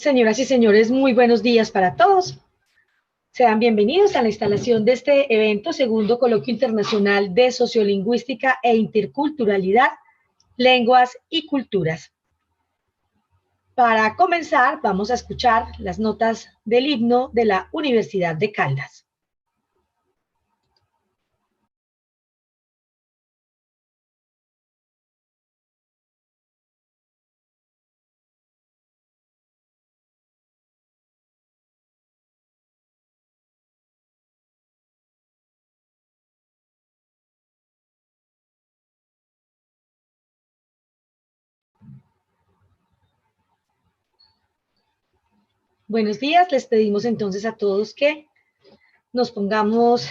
Señoras y señores, muy buenos días para todos. Sean bienvenidos a la instalación de este evento, Segundo Coloquio Internacional de Sociolingüística e Interculturalidad, Lenguas y Culturas. Para comenzar, vamos a escuchar las notas del himno de la Universidad de Caldas. Buenos días, les pedimos entonces a todos que nos pongamos,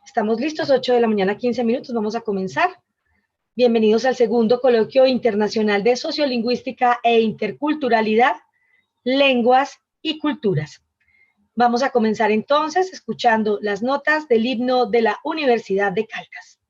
estamos listos, 8 de la mañana, 15 minutos, vamos a comenzar. Bienvenidos al Segundo Coloquio Internacional de Sociolingüística e Interculturalidad, Lenguas y Culturas. Vamos a comenzar entonces escuchando las notas del himno de la Universidad de Caldas.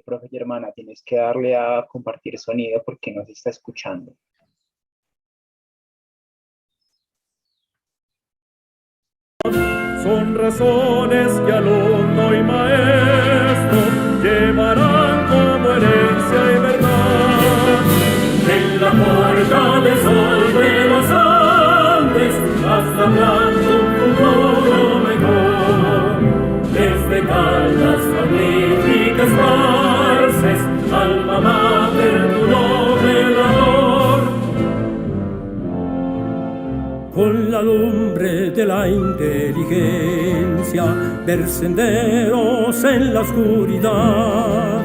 Profe Germana, tienes que darle a compartir sonido porque no se está escuchando. Son razones que alumno y maestro llevarán como herencia y verdad. En la puerta del sol de los Andes, hasta hablando un futuro mejor. Desde Caldas magníficas marces, alma mater tu noble labor. Con la lumbre de la inteligencia, ver senderos en la oscuridad,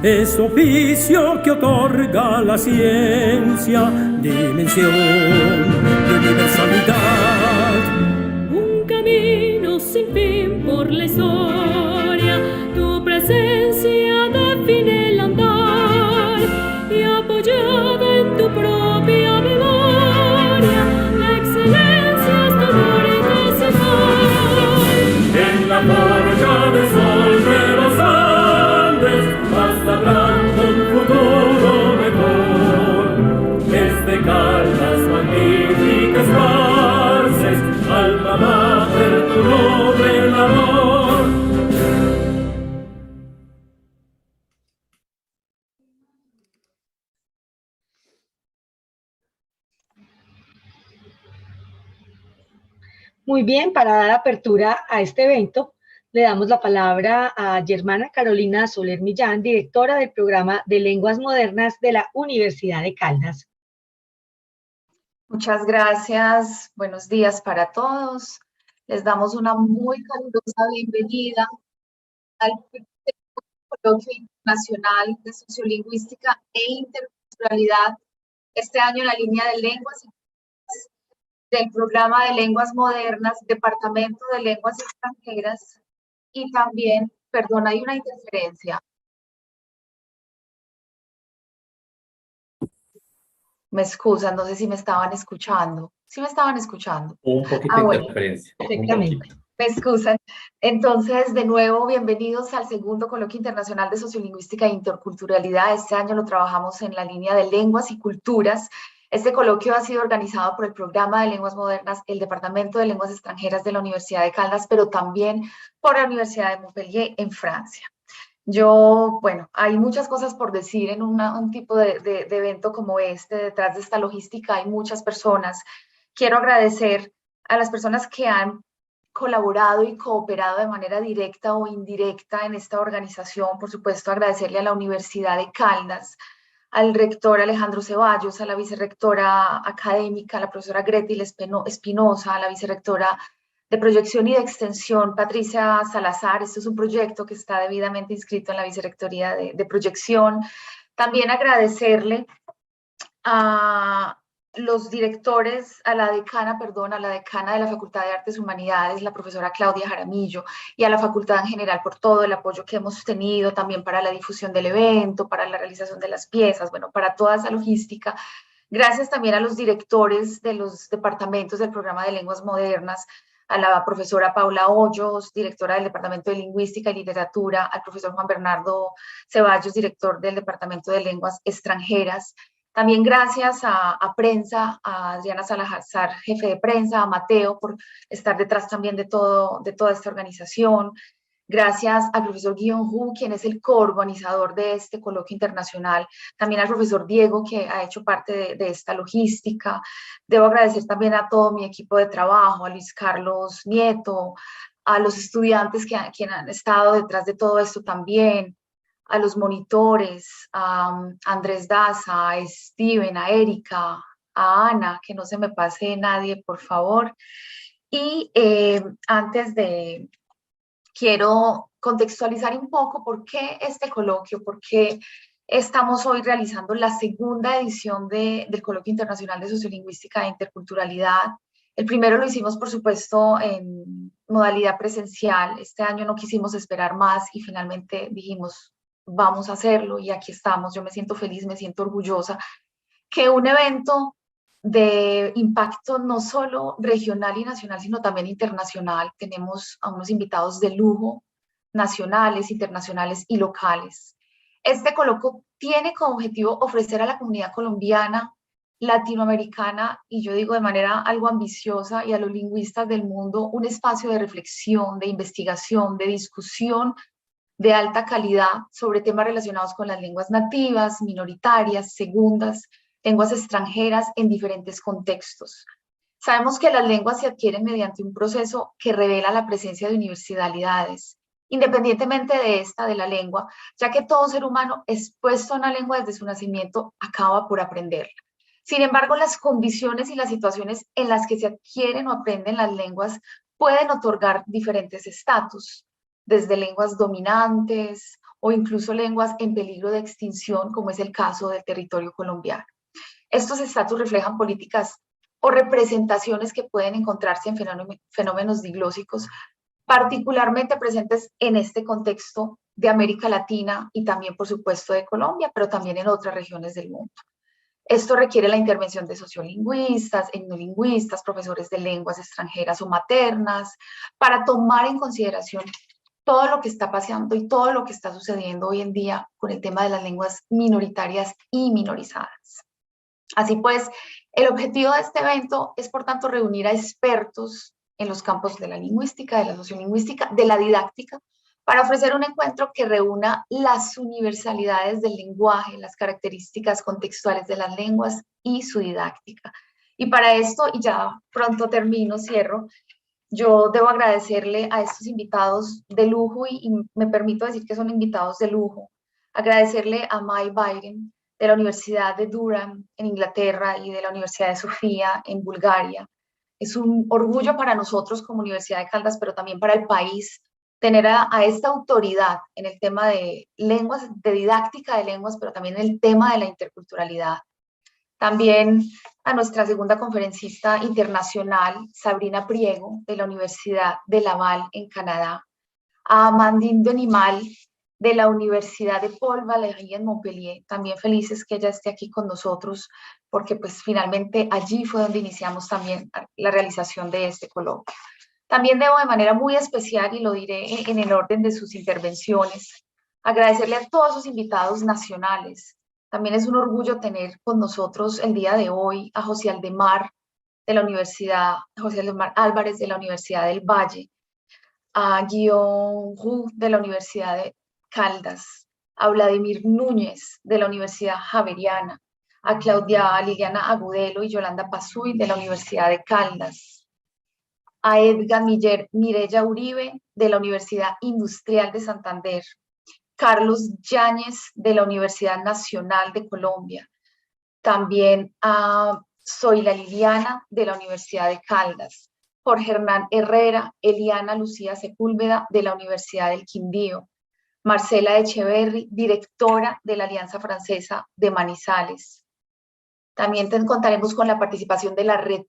es oficio que otorga la ciencia, dimensión de universalidad. Un camino sin fin por la historia, tu presencia define el andar, y apoyada en tu propia memoria, la excelencia es tu norte central. En la forja del sol de los Andes, hasta hablando un futuro mejor. Desde Caldas magníficas marces, alma mater tu noble labor. Muy bien, para dar apertura a este evento, le damos la palabra a Germana Carolina Soler Millán, directora del programa de Lenguas Modernas de la Universidad de Caldas. Muchas gracias, buenos días para todos. Les damos una muy calurosa bienvenida al Coloquio Internacional de Sociolingüística e Interculturalidad, este año en la línea de lenguas del programa de Lenguas Modernas, Departamento de Lenguas Extranjeras, y también, perdón, hay una interferencia. Me excusan, no sé si me estaban escuchando. ¿Sí me estaban escuchando? Un poquito de interferencia. Perfectamente. Me excusan. Entonces, de nuevo, bienvenidos al Segundo Coloquio Internacional de Sociolingüística e Interculturalidad. Este año lo trabajamos en la línea de lenguas y culturas. Este coloquio ha sido organizado por el Programa de Lenguas Modernas, el Departamento de Lenguas Extranjeras de la Universidad de Caldas, pero también por la Universidad de Montpellier en Francia. Bueno, hay muchas cosas por decir en un tipo de evento como este. Detrás de esta logística hay muchas personas. Quiero agradecer a las personas que han colaborado y cooperado de manera directa o indirecta en esta organización. Por supuesto, agradecerle a la Universidad de Caldas, al rector Alejandro Ceballos, a la vicerrectora académica, a la profesora Gretel Espinosa, a la vicerrectora de proyección y de extensión, Patricia Salazar. Este es un proyecto que está debidamente inscrito en la vicerrectoría de proyección. También agradecerle a los directores, a la decana de la Facultad de Artes y Humanidades, la profesora Claudia Jaramillo, y a la facultad en general por todo el apoyo que hemos tenido, también para la difusión del evento, para la realización de las piezas, bueno, para toda esa logística. Gracias también a los directores de los departamentos del Programa de Lenguas Modernas, a la profesora Paula Hoyos, directora del Departamento de Lingüística y Literatura, al profesor Juan Bernardo Ceballos, director del Departamento de Lenguas Extranjeras. También gracias a prensa, a Adriana Salazar, jefe de prensa, a Mateo por estar detrás también de toda esta organización. Gracias al profesor Guillaume Roux, quien es el coorganizador de este coloquio internacional. También al profesor Diego, que ha hecho parte de esta logística. Debo agradecer también a todo mi equipo de trabajo, a Luis Carlos Nieto, a los estudiantes que han estado detrás de todo esto también, a los monitores, a Andrés Daza, a Steven, a Erika, a Ana, que no se me pase nadie, por favor. Y quiero contextualizar un poco por qué este coloquio, por qué estamos hoy realizando la segunda edición del Coloquio Internacional de Sociolingüística e Interculturalidad. El primero lo hicimos, por supuesto, en modalidad presencial. Este año no quisimos esperar más y finalmente dijimos, vamos a hacerlo, y aquí estamos. Yo me siento feliz, me siento orgullosa que un evento de impacto no solo regional y nacional, sino también internacional. Tenemos a unos invitados de lujo, nacionales, internacionales y locales. Este coloquio tiene como objetivo ofrecer a la comunidad colombiana, latinoamericana, y yo digo de manera algo ambiciosa, y a los lingüistas del mundo, un espacio de reflexión, de investigación, de discusión de alta calidad sobre temas relacionados con las lenguas nativas, minoritarias, segundas, lenguas extranjeras en diferentes contextos. Sabemos que las lenguas se adquieren mediante un proceso que revela la presencia de universalidades, independientemente de la lengua, ya que todo ser humano expuesto a una lengua desde su nacimiento acaba por aprenderla. Sin embargo, las condiciones y las situaciones en las que se adquieren o aprenden las lenguas pueden otorgar diferentes estatus, desde lenguas dominantes o incluso lenguas en peligro de extinción, como es el caso del territorio colombiano. Estos estatus reflejan políticas o representaciones que pueden encontrarse en fenómenos diglósicos, particularmente presentes en este contexto de América Latina y también, por supuesto, de Colombia, pero también en otras regiones del mundo. Esto requiere la intervención de sociolingüistas, etnolingüistas, profesores de lenguas extranjeras o maternas, para tomar en consideración todo lo que está pasando y todo lo que está sucediendo hoy en día con el tema de las lenguas minoritarias y minorizadas. Así pues, el objetivo de este evento es, por tanto, reunir a expertos en los campos de la lingüística, de la sociolingüística, de la didáctica, para ofrecer un encuentro que reúna las universalidades del lenguaje, las características contextuales de las lenguas y su didáctica. Y para esto, y ya pronto termino, cierro, yo debo agradecerle a estos invitados de lujo, y me permito decir que son invitados de lujo, agradecerle a Mai Byron, de la Universidad de Durham en Inglaterra y de la Universidad de Sofía en Bulgaria. Es un orgullo para nosotros como Universidad de Caldas, pero también para el país, tener a esta autoridad en el tema de lenguas, de didáctica de lenguas, pero también en el tema de la interculturalidad. También a nuestra segunda conferencista internacional, Sabrina Priego, de la Universidad de Laval en Canadá, a Amandine Denimal, de la Universidad de Paul Valéry en Montpellier. También felices que ella esté aquí con nosotros, porque pues finalmente allí fue donde iniciamos también la realización de este coloquio. También debo de manera muy especial, y lo diré en el orden de sus intervenciones, agradecerle a todos sus invitados nacionales, También es un orgullo tener con nosotros el día de hoy a José Aldemar Álvarez de la Universidad del Valle, a Guillaume Roux de la Universidad de Caldas, a Vladimir Núñez de la Universidad Javeriana, a Claudia Liliana Agudelo y Yolanda Pasuy de la Universidad de Caldas, a Edgar Mireya Uribe de la Universidad Industrial de Santander, Carlos Yáñez de la Universidad Nacional de Colombia, también a Zoila Liliana de la Universidad de Caldas, Jorge Hernán Herrera, Eliana Lucía Sepúlveda de la Universidad del Quindío, Marcela Echeverry, directora de la Alianza Francesa de Manizales. También contaremos con la participación de la Red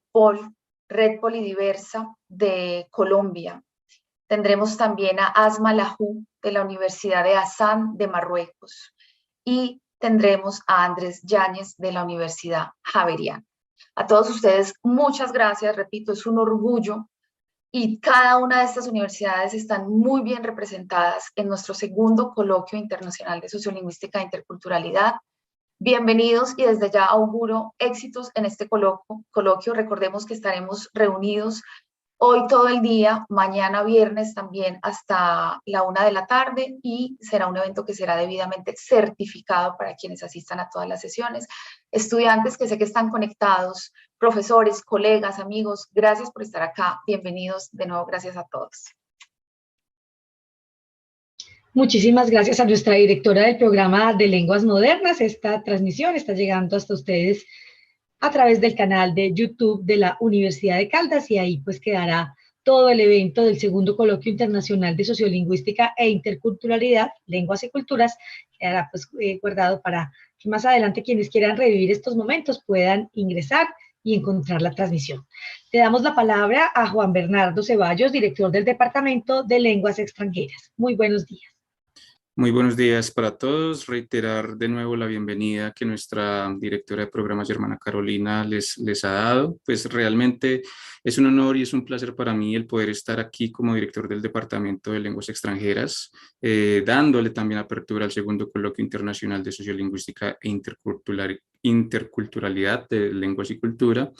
Polidiversa de Colombia. Tendremos también a Asma Lahu de la Universidad de Hassan de Marruecos y tendremos a Andrés Yáñez de la Universidad Javeriana. A todos ustedes, muchas gracias, repito, es un orgullo y cada una de estas universidades están muy bien representadas en nuestro segundo Coloquio Internacional de Sociolingüística e Interculturalidad. Bienvenidos y desde ya auguro éxitos en este coloquio. Recordemos que estaremos reunidos hoy todo el día, mañana viernes también hasta la 1 de la tarde y será un evento que será debidamente certificado para quienes asistan a todas las sesiones. Estudiantes que sé que están conectados, profesores, colegas, amigos, gracias por estar acá. Bienvenidos de nuevo, gracias a todos. Muchísimas gracias a nuestra directora del programa de Lenguas Modernas. Esta transmisión está llegando hasta ustedes a través del canal de YouTube de la Universidad de Caldas y ahí pues quedará todo el evento del segundo Coloquio Internacional de Sociolingüística e Interculturalidad, Lenguas y Culturas, quedará pues guardado para que más adelante quienes quieran revivir estos momentos puedan ingresar y encontrar la transmisión. Le damos la palabra a Juan Bernardo Ceballos, director del Departamento de Lenguas Extranjeras. Muy buenos días. Muy buenos días para todos. Reiterar de nuevo la bienvenida que nuestra directora de programas, Germana Carolina, les ha dado. Pues realmente es un honor y es un placer para mí el poder estar aquí como director del Departamento de Lenguas Extranjeras, dándole también apertura al segundo Coloquio Internacional de Sociolingüística e Interculturalidad de Lenguas y Cultura.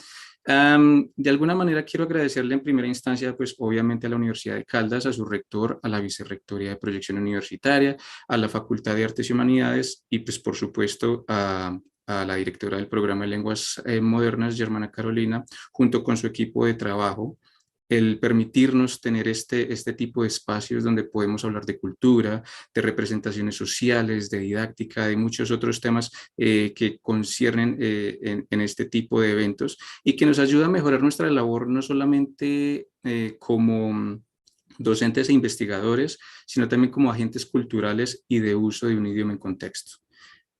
De alguna manera quiero agradecerle en primera instancia, pues obviamente a la Universidad de Caldas, a su rector, a la Vicerrectoría de Proyección Universitaria, a la Facultad de Artes y Humanidades y pues por supuesto a la directora del programa de Lenguas Modernas, Germana Carolina, junto con su equipo de trabajo, el permitirnos tener este tipo de espacios donde podemos hablar de cultura, de representaciones sociales, de didáctica, de muchos otros temas que conciernen en este tipo de eventos y que nos ayuda a mejorar nuestra labor no solamente como docentes e investigadores, sino también como agentes culturales y de uso de un idioma en contexto.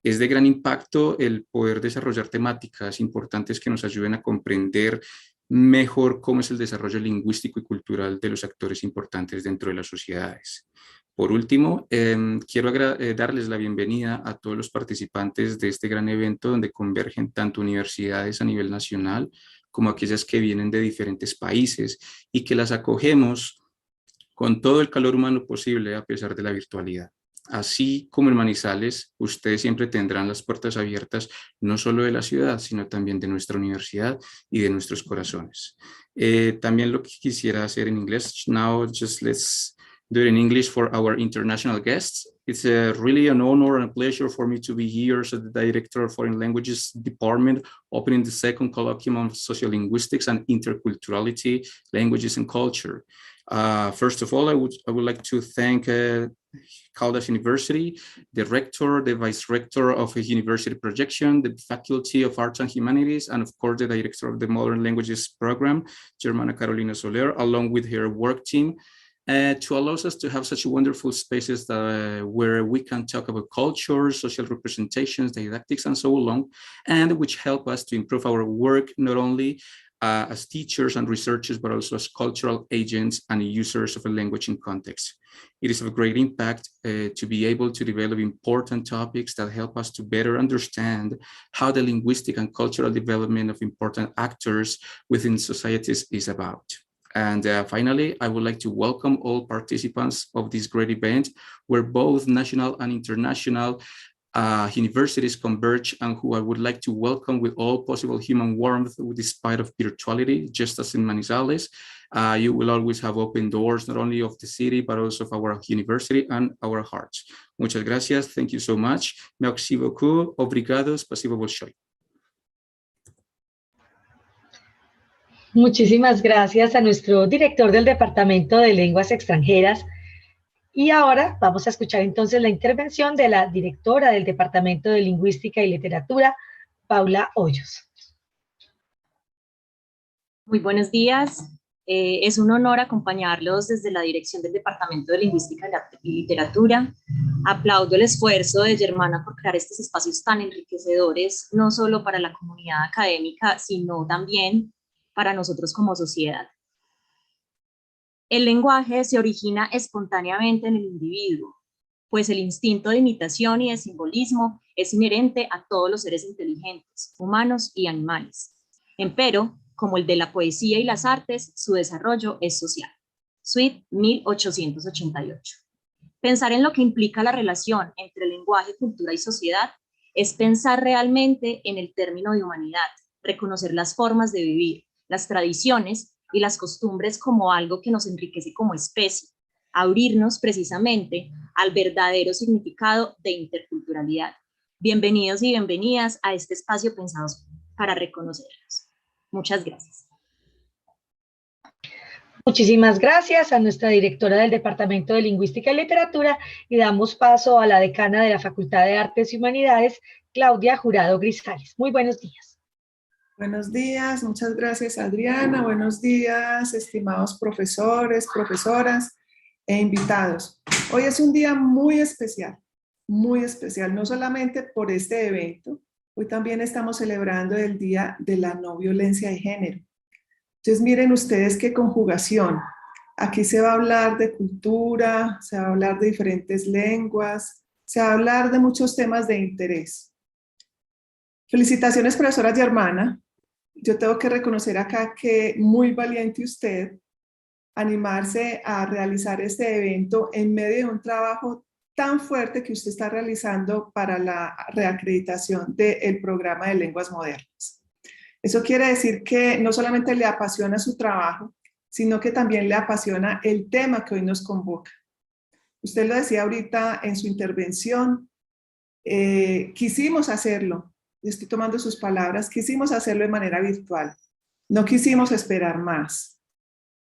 Es de gran impacto el poder desarrollar temáticas importantes que nos ayuden a comprender mejor cómo es el desarrollo lingüístico y cultural de los actores importantes dentro de las sociedades. Por último, quiero darles la bienvenida a todos los participantes de este gran evento donde convergen tanto universidades a nivel nacional como aquellas que vienen de diferentes países y que las acogemos con todo el calor humano posible a pesar de la virtualidad. Así como en Manizales, ustedes siempre tendrán las puertas abiertas no solo de la ciudad, sino también de nuestra universidad y de nuestros corazones. También lo que quisiera hacer en inglés, now just let's do it in English for our international guests. It's really an honor and a pleasure for me to be here as the Director of Foreign Languages Department, opening the second Colloquium on Sociolinguistics and Interculturality, Languages and Culture. First of all, I would like to thank Caldas University, the rector, the vice rector of a university projection, the faculty of arts and humanities, and of course the director of the modern languages program, Germana Carolina Soler, along with her work team, to allow us to have such wonderful spaces where we can talk about culture, social representations, didactics, and so on, and which help us to improve our work not only as teachers and researchers, but also as cultural agents and users of a language in context. It is of great impact to be able to develop important topics that help us to better understand how the linguistic and cultural development of important actors within societies is about. And finally, I would like to welcome all participants of this great event, where both national and international universities converge and who I would like to welcome with all possible human warmth despite of virtuality, just as in Manizales. You will always have open doors, not only of the city, but also of our university and our hearts. Muchas gracias. Thank you so much. Merci beaucoup. Obrigado. Spasibo большое. Muchísimas gracias a nuestro director del Departamento de Lenguas Extranjeras. Y ahora vamos a escuchar entonces la intervención de la directora del Departamento de Lingüística y Literatura, Paula Hoyos. Muy buenos días. Es un honor acompañarlos desde la dirección del Departamento de Lingüística y Literatura. Aplaudo el esfuerzo de Germana por crear estos espacios tan enriquecedores, no solo para la comunidad académica, sino también para nosotros como sociedad. El lenguaje se origina espontáneamente en el individuo, pues el instinto de imitación y de simbolismo es inherente a todos los seres inteligentes, humanos y animales. Empero, como el de la poesía y las artes, su desarrollo es social. Sweet, 1888. Pensar en lo que implica la relación entre lenguaje, cultura y sociedad es pensar realmente en el término de humanidad, reconocer las formas de vivir, las tradiciones y las costumbres como algo que nos enriquece como especie, abrirnos precisamente al verdadero significado de interculturalidad. Bienvenidos y bienvenidas a este espacio pensado para reconocerlos. Muchas gracias. Muchísimas gracias a nuestra directora del Departamento de Lingüística y Literatura y damos paso a la decana de la Facultad de Artes y Humanidades, Claudia Jurado Grisales. Muy buenos días. Buenos días, muchas gracias Adriana, buenos días estimados profesores, profesoras e invitados. Hoy es un día muy especial, no solamente por este evento, hoy también estamos celebrando el Día de la No Violencia de Género. Entonces miren ustedes qué conjugación, aquí se va a hablar de cultura, se va a hablar de diferentes lenguas, se va a hablar de muchos temas de interés. Felicitaciones profesora Germana. Yo tengo que reconocer acá que muy valiente usted animarse a realizar este evento en medio de un trabajo tan fuerte que usted está realizando para la reacreditación del programa de lenguas modernas. Eso quiere decir que no solamente le apasiona su trabajo, sino que también le apasiona el tema que hoy nos convoca. Usted lo decía ahorita en su intervención, quisimos hacerlo. Estoy tomando sus palabras, quisimos hacerlo de manera virtual, no quisimos esperar más.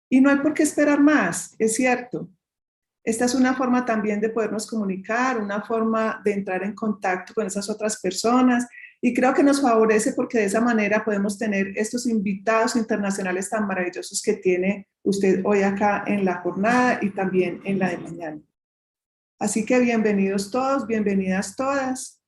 Y no hay por qué esperar más, es cierto. Esta es una forma también de podernos comunicar, una forma de entrar en contacto con esas otras personas y creo que nos favorece porque de esa manera podemos tener estos invitados internacionales tan maravillosos que tiene usted hoy acá en la jornada y también en la de mañana. Así que bienvenidos todos, bienvenidas todas.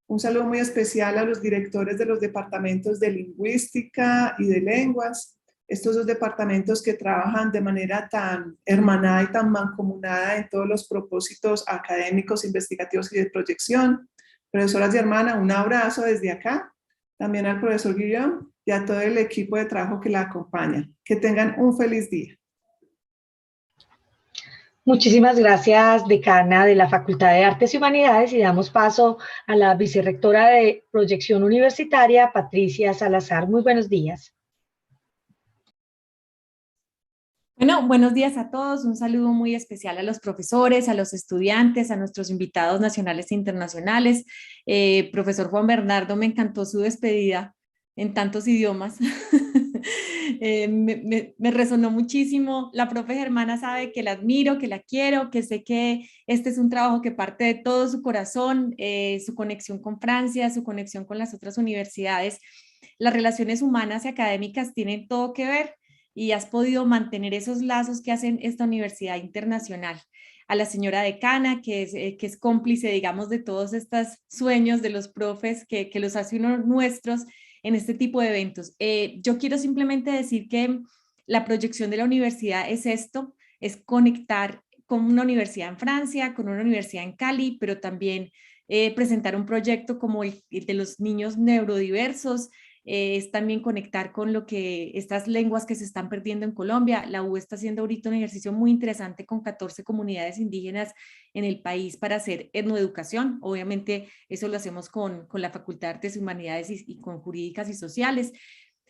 Un saludo muy especial a los directores de los departamentos de lingüística y de lenguas, estos dos departamentos que trabajan de manera tan hermanada y tan mancomunada en todos los propósitos académicos, investigativos y de proyección. Profesora Germana, un abrazo desde acá, también al profesor Guillaume y a todo el equipo de trabajo que la acompaña. Que tengan un feliz día. Muchísimas gracias, decana de la Facultad de Artes y Humanidades, y damos paso a la vicerrectora de Proyección Universitaria, Patricia Salazar. Muy buenos días. Bueno, buenos días a todos. Un saludo muy especial a los profesores, a los estudiantes, a nuestros invitados nacionales e internacionales. Profesor Juan Bernardo, me encantó su despedida en tantos idiomas. Me resonó muchísimo. La profe Germana sabe que la admiro, que la quiero, que sé que este es un trabajo que parte de todo su corazón, su conexión con Francia, su conexión con las otras universidades. Las relaciones humanas y académicas tienen todo que ver y has podido mantener esos lazos que hacen esta universidad internacional. A la señora decana, que es cómplice, digamos, de todos estos sueños de los profes que los hace unos nuestros en este tipo de eventos. Yo quiero simplemente decir que la proyección de la universidad es esto, es conectar con una universidad en Francia, con una universidad en Cali, pero también presentar un proyecto como el de los niños neurodiversos, es también conectar con lo que estas lenguas que se están perdiendo en Colombia. La U está haciendo ahorita un ejercicio muy interesante con 14 comunidades indígenas en el país para hacer etnoeducación. Obviamente eso lo hacemos con la Facultad de Artes y Humanidades y con Jurídicas y Sociales.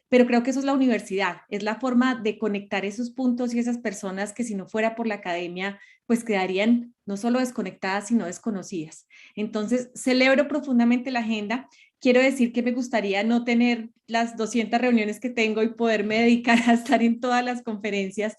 Pero creo que eso es la universidad, es la forma de conectar esos puntos y esas personas que si no fuera por la academia, pues quedarían no solo desconectadas, sino desconocidas. Entonces, celebro profundamente la agenda. Quiero decir que me gustaría no tener las 200 reuniones que tengo y poderme dedicar a estar en todas las conferencias.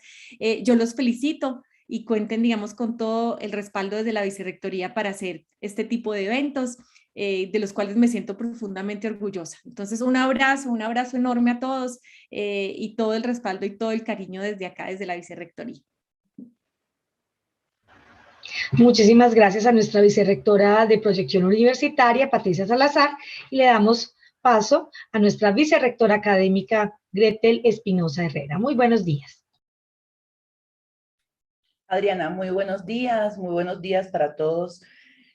Yo los felicito y cuenten, digamos, con todo el respaldo desde la vicerrectoría para hacer este tipo de eventos. De los cuales me siento profundamente orgullosa. Entonces, un abrazo enorme a todos y todo el respaldo y todo el cariño desde acá, desde la vicerrectoría. Muchísimas gracias a nuestra vicerrectora de Proyección Universitaria, Patricia Salazar, y le damos paso a nuestra vicerrectora académica, Gretel Espinosa Herrera. Muy buenos días. Adriana, muy buenos días para todos.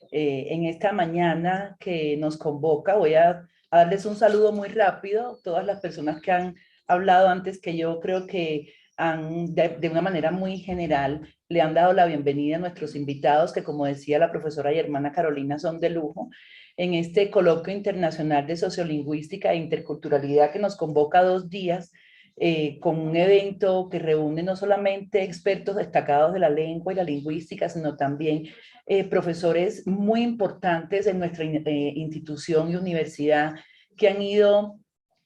En esta mañana que nos convoca, voy a darles un saludo muy rápido. Todas las personas que han hablado antes que yo creo que de una manera muy general le han dado la bienvenida a nuestros invitados, que como decía la profesora y hermana Carolina, son de lujo, en este Coloquio Internacional de Sociolingüística e Interculturalidad que nos convoca 2 días, con un evento que reúne no solamente expertos destacados de la lengua y la lingüística, sino también profesores muy importantes en nuestra institución y universidad que han ido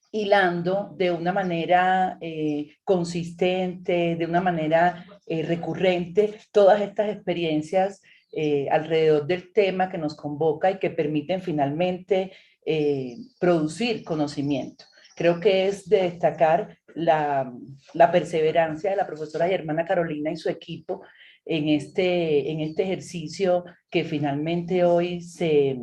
hilando de una manera consistente, de una manera recurrente, todas estas experiencias alrededor del tema que nos convoca y que permiten finalmente producir conocimiento. Creo que es de destacar la perseverancia de la profesora y hermana Carolina y su equipo en este ejercicio que finalmente hoy se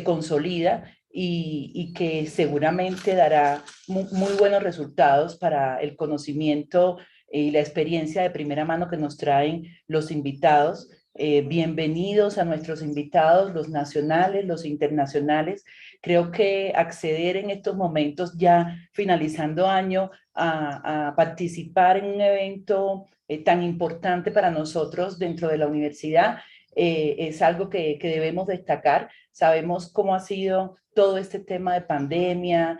consolida y que seguramente dará muy buenos resultados para el conocimiento y la experiencia de primera mano que nos traen los invitados. Bienvenidos a nuestros invitados, los nacionales, los internacionales. Creo que acceder en estos momentos, ya finalizando año, a participar en un evento tan importante para nosotros dentro de la universidad es algo que debemos destacar. Sabemos cómo ha sido todo este tema de pandemia,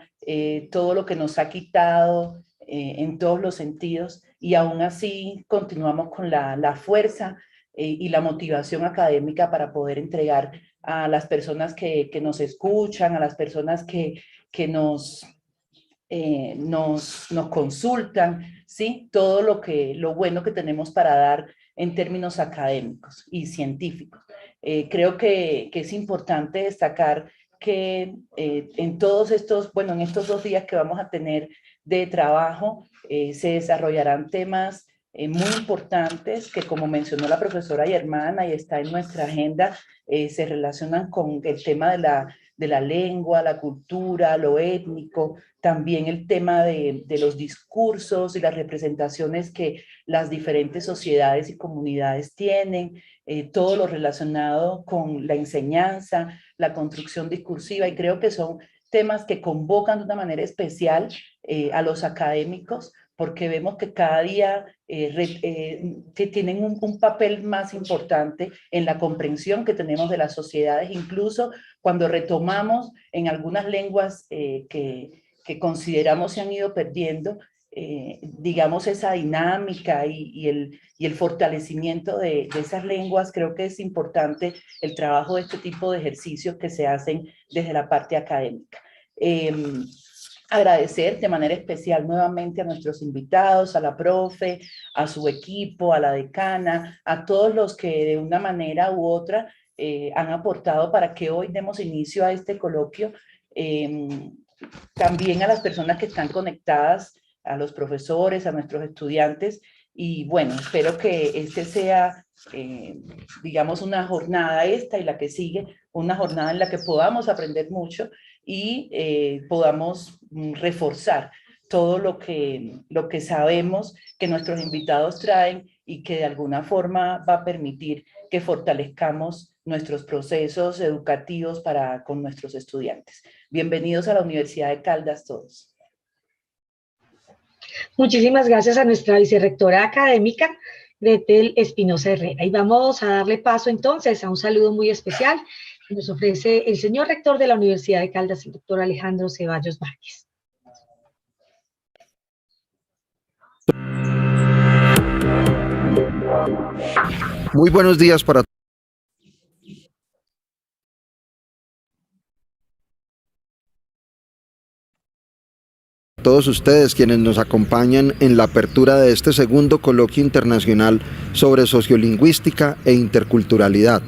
todo lo que nos ha quitado en todos los sentidos, y aún así continuamos con la fuerza y la motivación académica para poder entregar a las personas que nos escuchan, a las personas que nos consultan, ¿sí? Todo lo bueno que tenemos para dar en términos académicos y científicos. Creo que es importante destacar que en todos estos, bueno, en estos 2 días que vamos a tener de trabajo, se desarrollarán temas muy importantes que, como mencionó la profesora y hermana, y está en nuestra agenda, se relacionan con el tema de la lengua, la cultura, lo étnico, también el tema de los discursos y las representaciones que las diferentes sociedades y comunidades tienen, todo lo relacionado con la enseñanza, la construcción discursiva, y creo que son temas que convocan de una manera especial a los académicos, porque vemos que cada día que tienen un papel más importante en la comprensión que tenemos de las sociedades, incluso cuando retomamos en algunas lenguas que consideramos se han ido perdiendo, digamos, esa dinámica y el fortalecimiento de esas lenguas. Creo que es importante el trabajo de este tipo de ejercicios que se hacen desde la parte académica. Agradecer de manera especial nuevamente a nuestros invitados, a la profe, a su equipo, a la decana, a todos los que de una manera u otra han aportado para que hoy demos inicio a este coloquio. También a las personas que están conectadas, a los profesores, a nuestros estudiantes, y bueno, espero que este sea, digamos, una jornada, esta y la que sigue, una jornada en la que podamos aprender mucho y podamos reforzar todo lo que sabemos que nuestros invitados traen y que de alguna forma va a permitir que fortalezcamos nuestros procesos educativos con nuestros estudiantes. Bienvenidos a la Universidad de Caldas todos. Muchísimas gracias a nuestra vicerrectora académica, Gretel Espinosa Herrera. Y vamos a darle paso entonces a un saludo muy especial que nos ofrece el señor rector de la Universidad de Caldas, el doctor Alejandro Ceballos Márquez. Muy buenos días para todos ustedes quienes nos acompañan en la apertura de este segundo coloquio internacional sobre sociolingüística e interculturalidad.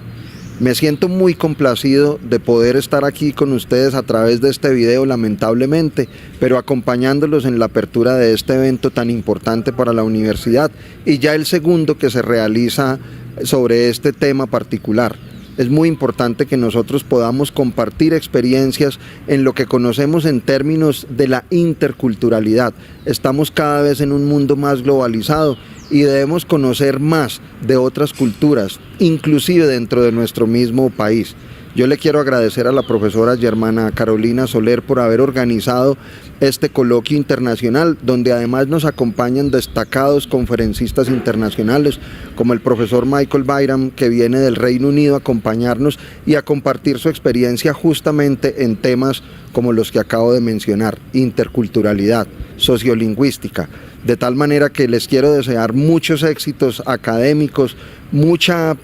Me siento muy complacido de poder estar aquí con ustedes a través de este video, lamentablemente, pero acompañándolos en la apertura de este evento tan importante para la universidad y ya el segundo que se realiza sobre este tema particular. Es muy importante que nosotros podamos compartir experiencias en lo que conocemos en términos de la interculturalidad. Estamos cada vez en un mundo más globalizado y debemos conocer más de otras culturas, inclusive dentro de nuestro mismo país. Yo le quiero agradecer a la profesora Germana Carolina Soler por haber organizado este coloquio internacional, donde además nos acompañan destacados conferencistas internacionales, como el profesor Michael Byram, que viene del Reino Unido a acompañarnos y a compartir su experiencia justamente en temas como los que acabo de mencionar: interculturalidad, sociolingüística. De tal manera que les quiero desear muchos éxitos académicos, mucha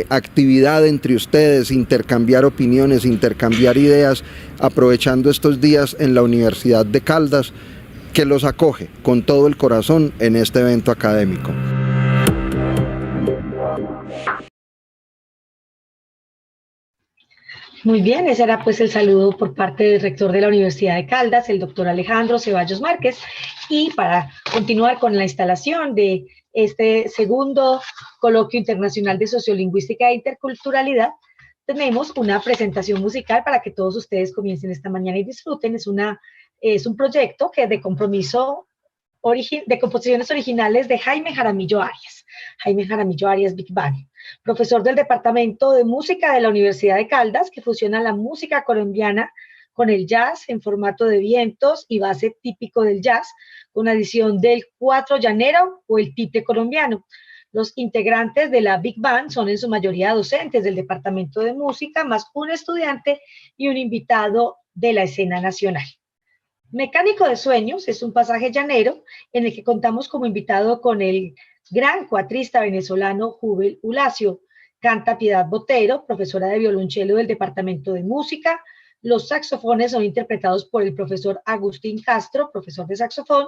actividad entre ustedes, intercambiar opiniones, intercambiar ideas, aprovechando estos días en la Universidad de Caldas, que los acoge con todo el corazón en este evento académico. Muy bien, ese era pues el saludo por parte del rector de la Universidad de Caldas, el doctor Alejandro Ceballos Márquez. Y para continuar con la instalación de este segundo coloquio internacional de sociolingüística e interculturalidad, tenemos una presentación musical para que todos ustedes comiencen esta mañana y disfruten. Es un proyecto que de compromiso de composiciones originales de Jaime Jaramillo Arias. Jaime Jaramillo Arias Big Bang, profesor del Departamento de Música de la Universidad de Caldas, que fusiona la música colombiana con el jazz en formato de vientos y base típico del jazz, con adición del cuatro llanero o el tiple colombiano. Los integrantes de la Big Band son en su mayoría docentes del Departamento de Música, más un estudiante y un invitado de la escena nacional. Mecánico de Sueños es un pasaje llanero en el que contamos como invitado con el gran cuatrista venezolano Jubel Ulacio. Canta Piedad Botero, profesora de violonchelo del Departamento de Música. Los saxofones son interpretados por el profesor Agustín Castro, profesor de saxofón.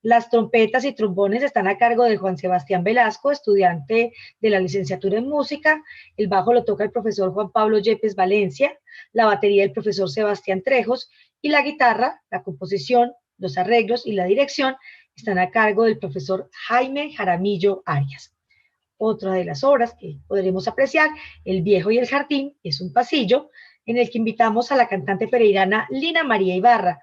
Las trompetas y trombones están a cargo de Juan Sebastián Velasco, estudiante de la licenciatura en música. El bajo lo toca el profesor Juan Pablo Yepes Valencia, la batería el profesor Sebastián Trejos y la guitarra, la composición, los arreglos y la dirección están a cargo del profesor Jaime Jaramillo Arias. Otra de las obras que podremos apreciar, El Viejo y el Jardín, es un pasillo en el que invitamos a la cantante pereirana Lina María Ibarra.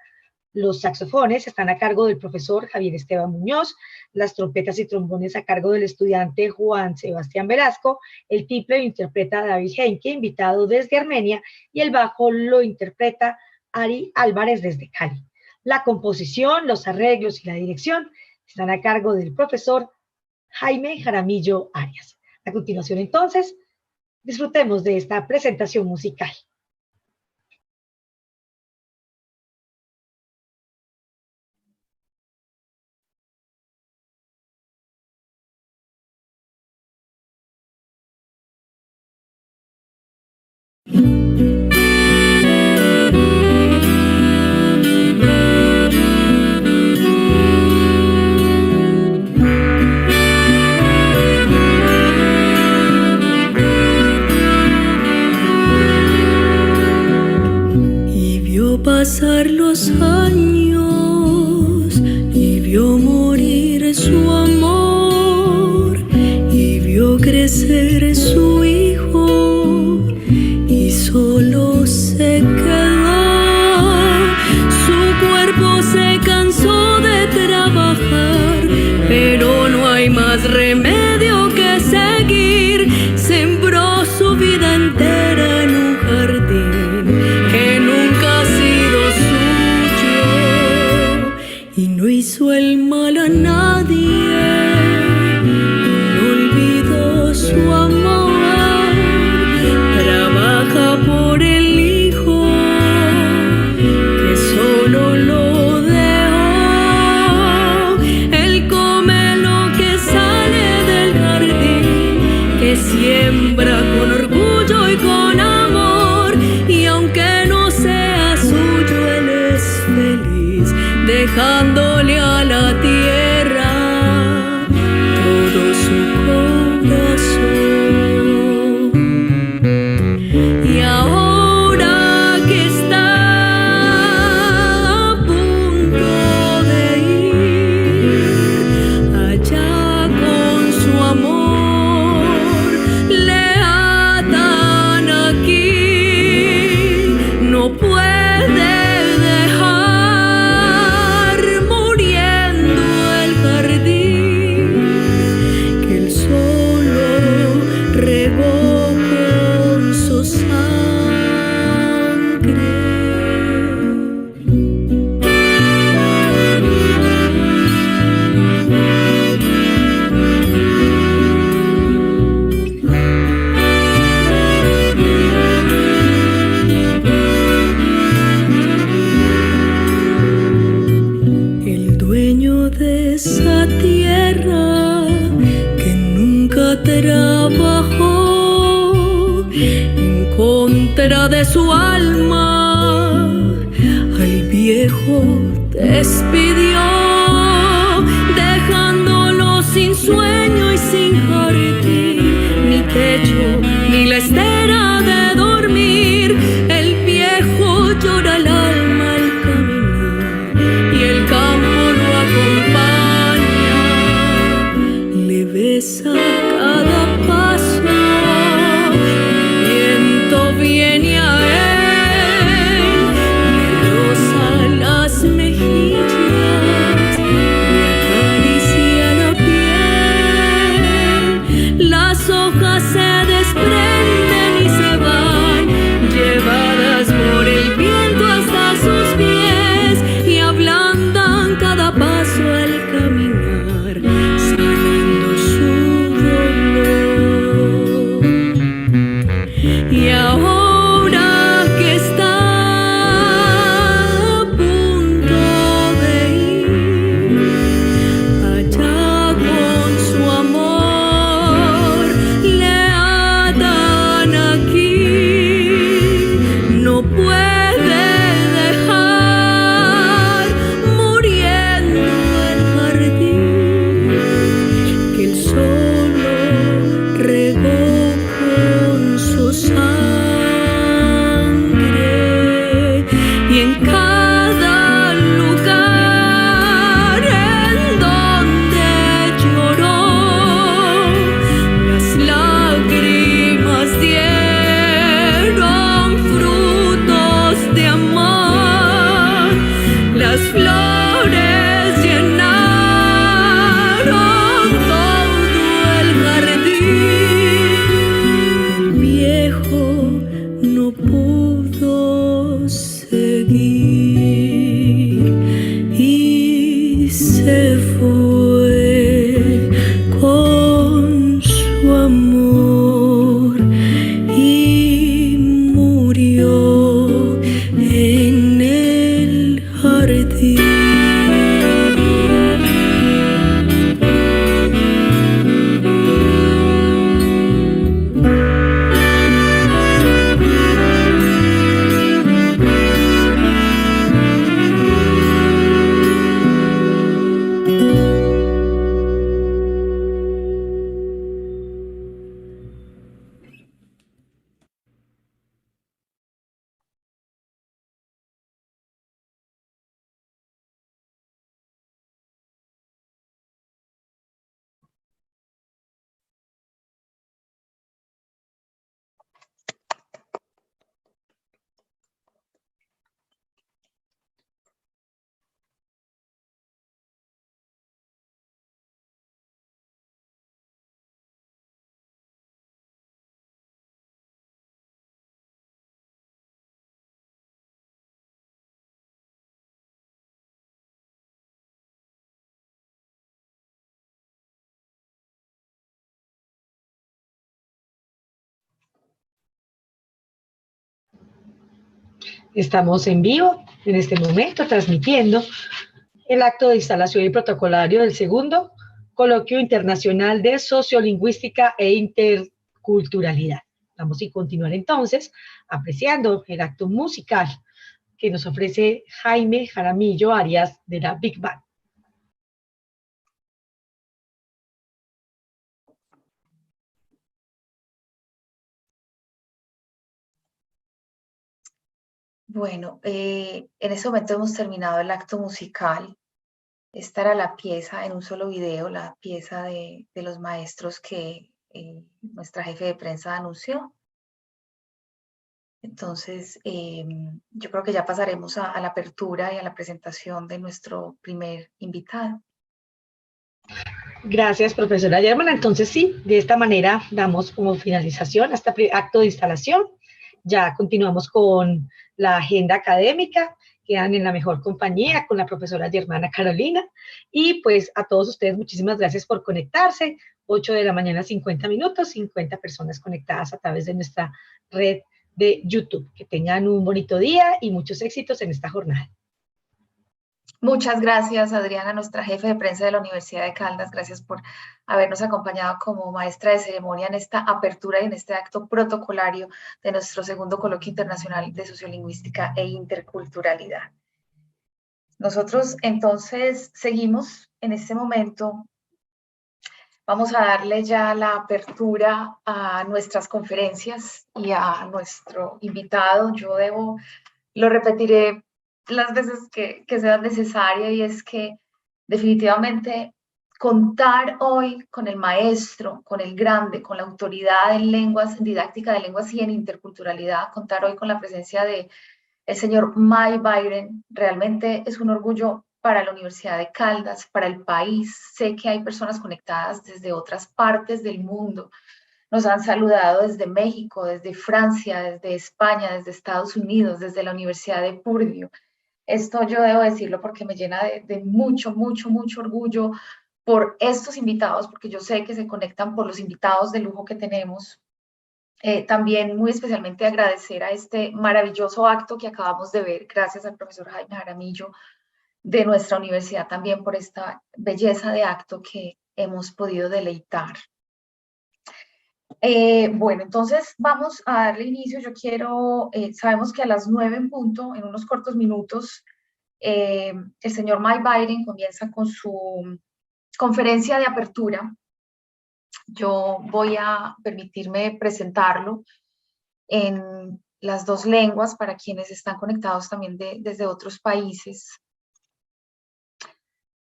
Los saxofones están a cargo del profesor Javier Esteban Muñoz, las trompetas y trombones a cargo del estudiante Juan Sebastián Velasco, el tiple lo interpreta David Henke, invitado desde Armenia, y el bajo lo interpreta Ari Álvarez desde Cali. La composición, los arreglos y la dirección están a cargo del profesor Jaime Jaramillo Arias. A continuación, entonces, disfrutemos de esta presentación musical. Pasar los años y vio morir su amor y vio crecer su hijo y solo se quedó. Su cuerpo se cansó de y no hizo el mal a nadie, no olvidó su amor, trabaja por el hijo que solo lo dejó, él come lo que sale del jardín, que siembra con orgullo y con amor, y aunque no sea suyo, él es feliz, dejándole a la tierra todo su corazón. Y ahora que está a punto de ir allá con su amor, le atan aquí, no puede dejar muriendo el jardín que él solo regó con su sangre. El dueño de esa tierra que nunca trabajó en contra de su alma, al viejo despidió, dejándolo sin sueño y sin jardín, ni techo, ni la estera de dormir. El viejo llora al alma al caminar y el campo lo acompaña, le besa cada paso, el viento viene a él, le roza las mejillas, le acaricia la piel, las hojas se desprenden y se van, llevadas por el viento hasta sus pies, y ablandan cada paso al caminar, sanando su dolor. Y ahora que está a punto de ir allá con su amor, le atan aquí, no puede dejar muriendo el jardín que él solo regó con su sangre. Y en cada lugar en donde lloró, las lágrimas dieron frutos de amor, las flores llenaron todo el jardín. El viejo no pudo seguir y se fue con su amor y murió en el jardín. Estamos en vivo en este momento transmitiendo el acto de instalación y protocolario del segundo Coloquio Internacional de Sociolingüística e Interculturalidad. Vamos a continuar entonces apreciando el acto musical que nos ofrece Jaime Jaramillo Arias de la Big Band. Bueno, en este momento hemos terminado el acto musical. Esta era la pieza en un solo video, la pieza de los maestros que nuestra jefe de prensa anunció. Entonces, yo creo que ya pasaremos a la apertura y a la presentación de nuestro primer invitado. Gracias, profesora Germana. Entonces, sí, de esta manera damos como finalización a este acto de instalación. Ya continuamos con la agenda académica, quedan en la mejor compañía con la profesora Germana Carolina. Y pues a todos ustedes, muchísimas gracias por conectarse. 8 de la mañana, 50 minutos, 50 personas conectadas a través de nuestra red de YouTube. Que tengan un bonito día y muchos éxitos en esta jornada. Muchas gracias, Adriana, nuestra jefe de prensa de la Universidad de Caldas. Gracias por habernos acompañado como maestra de ceremonia en esta apertura y en este acto protocolario de nuestro segundo Coloquio Internacional de Sociolingüística e Interculturalidad. Nosotros entonces seguimos en este momento. Vamos a darle ya la apertura a nuestras conferencias y a nuestro invitado. Lo repetiré las veces que sea necesaria, y es que definitivamente contar hoy con el maestro, con el grande, con la autoridad en lenguas, en didáctica de lenguas y en interculturalidad, contar hoy con la presencia de el señor Mike Byron, realmente es un orgullo para la Universidad de Caldas, para el país. Sé que hay personas conectadas desde otras partes del mundo. Nos han saludado desde México, desde Francia, desde España, desde Estados Unidos, desde la Universidad de Purdue. Esto yo debo decirlo porque me llena de mucho, mucho, mucho orgullo por estos invitados, porque yo sé que se conectan por los invitados de lujo que tenemos. También muy especialmente agradecer a este maravilloso acto que acabamos de ver, gracias al profesor Jaime Jaramillo de nuestra universidad también por esta belleza de acto que hemos podido deleitar. Bueno, entonces vamos a darle inicio. Sabemos que a las 9 en punto, en unos cortos minutos, el señor Mike Byron comienza con su conferencia de apertura. Yo voy a permitirme presentarlo en las dos lenguas para quienes están conectados también desde otros países.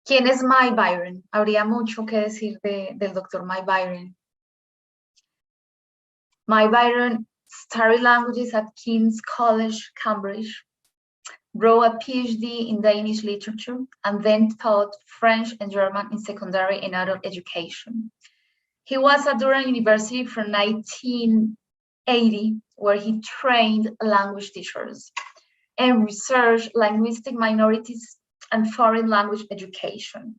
¿Quién es Mike Byron? Habría mucho que decir del doctor Mike Byron. Mike Byron studied languages at King's College, Cambridge, wrote a PhD in Danish literature, and then taught French and German in secondary and adult education. He was at Durham University from 1980, where he trained language teachers and researched linguistic minorities and foreign language education.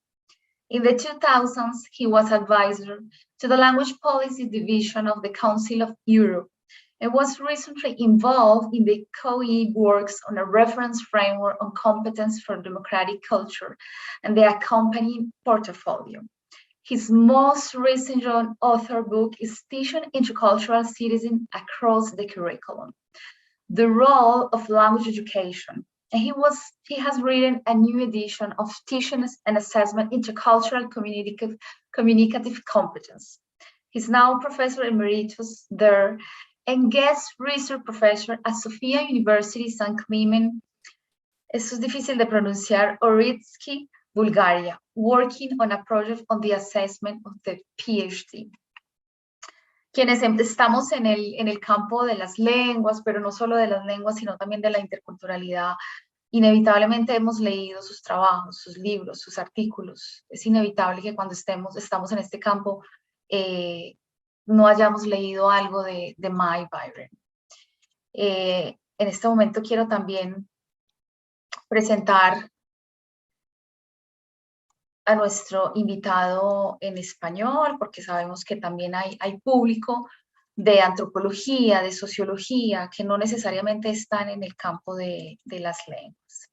In the 2000s, he was advisor to the Language Policy Division of the Council of Europe and was recently involved in the COE works on a reference framework on competence for democratic culture and the accompanying portfolio. His most recent author book is Teaching Intercultural Citizen Across the Curriculum, The Role of Language Education. And he has written a new edition of Teaching and Assessment Intercultural Communicative Competence. He's now Professor Emeritus there and guest research professor at Sofia University San Clemente, esto es difícil de pronunciar, Oritsky, Bulgaria, working on a project on the assessment of the PhD. Quienes estamos en el campo de las lenguas, pero no solo de las lenguas, sino también de la interculturalidad, inevitablemente hemos leído sus trabajos, sus libros, sus artículos. Es inevitable que cuando estamos en este campo no hayamos leído algo de Mike Byron. En este momento quiero también presentar a nuestro invitado en español, porque sabemos que también hay público de antropología, de sociología, que no necesariamente están en el campo de las lenguas.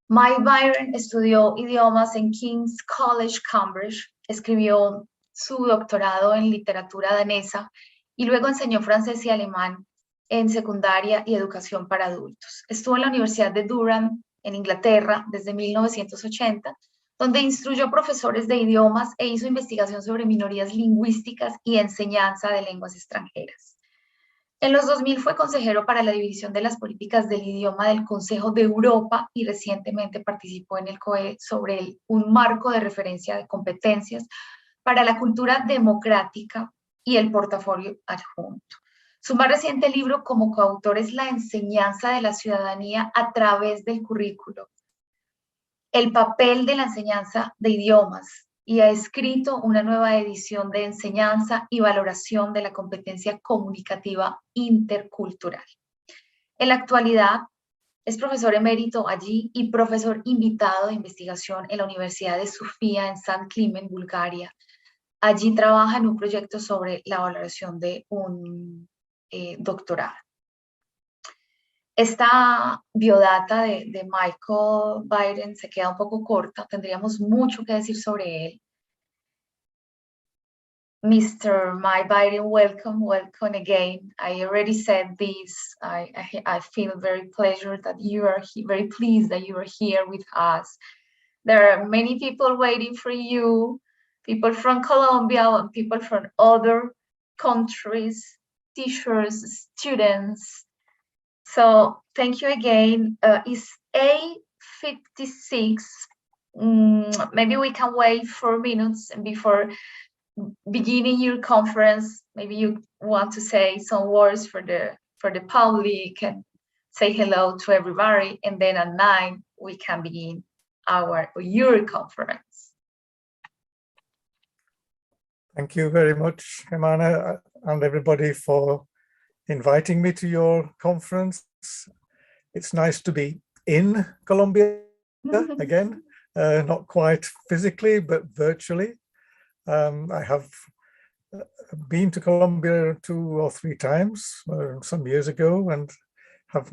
Mike Byron estudió idiomas en King's College, Cambridge, escribió su doctorado en literatura danesa y luego enseñó francés y alemán en secundaria y educación para adultos. Estuvo en la Universidad de Durham, en Inglaterra, desde 1980, donde instruyó profesores de idiomas e hizo investigación sobre minorías lingüísticas y enseñanza de lenguas extranjeras. En los 2000 fue consejero para la División de las Políticas del Idioma del Consejo de Europa y recientemente participó en el COE sobre un marco de referencia de competencias para la cultura democrática y el portafolio adjunto. Su más reciente libro como coautor es La enseñanza de la ciudadanía a través del currículo, el papel de la enseñanza de idiomas, y ha escrito una nueva edición de enseñanza y valoración de la competencia comunicativa intercultural. En la actualidad es profesor emérito allí y profesor invitado de investigación en la Universidad de Sofía en San Climent, Bulgaria. Allí trabaja en un proyecto sobre la valoración de un doctorado. Esta biodata de Michael Byron se queda un poco corta, tendríamos mucho que decir sobre él. Mr. Mike Byron, welcome again. I already said this. I feel very pleased that you are here with us. There are many people waiting for you, people from Colombia and people from other countries, teachers, students. So thank you again. It's 8:56. Maybe we can wait 4 minutes before beginning your conference. Maybe you want to say some words for the public and say hello to everybody, and then at 9 we can begin your conference. Thank you very much, Jimena, and everybody for inviting me to your conference. It's nice to be in Colombia again, not quite physically, but virtually. I have been to Colombia 2 or 3 times some years ago and have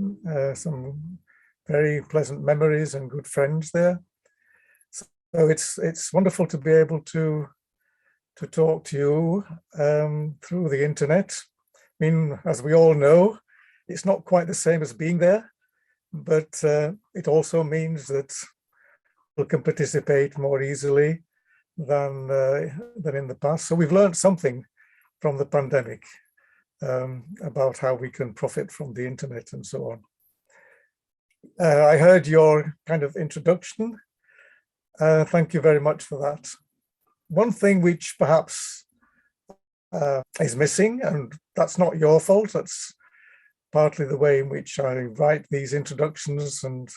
some very pleasant memories and good friends there. So it's wonderful to be able to talk to you through the internet. I mean, as we all know, it's not quite the same as being there, but it also means that we can participate more easily than in the past. So we've learned something from the pandemic about how we can profit from the internet and so on. I heard your kind of introduction. Thank you very much for that. One thing which perhaps is missing, and that's not your fault, that's partly the way in which I write these introductions and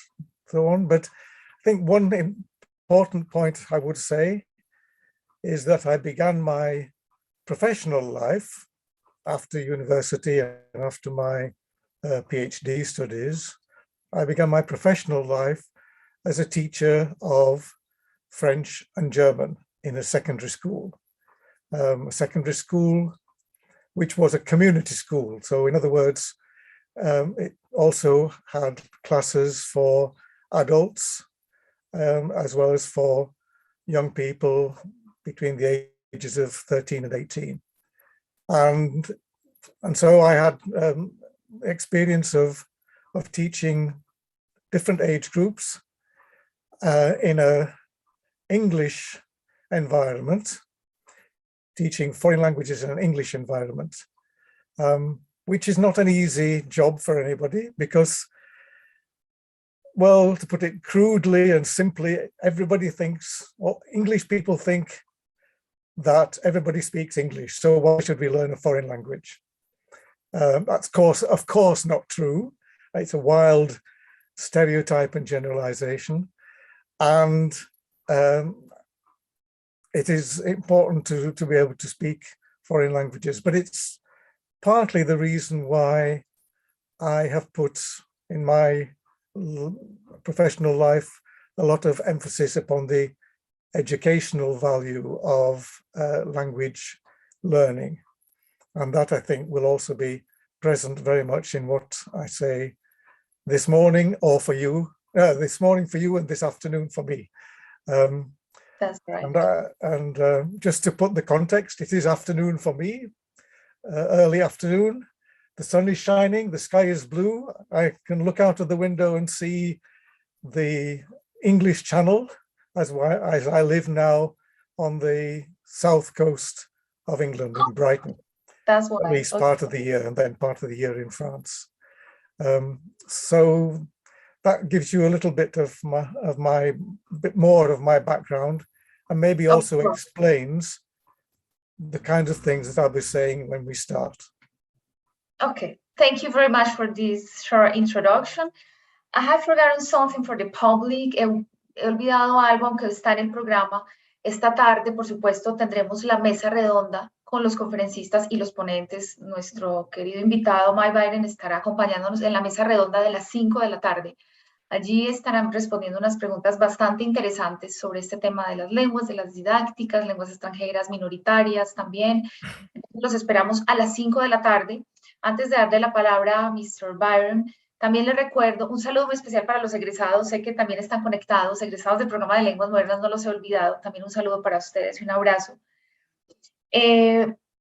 so on, but I think one important point I would say is that I began my professional life after university and after my PhD studies. I began my professional life as a teacher of French and German in a secondary school. Which was a community school. So in other words, it also had classes for adults as well as for young people between the ages of 13 and 18. And so I had experience of teaching different age groups in an English environment, teaching foreign languages in an English environment, which is not an easy job for anybody because, well, to put it crudely and simply, everybody thinks, well, English people think that everybody speaks English, so why should we learn a foreign language? That's of course not true. It's a wild stereotype and generalization, and it is important to be able to speak foreign languages, but it's partly the reason why I have put in my professional life a lot of emphasis upon the educational value of language learning. And that, I think, will also be present very much in what I say this morning, or for you, this morning for you and this afternoon for me. That's right. And just to put the context, it is afternoon for me, early afternoon. The sun is shining, the sky is blue. I can look out of the window and see the English Channel as I live now on the south coast of England in Brighton. That's what at least part of the year, and then part of the year in France. So that gives you a little bit of my bit more of my background, and maybe also explains the kinds of things that I'll be saying when we start. Okay, thank you very much for this short introduction. I have forgotten something for the public. He olvidado algo, aunque está en el programa. Esta tarde, por supuesto, tendremos la mesa redonda con los conferencistas y los ponentes. Nuestro querido invitado, Mike Byron, estará acompañándonos en la mesa redonda de las 5 de la tarde. Allí estarán respondiendo unas preguntas bastante interesantes sobre este tema de las lenguas, de las didácticas, lenguas extranjeras minoritarias también. Los esperamos a las 5 de la tarde. Antes de darle la palabra a Mr. Byron, también les recuerdo un saludo muy especial para los egresados. Sé que también están conectados, egresados del programa de Lenguas Modernas, no los he olvidado. También un saludo para ustedes y un abrazo.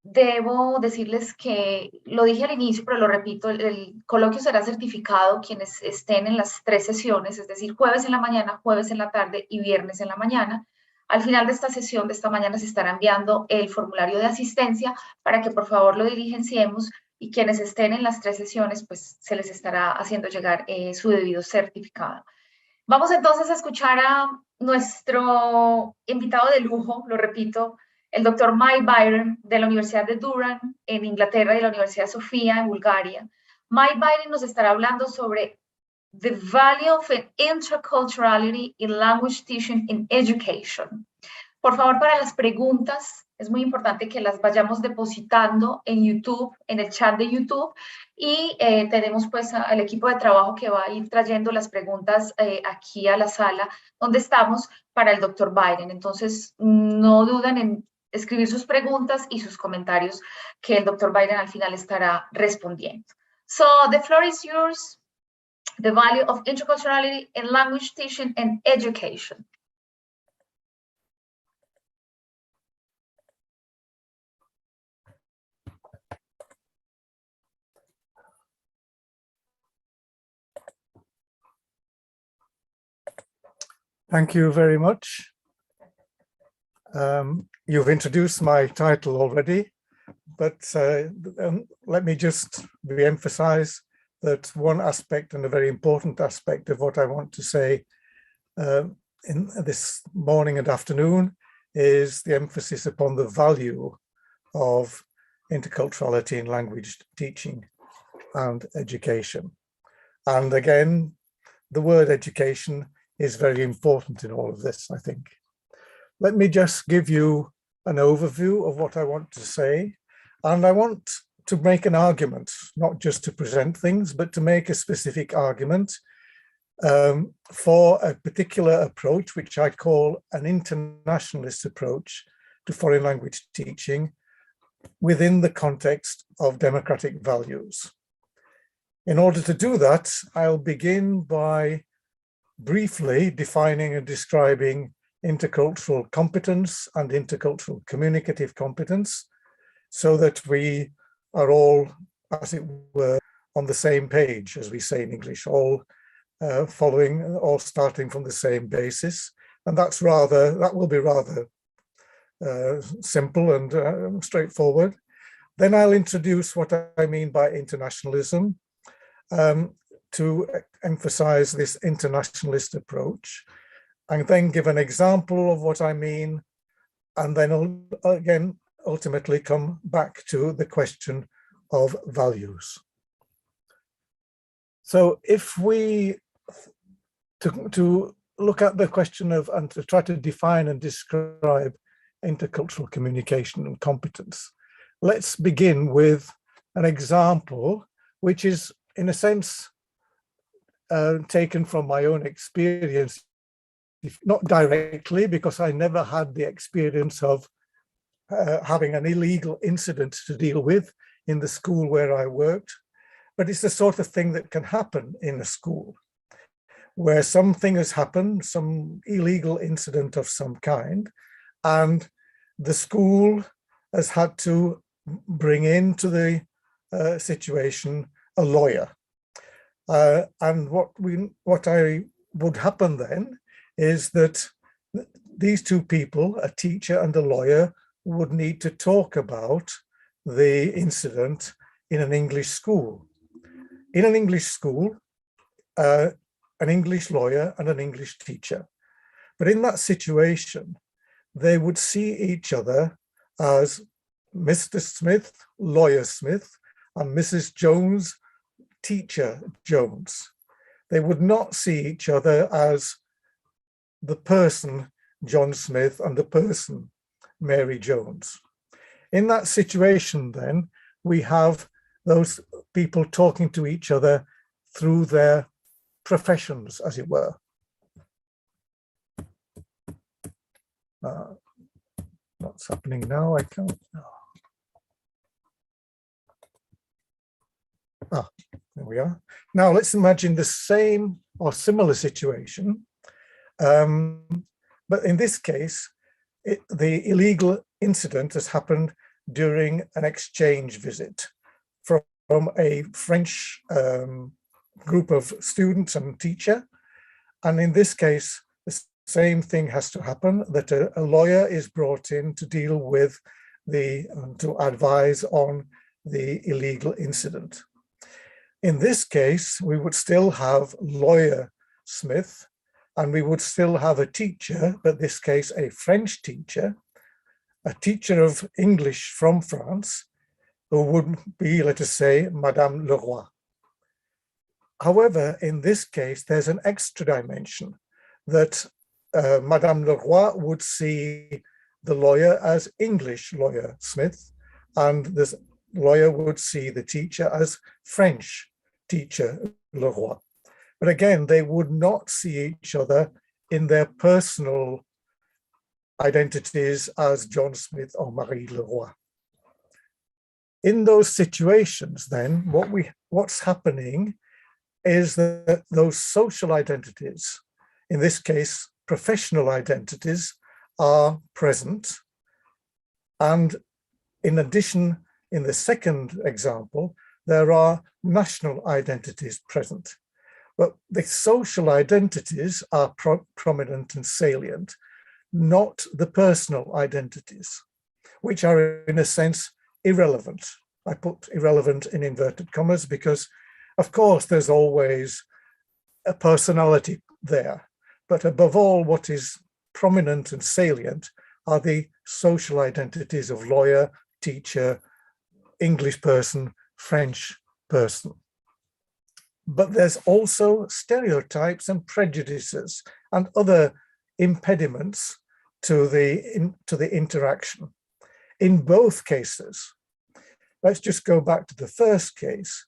Debo decirles que, lo dije al inicio, pero lo repito, el coloquio será certificado quienes estén en las 3 sesiones, es decir, jueves en la mañana, jueves en la tarde y viernes en la mañana. Al final de esta sesión de esta mañana se estará enviando el formulario de asistencia para que por favor lo diligenciemos, y quienes estén en las 3 sesiones, pues se les estará haciendo llegar su debido certificado. Vamos entonces a escuchar a nuestro invitado de lujo, lo repito, el doctor Mike Byron, de la Universidad de Durham, en Inglaterra, y de la Universidad de Sofía, en Bulgaria. Mike Byron nos estará hablando sobre the value of interculturality in language teaching in education. Por favor, para las preguntas, es muy importante que las vayamos depositando en YouTube, en el chat de YouTube, y tenemos pues al equipo de trabajo que va a ir trayendo las preguntas aquí a la sala donde estamos para el doctor Byron. Entonces, no duden en escribir sus preguntas y sus comentarios que el doctor Byron al final estará respondiendo. So, the floor is yours. The value of interculturality in language teaching and education. Thank you very much. You've introduced my title already, but let me just re-emphasize that one aspect, and a very important aspect, of what I want to say in this morning and afternoon is the emphasis upon the value of interculturality in language teaching and education. And again, the word education is very important in all of this, I think. Let me just give you an overview of what I want to say. And I want to make an argument, not just to present things, but to make a specific argument for a particular approach, which I call an internationalist approach to foreign language teaching within the context of democratic values. In order to do that, I'll begin by briefly defining and describing intercultural competence and intercultural communicative competence, so that we are all, as it were, on the same page, as we say in English, all starting from the same basis. And that will be rather simple and straightforward. Then I'll introduce what I mean by internationalism, to emphasize this internationalist approach, and then give an example of what I mean, and then again, ultimately come back to the question of values. So if we, to look at the question of, and to try to define and describe intercultural communication and competence, let's begin with an example, which is in a sense taken from my own experience, not directly, because I never had the experience of having an illegal incident to deal with in the school where I worked, but it's the sort of thing that can happen in a school where something has happened, some illegal incident of some kind, and the school has had to bring into the situation a lawyer. And what would happen then is that these two people, a teacher and a lawyer, would need to talk about the incident in an English school. In an English school, an English lawyer and an English teacher. But in that situation, they would see each other as Mr. Smith, lawyer Smith, and Mrs. Jones, teacher Jones. They would not see each other as the person John Smith and the person Mary Jones. In that situation, then, we have those people talking to each other through their professions, as it were. What's happening now? I can't. There we are. Now let's imagine the same or similar situation, but in this case, the illegal incident has happened during an exchange visit from a French group of students and teacher. And in this case, the same thing has to happen, that a lawyer is brought in to deal with to advise on the illegal incident. In this case, we would still have lawyer Smith, and we would still have a teacher, but in this case, a French teacher, a teacher of English from France, who would be, let us say, Madame Leroy. However, in this case, there's an extra dimension that Madame Leroy would see the lawyer as English lawyer Smith, and this lawyer would see the teacher as French teacher Leroy. But again, they would not see each other in their personal identities as John Smith or Marie Leroy. In those situations, then, what's happening is that those social identities, in this case, professional identities, are present. And in addition, in the second example, there are national identities present. But the social identities are prominent and salient, not the personal identities, which are in a sense irrelevant. I put irrelevant in inverted commas because, of course, there's always a personality there. But above all, what is prominent and salient are the social identities of lawyer, teacher, English person, French person. But there's also stereotypes and prejudices and other impediments to the interaction. In both cases, let's just go back to the first case.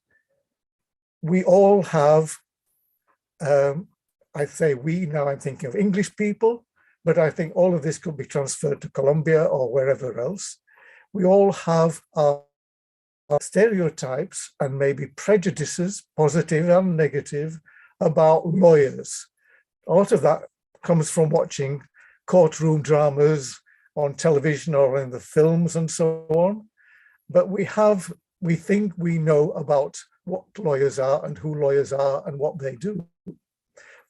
We all have, I say we, now I'm thinking of English people, but I think all of this could be transferred to Colombia or wherever else. We all have our stereotypes and maybe prejudices, positive and negative, about lawyers. A lot of that comes from watching courtroom dramas on television or in the films and so on. But we think we know about what lawyers are and who lawyers are and what they do.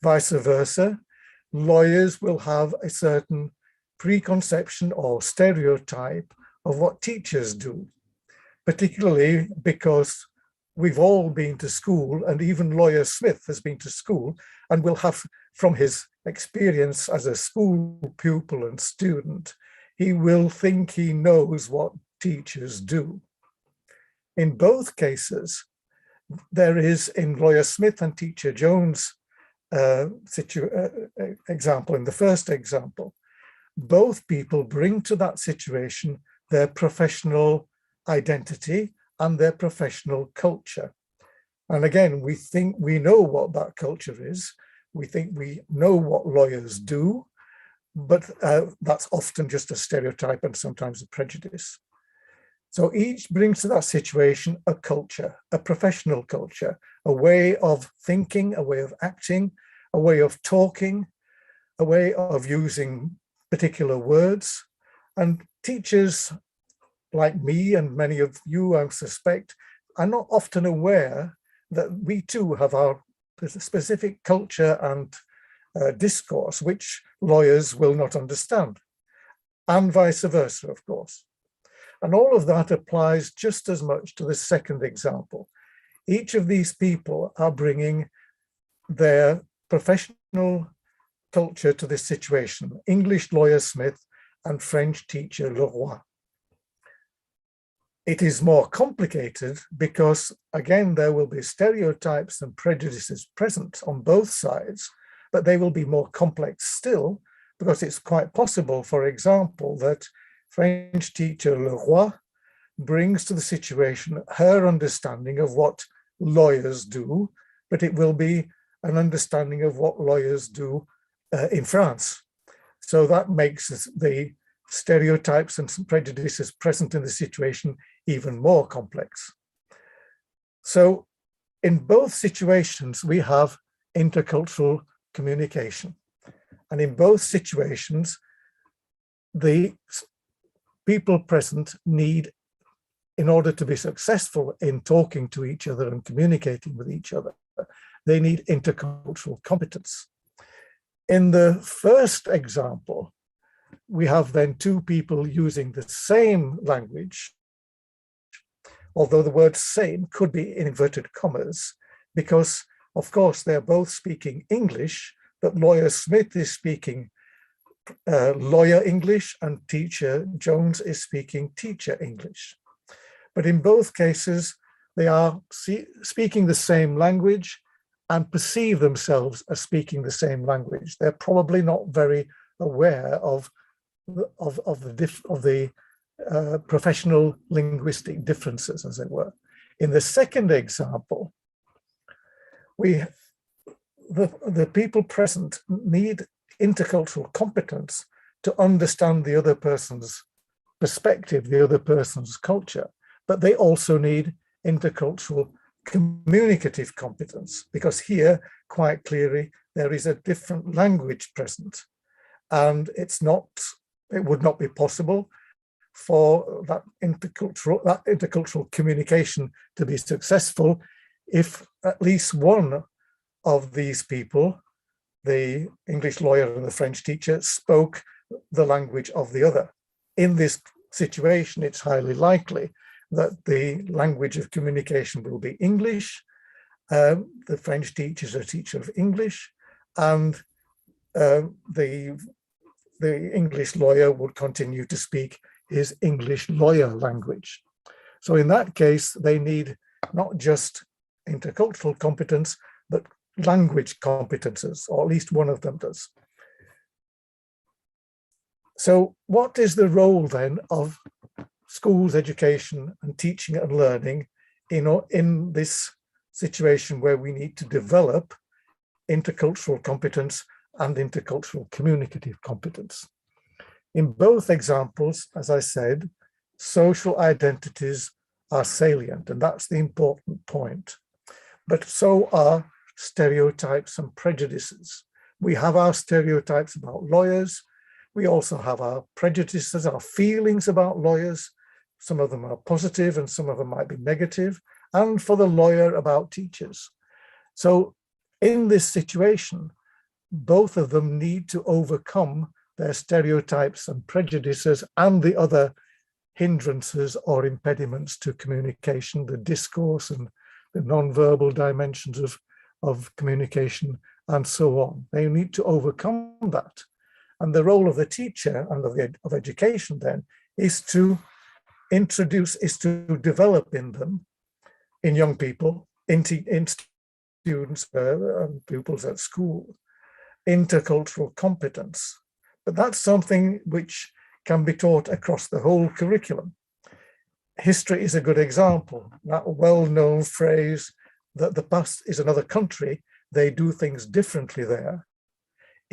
Vice versa, lawyers will have a certain preconception or stereotype of what teachers do, particularly because we've all been to school, and even lawyer Smith has been to school and will have, from his experience as a school pupil and student, he will think he knows what teachers do. In both cases, there is, in lawyer Smith and teacher Jones example, in the first example, both people bring to that situation their professional identity and their professional culture. And again, we think we know what that culture is. We think we know what lawyers do. but that's often just a stereotype and sometimes a prejudice. So each brings to that situation a culture, a professional culture, a way of thinking, a way of acting, a way of talking, a way of using particular words. And teachers like me and many of you, I suspect, are not often aware that we too have our specific culture and discourse, which lawyers will not understand, and vice versa, of course. And all of that applies just as much to the second example. Each of these people are bringing their professional culture to this situation. English lawyer Smith and French teacher Leroy. It is more complicated because, again, there will be stereotypes and prejudices present on both sides, but they will be more complex still, because it's quite possible, for example, that French teacher Leroy brings to the situation her understanding of what lawyers do, but it will be an understanding of what lawyers do in France. So that makes the stereotypes and some prejudices present in the situation even more complex. So in both situations, we have intercultural communication. And in both situations, the people present need, in order to be successful in talking to each other and communicating with each other, they need intercultural competence. In the first example, we have then two people using the same language, although the word same could be in inverted commas, because of course they're both speaking English, but lawyer Smith is speaking lawyer English and teacher Jones is speaking teacher English. But in both cases, they are speaking the same language and perceive themselves as speaking the same language. They're probably not very aware of the professional linguistic differences, as it were. In the second example, the people present need intercultural competence to understand the other person's perspective, the other person's culture, but they also need intercultural communicative competence, because here, quite clearly, there is a different language present, and it would not be possible for that intercultural communication to be successful if at least one of these people, the English lawyer and the French teacher, spoke the language of the other. In this situation, it's highly likely that the language of communication will be English. The French teacher is a teacher of English, and the English lawyer would continue to speak his English lawyer language. So in that case, they need not just intercultural competence, but language competences, or at least one of them does. So what is the role then of schools, education and teaching and learning in this situation where we need to develop intercultural competence and intercultural communicative competence? In both examples, as I said, social identities are salient, and that's the important point. But so are stereotypes and prejudices. We have our stereotypes about lawyers. We also have our prejudices, our feelings about lawyers. Some of them are positive and some of them might be negative. And for the lawyer, about teachers. So in this situation, both of them need to overcome their stereotypes and prejudices and the other hindrances or impediments to communication, the discourse and the non-verbal dimensions of communication and so on. They need to overcome that. And the role of the teacher and of education then is to develop in them, in young people, in students and pupils at school, intercultural competence. But that's something which can be taught across the whole curriculum. History is a good example. That well-known phrase that the past is another country, they do things differently there,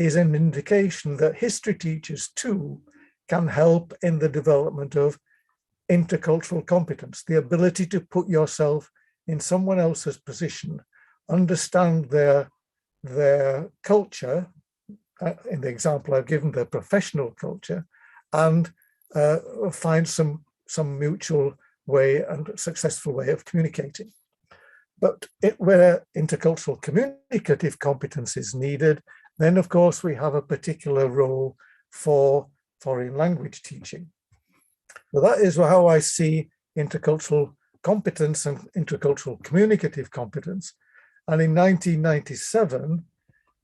is an indication that history teachers too can help in the development of intercultural competence, the ability to put yourself in someone else's position, understand their culture, in the example I've given, their professional culture, and find some mutual way and successful way of communicating. But where intercultural communicative competence is needed, then of course we have a particular role for foreign language teaching. So that is how I see intercultural competence and intercultural communicative competence. And in 1997,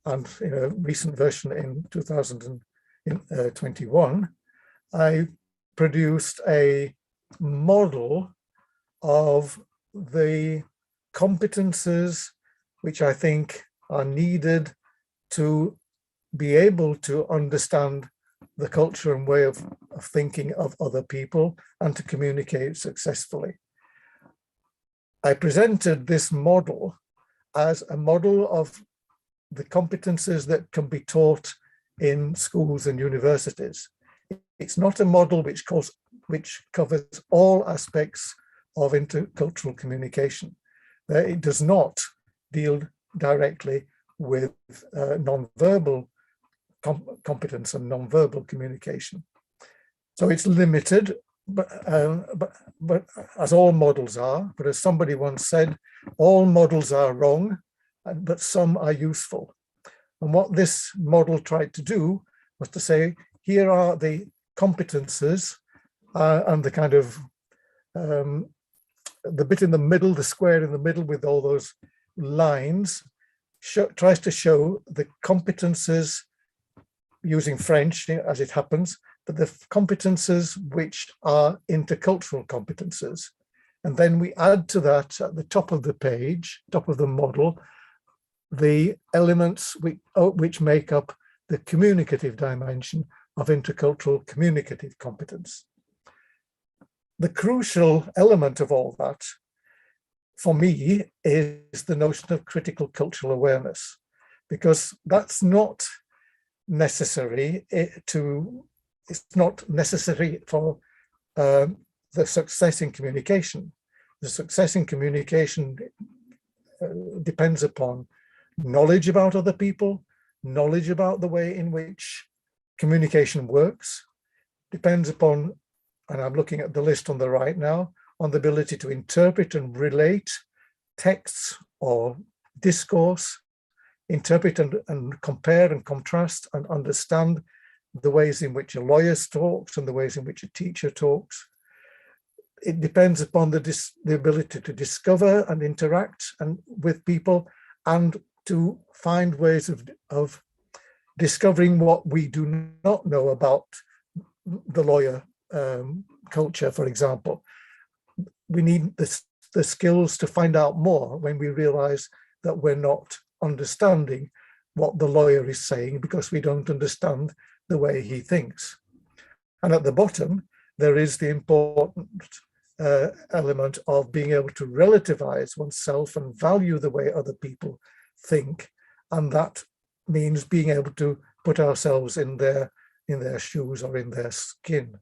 and in a recent version in 2021, I produced a model of the competences which I think are needed to be able to understand the culture and way of thinking of other people and to communicate successfully. I presented this model as a model of the competences that can be taught in schools and universities. It's not a model which covers all aspects of intercultural communication. It does not deal directly with non-verbal competence and non-verbal communication. So it's limited, but as all models are, but as somebody once said, all models are wrong, but some are useful. And what this model tried to do was to say, here are the competences and the kind of the bit in the middle, the square in the middle with all those lines, tries to show the competences using French, as it happens, but the competences which are intercultural competences. And then we add to that at the top of the page, top of the model, the elements which make up the communicative dimension of intercultural communicative competence. The crucial element of all that, for me, is the notion of critical cultural awareness, because that's not necessary it's not necessary for the success in communication. The success in communication depends upon knowledge about other people, knowledge about the way in which communication works, depends upon, and I'm looking at the list on the right now, on the ability to interpret and relate texts or discourse, interpret and compare and contrast and understand the ways in which a lawyer talks and the ways in which a teacher talks. It depends upon the ability to discover and interact with people and to find ways of discovering what we do not know about the lawyer culture, for example. We need the skills to find out more when we realize that we're not understanding what the lawyer is saying because we don't understand the way he thinks. And at the bottom, there is the important element of being able to relativize oneself and value the way other people think. And that means being able to put ourselves in their shoes or in their skin.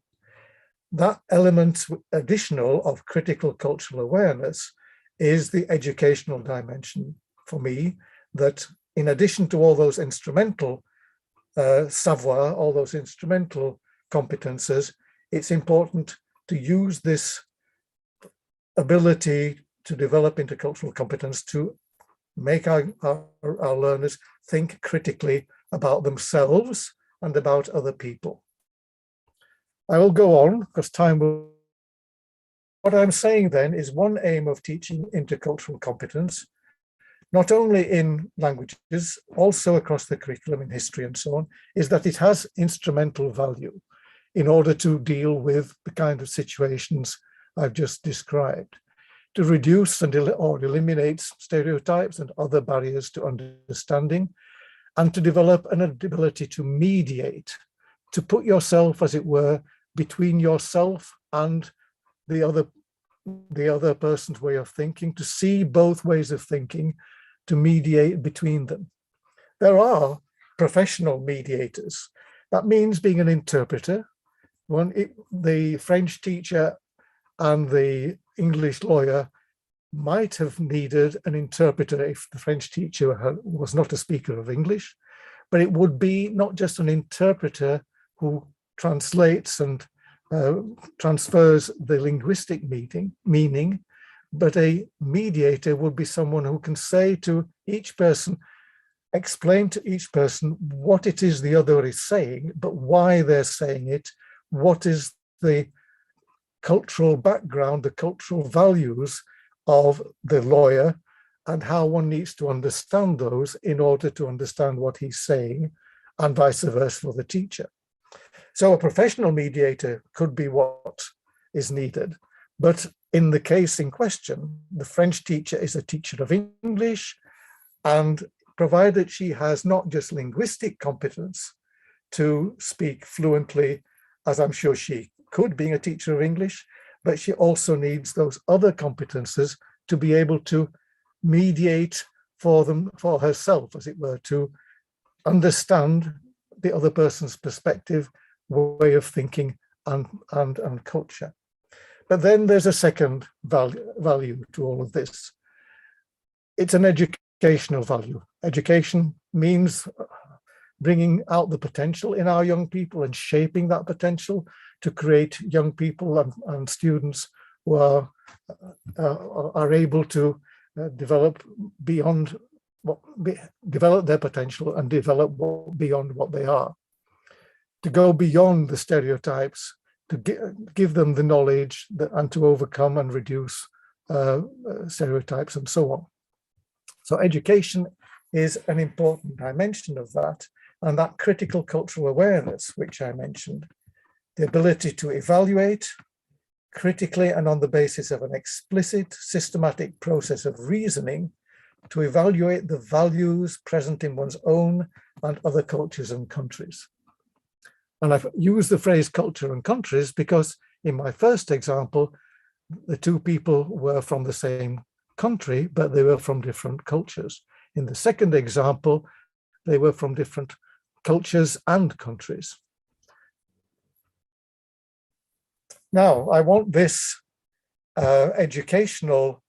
That element additional of critical cultural awareness is the educational dimension for me, that in addition to all those instrumental savoir, all those instrumental competences, it's important to use this ability to develop intercultural competence to make our learners think critically about themselves and about other people. I will go on because time will. What I'm saying then is one aim of teaching intercultural competence, not only in languages, also across the curriculum in history and so on, is that it has instrumental value in order to deal with the kind of situations I've just described, to reduce or eliminate stereotypes and other barriers to understanding, and to develop an ability to mediate, to put yourself, as it were, between yourself and the other person's way of thinking, to see both ways of thinking, to mediate between them. There are professional mediators. That means being an interpreter. The French teacher and the English lawyer might have needed an interpreter if the French teacher was not a speaker of English, but it would be not just an interpreter who translates and transfers the linguistic meaning, but a mediator would be someone who can say to each person, explain to each person what it is the other is saying, but why they're saying it, what is the cultural background, the cultural values of the lawyer, and how one needs to understand those in order to understand what he's saying, and vice versa for the teacher. So a professional mediator could be what is needed. But in the case in question, the French teacher is a teacher of English, and provided she has not just linguistic competence to speak fluently, as I'm sure she could, being a teacher of English, but she also needs those other competences to be able to mediate for herself, as it were, to understand the other person's perspective, way of thinking, and culture. But then there's a second value to all of this. It's an educational value. Education means bringing out the potential in our young people and shaping that potential to create young people and students who are able to develop their potential and develop beyond what they are. To go beyond the stereotypes, to give them the knowledge and to overcome and reduce stereotypes and so on. So education is an important dimension of that, and that critical cultural awareness, which I mentioned, the ability to evaluate critically and on the basis of an explicit, systematic process of reasoning to evaluate the values present in one's own and other cultures and countries. And I've used the phrase culture and countries because in my first example, the two people were from the same country, but they were from different cultures. In the second example, they were from different cultures and countries. Now, I want this educational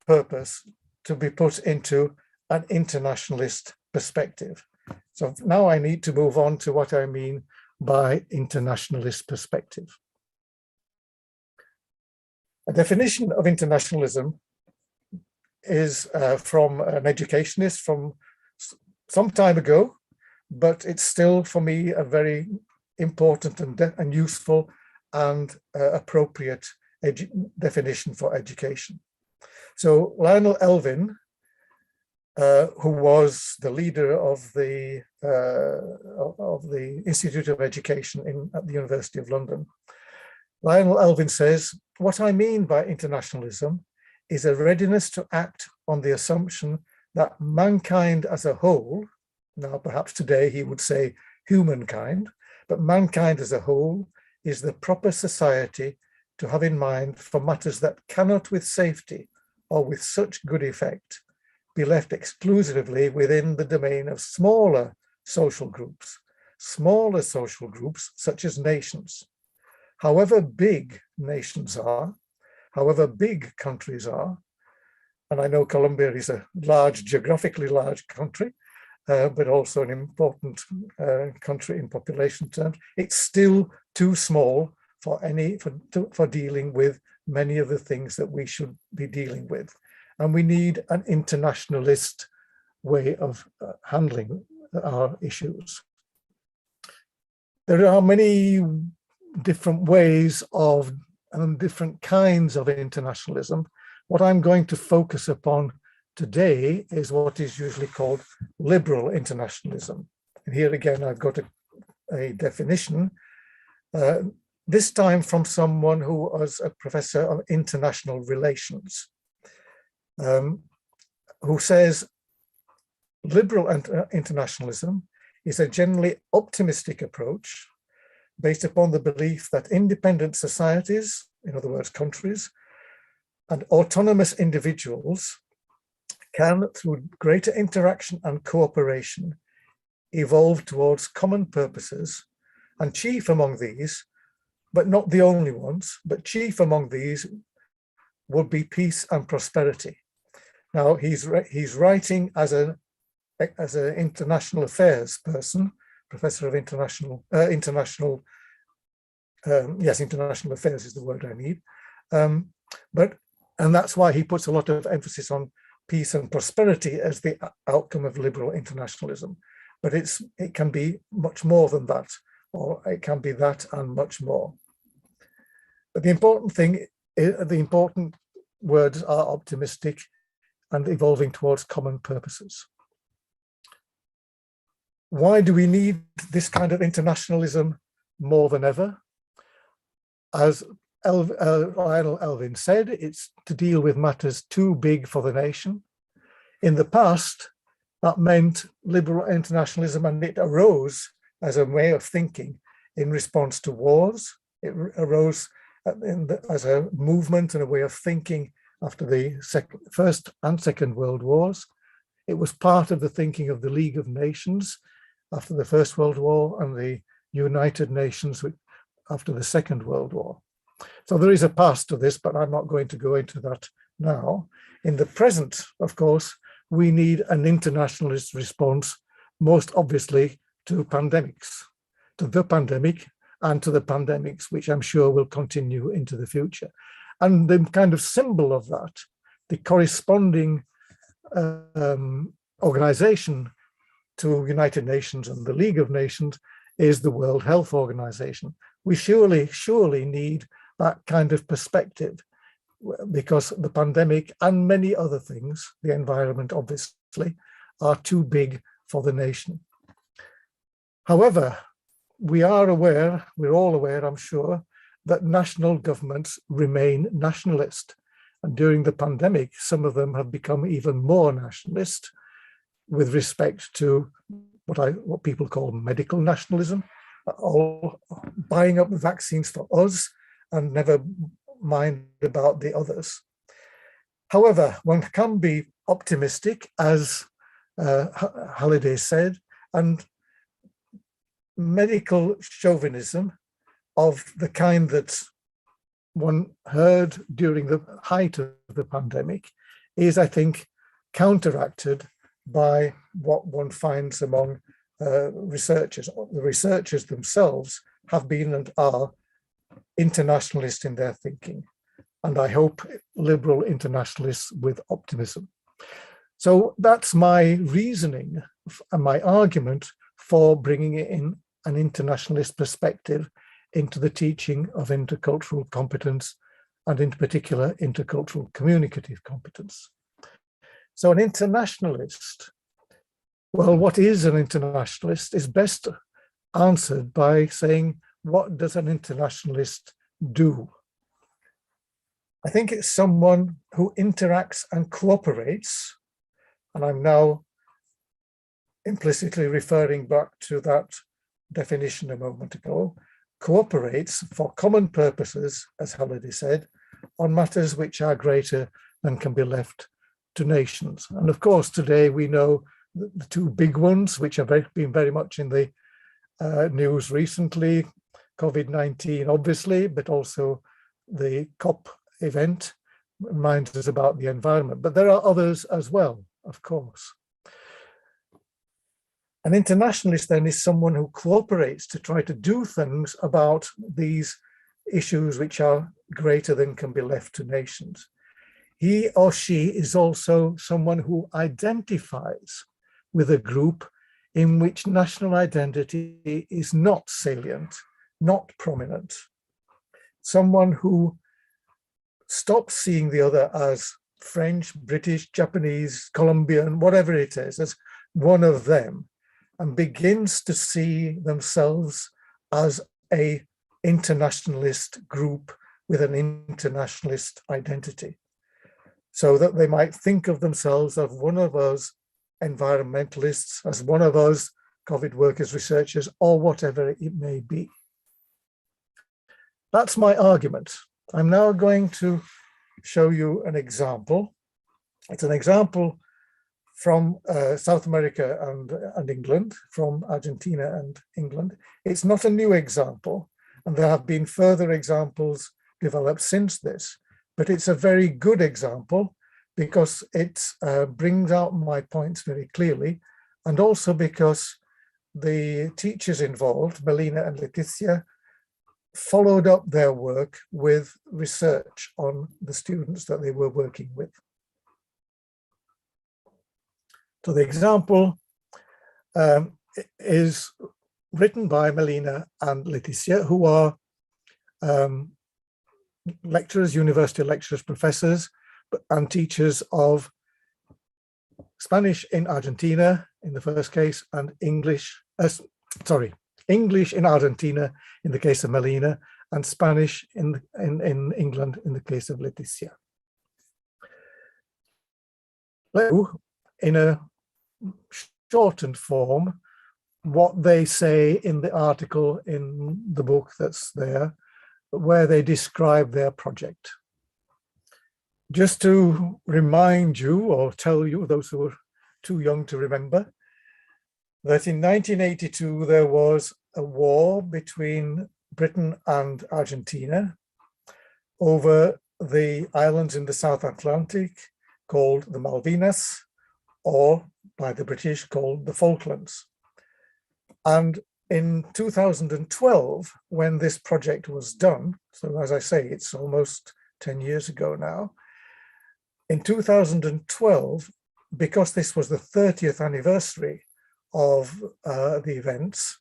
purpose to be put into an internationalist perspective. So now I need to move on to what I mean by internationalist perspective. A definition of internationalism is from an educationist from some time ago, but it's still for me a very important and useful and appropriate definition for education. So Lionel Elvin, who was the leader of the Institute of Education at the University of London, Lionel Elvin says, "What I mean by internationalism is a readiness to act on the assumption that mankind as a whole," now perhaps today he would say humankind, but mankind as a whole is the proper society to have in mind for matters that cannot with safety or with such good effect be left exclusively within the domain of smaller social groups such as nations. However big nations are, however big countries are, and I know Colombia is a geographically large country, but also an important country in population terms, it's still too small for dealing with many of the things that we should be dealing with. And we need an internationalist way of handling our issues. There are many different ways of and different kinds of internationalism. What I'm going to focus upon today is what is usually called liberal internationalism. And here again, I've got a definition, this time from someone who was a professor of international relations, who says liberal internationalism is a generally optimistic approach based upon the belief that independent societies, in other words, countries, and autonomous individuals can, through greater interaction and cooperation, evolve towards common purposes, and chief among these, but not the only ones, but chief among these would be peace and prosperity. Now, he's writing as an international affairs person, professor of international affairs is the word I need. And that's why he puts a lot of emphasis on peace and prosperity as the outcome of liberal internationalism. But it can be much more than that, or it can be that and much more. But the important words are optimistic and evolving towards common purposes. Why do we need this kind of internationalism more than ever? As Lionel Elvin said, it's to deal with matters too big for the nation. In the past, that meant liberal internationalism, and it arose as a way of thinking in response to wars. It arose as a movement and a way of thinking after the First and Second World Wars. It was part of the thinking of the League of Nations after the First World War and the United Nations after the Second World War. So there is a past to this, but I'm not going to go into that now. In the present, of course, we need an internationalist response, most obviously to pandemics, to the pandemic and to the pandemics, which I'm sure will continue into the future. And the kind of symbol of that, the corresponding organization to United Nations and the League of Nations is the World Health Organization. We surely need that kind of perspective, because the pandemic and many other things, the environment obviously, are too big for the nation. However, we're all aware, I'm sure, that national governments remain nationalist. And during the pandemic, some of them have become even more nationalist with respect to what people call medical nationalism, all buying up vaccines for us and never mind about the others. However, one can be optimistic, as Halliday said, and medical chauvinism of the kind that one heard during the height of the pandemic is, I think, counteracted by what one finds among researchers. The researchers themselves have been and are internationalist in their thinking, and I hope liberal internationalists with optimism. So that's my reasoning and my argument for bringing in an internationalist perspective into the teaching of intercultural competence, and in particular intercultural communicative competence. So an internationalist, well, what is an internationalist is best answered by saying, what does an internationalist do? I think it's someone who interacts and cooperates, and I'm now implicitly referring back to that definition a moment ago, cooperates for common purposes, as Halliday said, on matters which are greater than can be left to nations. And of course, today we know the two big ones, which have been very much in the news recently, COVID-19, obviously, but also the COP event reminds us about the environment. But there are others as well, of course. An internationalist then is someone who cooperates to try to do things about these issues which are greater than can be left to nations. He or she is also someone who identifies with a group in which national identity is not salient, not prominent. Someone who stops seeing the other as French, British, Japanese, Colombian, whatever it is, as one of them, and begins to see themselves as an internationalist group with an internationalist identity, so that they might think of themselves as one of us environmentalists, as one of us COVID workers, researchers, or whatever it may be. That's my argument. I'm now going to show you an example. It's an example from South America and England, from Argentina and England. It's not a new example, and there have been further examples developed since this, but it's a very good example because it brings out my points very clearly, and also because the teachers involved, Melina and Leticia, followed up their work with research on the students that they were working with. So the example is written by Melina and Leticia, who are lecturers, university lecturers, professors, and teachers of Spanish in Argentina in the first case, and English in Argentina in the case of Melina, and Spanish in England in the case of Leticia. In a shortened form, what they say in the article in the book that's there, where they describe their project. Just to remind you or tell you, those who are too young to remember, that in 1982 there was a war between Britain and Argentina over the islands in the South Atlantic called the Malvinas, or by the British called the Falklands. And in 2012, when this project was done, so as I say, it's almost 10 years ago now, in 2012, because this was the 30th anniversary of the events,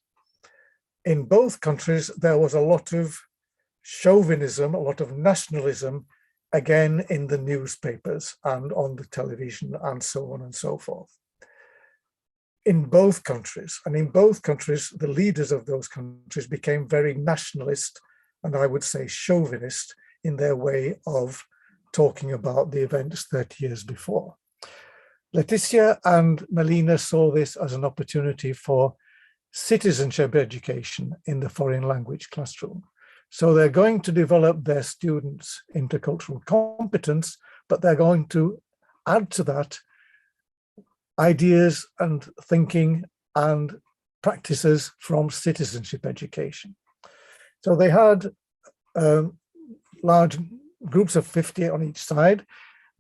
in both countries, there was a lot of chauvinism, a lot of nationalism, again in the newspapers and on the television and so on and so forth. In both countries, and in both countries, the leaders of those countries became very nationalist, and I would say chauvinist in their way of talking about the events 30 years before. Leticia and Melina saw this as an opportunity for citizenship education in the foreign language classroom. So they're going to develop their students' intercultural competence, but they're going to add to that ideas and thinking and practices from citizenship education. So they had large groups of 50 on each side.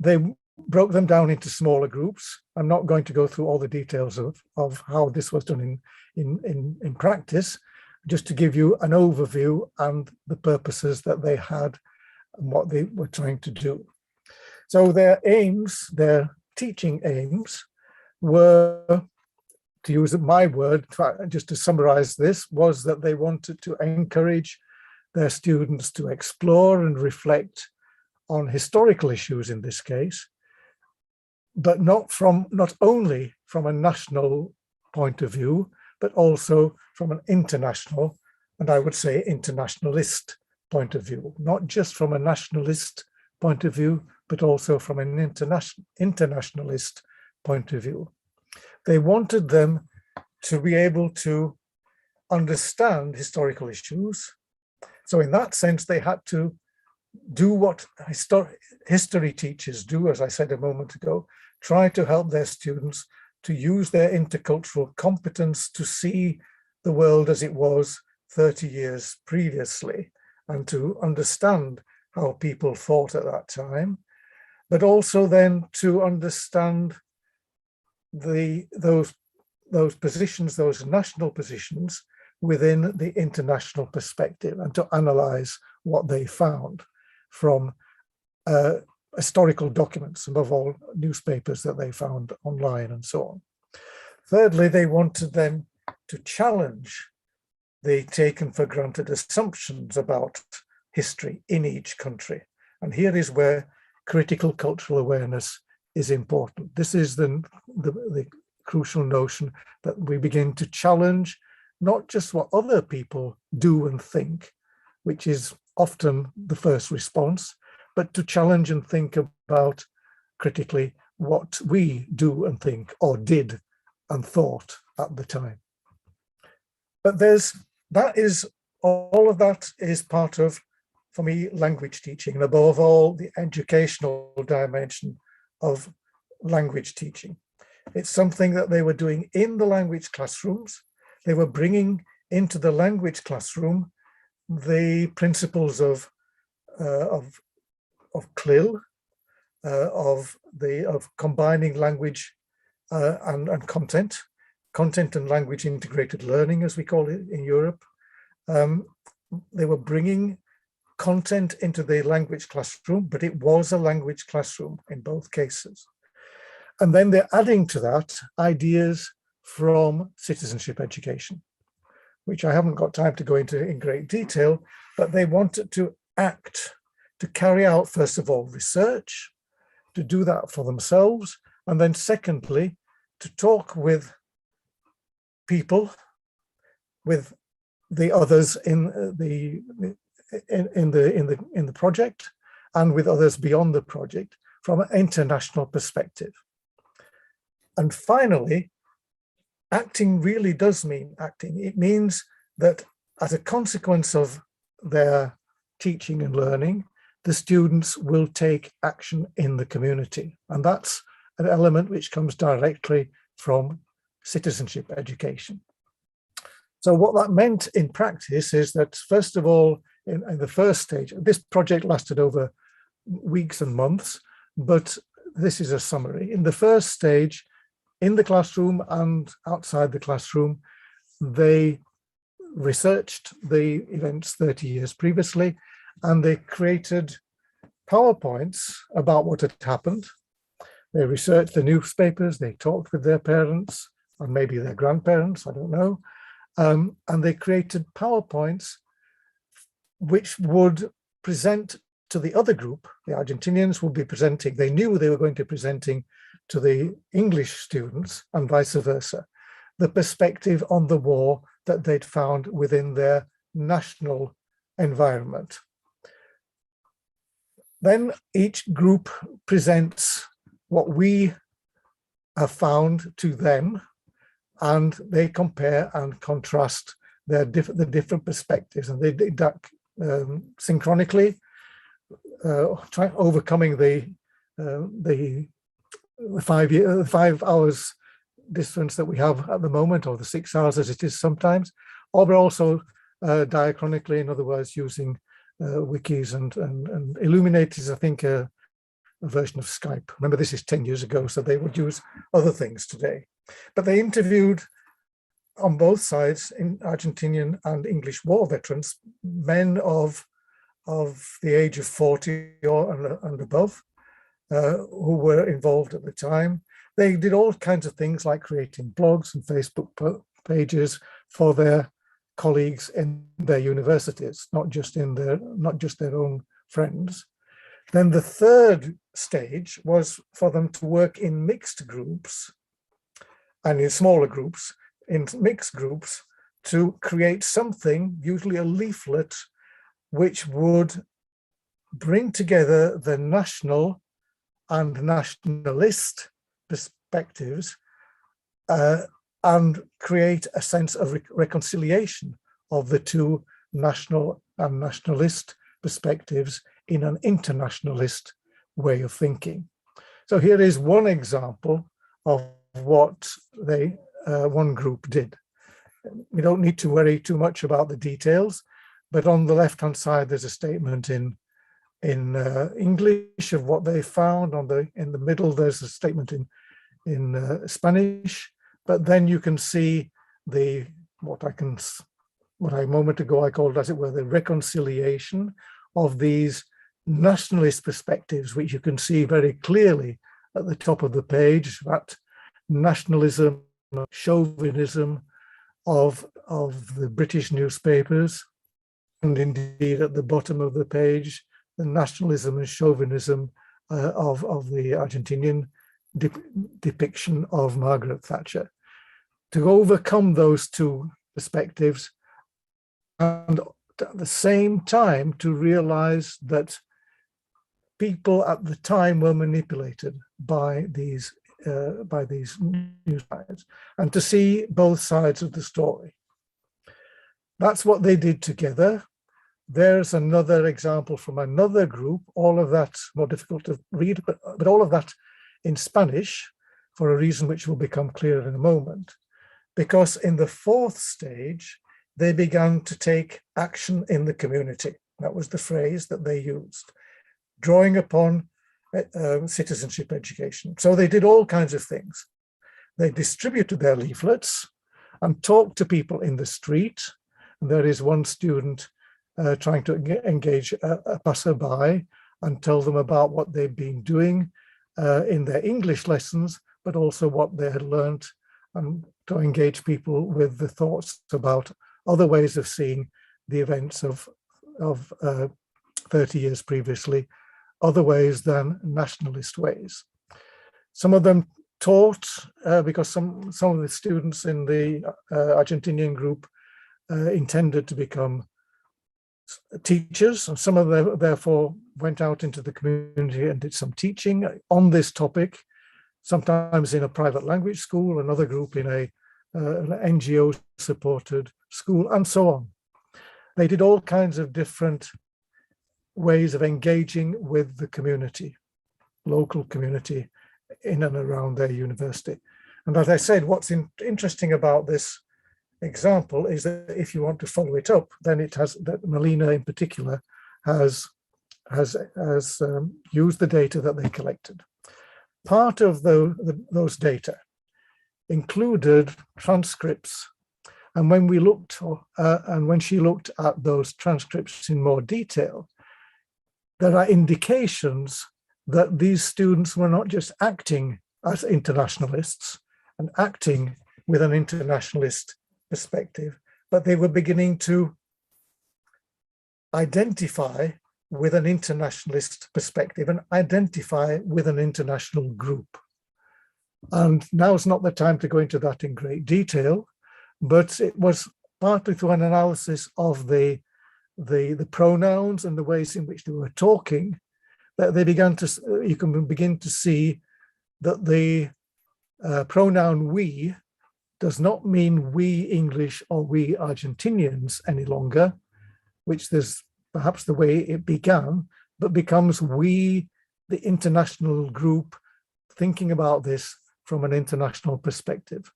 They broke them down into smaller groups. I'm not going to go through all the details of how this was done in practice, just to give you an overview and the purposes that they had and what they were trying to do. So their aims, their teaching aims, were, to use my word, just to summarize this, was that they wanted to encourage their students to explore and reflect on historical issues in this case, but not only from a national point of view, but also from an international, and I would say internationalist point of view, not just from a nationalist point of view, but also from an internationalist point of view. They wanted them to be able to understand historical issues. So in that sense, they had to do what history teachers do, as I said a moment ago, try to help their students to use their intercultural competence to see the world as it was 30 years previously and to understand how people thought at that time, but also then to understand those positions, those national positions within the international perspective, and to analyze what they found from historical documents, above all newspapers that they found online and so on. Thirdly, they wanted them to challenge the taken for granted assumptions about history in each country. And here is where critical cultural awareness is important. This is the crucial notion that we begin to challenge not just what other people do and think, which is often the first response, but to challenge and think about critically what we do and think or did and thought at the time. But all of that is part of, for me, language teaching, and above all, the educational dimension of language teaching. It's something that they were doing in the language classrooms. They were bringing into the language classroom the principles of CLIL, of combining language and content and language integrated learning, as we call it in Europe. They were bringing content into the language classroom, but it was a language classroom in both cases. And then they're adding to that ideas from citizenship education, which I haven't got time to go into in great detail, but they wanted to act, to carry out, first of all, research, to do that for themselves, and then secondly, to talk with people, with the others in the project, and with others beyond the project from an international perspective. And finally, acting really does mean acting. It means that as a consequence of their teaching and learning, the students will take action in the community. And that's an element which comes directly from citizenship education. So what that meant in practice is that, first of all, in the first stage, this project lasted over weeks and months, but this is a summary. In the first stage, in the classroom and outside the classroom, they researched the events 30 years previously, and they created PowerPoints about what had happened. They researched the newspapers, they talked with their parents, and maybe their grandparents, I don't know, and they created PowerPoints which would present to the other group. The Argentinians would be presenting, they knew they were going to be presenting to the English students and vice versa, the perspective on the war that they'd found within their national environment. Then each group presents what we have found to them, and they compare and contrast the different perspectives, and they did that synchronically, overcoming the 5 hours difference that we have at the moment, or the 6 hours as it is sometimes, or also diachronically, in other words, using wikis and Illuminate is, I think, a version of Skype. Remember, this is 10 years ago, so they would use other things today. But they interviewed on both sides, in Argentinian and English war veterans, men of the age of 40 and above, who were involved at the time. They did all kinds of things like creating blogs and Facebook pages for their colleagues in their universities, not just their own friends. Then the third stage was for them to work in mixed groups and in smaller groups, in mixed groups, to create something, usually a leaflet, which would bring together the national and nationalist perspectives and create a sense of reconciliation of the two national and nationalist perspectives in an internationalist way of thinking. So here is one example of what one group did. We don't need to worry too much about the details, but on the left-hand side, there's a statement in English of what they found. In the middle, there's a statement in Spanish. But then you can see what I a moment ago I called, as it were, the reconciliation of these nationalist perspectives, which you can see very clearly at the top of the page, that nationalism, chauvinism of the British newspapers, and indeed at the bottom of the page, the nationalism and chauvinism of the Argentinian depiction of Margaret Thatcher. To overcome those two perspectives, and at the same time to realize that people at the time were manipulated by these news sites, and to see both sides of the story. That's what they did together. There's another example from another group, all of that more difficult to read, but all of that in Spanish, for a reason which will become clearer in a moment. Because in the fourth stage, they began to take action in the community. That was the phrase that they used, drawing upon citizenship education. So they did all kinds of things. They distributed their leaflets and talked to people in the street. And there is one student trying to engage a passerby and tell them about what they've been doing in their English lessons, but also what they had learned, and to engage people with the thoughts about other ways of seeing the events of 30 years previously, other ways than nationalist ways. Some of them taught, because some of the students in the Argentinian group intended to become teachers, and some of them therefore went out into the community and did some teaching on this topic, sometimes in a private language school, another group in an NGO-supported school, and so on. They did all kinds of different ways of engaging with the community, local community in and around their university. And as I said, what's interesting about this example is that if you want to follow it up, then it has, that Melina in particular has used the data that they collected. Part of those data included transcripts, and when we looked, and when she looked at those transcripts in more detail, there are indications that these students were not just acting as internationalists and acting with an internationalist perspective, but they were beginning to identify with an internationalist perspective and identify with an international group. And now's not the time to go into that in great detail, but it was partly through an analysis of the pronouns and the ways in which they were talking that they began to, you can begin to see that the pronoun we does not mean we English or we Argentinians any longer, which is perhaps the way it began, but becomes we, the international group, thinking about this from an international perspective.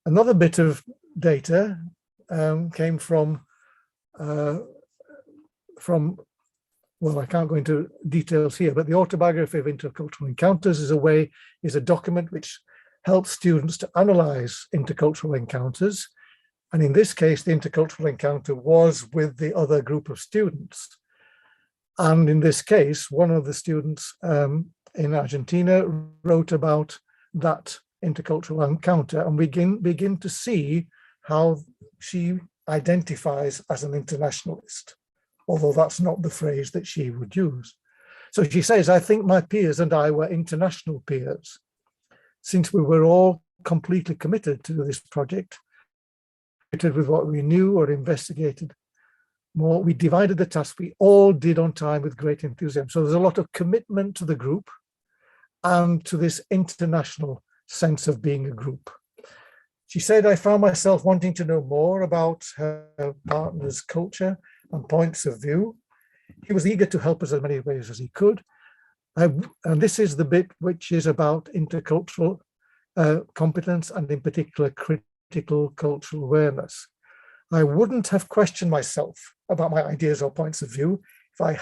Another bit of data came from, well, I can't go into details here, but the Autobiography of Intercultural Encounters is a document which helps students to analyze intercultural encounters. And in this case, the intercultural encounter was with the other group of students. And in this case, one of the students in Argentina wrote about that intercultural encounter, and we begin to see how she identifies as an internationalist, although that's not the phrase that she would use. So she says, I think my peers and I were international peers. Since we were all completely committed to this project, committed with what we knew or investigated more, we divided the task we all did on time with great enthusiasm. So there's a lot of commitment to the group and to this international sense of being a group. She said, I found myself wanting to know more about her partner's culture and points of view. He was eager to help us in many ways as he could. And this is the bit which is about intercultural competence and in particular critical cultural awareness. I wouldn't have questioned myself about my ideas or points of view if I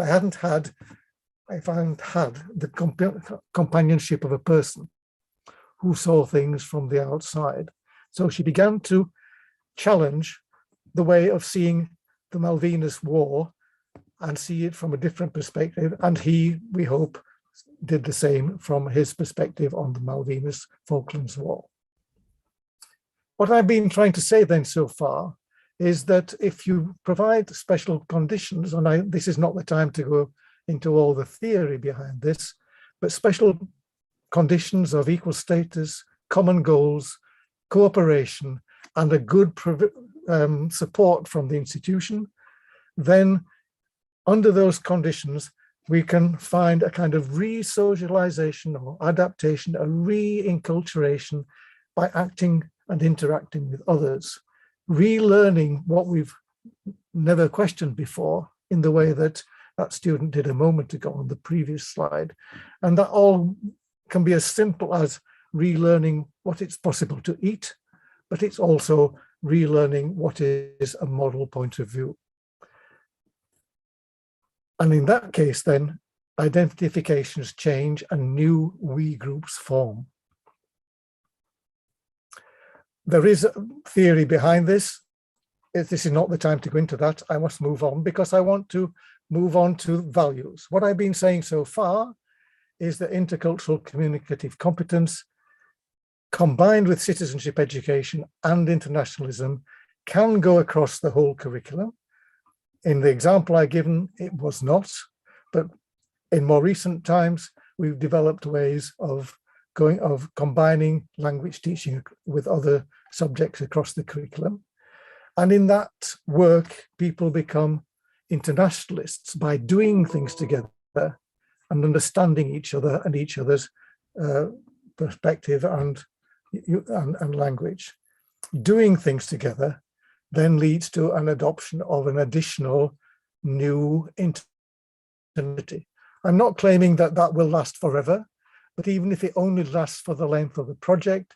hadn't had the companionship of a person who saw things from the outside. So she began to challenge the way of seeing the Malvinas War and see it from a different perspective. And he, we hope, did the same from his perspective on the Malvinas Falklands War. What I've been trying to say then so far is that if you provide special conditions, and this is not the time to go into all the theory behind this, but special conditions of equal status, common goals, cooperation, and a good support from the institution, then under those conditions, we can find a kind of re-socialization or adaptation, a re-enculturation by acting and interacting with others, relearning what we've never questioned before in the way that that student did a moment ago on the previous slide. And that all can be as simple as relearning what it's possible to eat, but it's also relearning what is a model point of view. And in that case, then, identifications change and new we groups form. There is a theory behind this. This is not the time to go into that. I must move on because I want to move on to values. What I've been saying so far is that intercultural communicative competence combined with citizenship education and internationalism can go across the whole curriculum. In the example I've given, it was not, but in more recent times, we've developed ways of combining language teaching with other subjects across the curriculum. And in that work, people become internationalists by doing things together and understanding each other and each other's perspective and language. Doing things together then leads to an adoption of an additional new internationality. I'm not claiming that that will last forever, but even if it only lasts for the length of the project,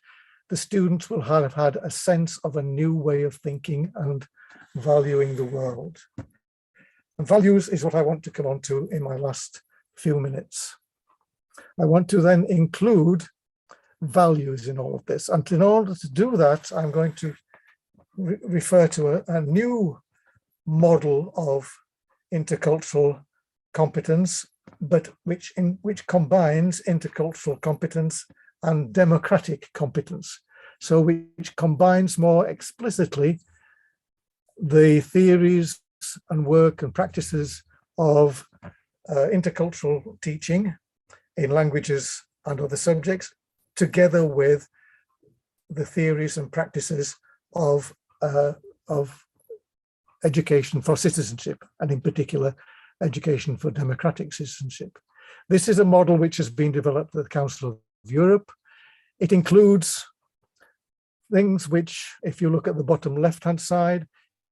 the students will have had a sense of a new way of thinking and valuing the world. And values is what I want to come on to in my last few minutes. I want to then include values in all of this. And in order to do that, I'm going to refer to a new model of intercultural competence, but which combines intercultural competence and democratic competence. So which combines more explicitly the theories and work and practices of intercultural teaching in languages and other subjects, together with the theories and practices of education for citizenship, and in particular, education for democratic citizenship. This is a model which has been developed at the Council of Europe. It includes things which, if you look at the bottom left-hand side,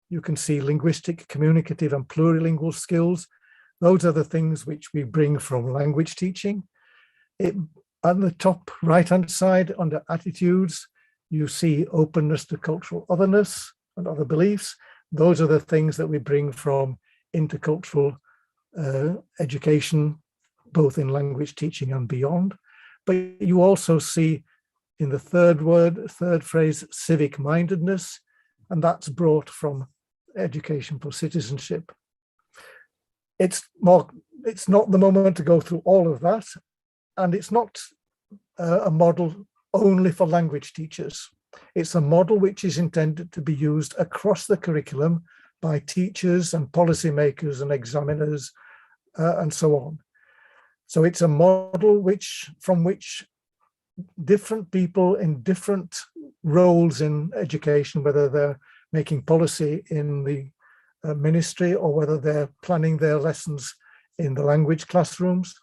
you can see linguistic, communicative, and plurilingual skills. Those are the things which we bring from language teaching. On the top right-hand side, under attitudes, you see openness to cultural otherness and other beliefs. Those are the things that we bring from intercultural education, both in language teaching and beyond. But you also see in the third phrase, civic mindedness, and that's brought from education for citizenship. It's not the moment to go through all of that, and it's not a model only for language teachers. It's a model which is intended to be used across the curriculum by teachers and policymakers and examiners and so on. So it's a model from which different people in different roles in education, whether they're making policy in the ministry or whether they're planning their lessons in the language classrooms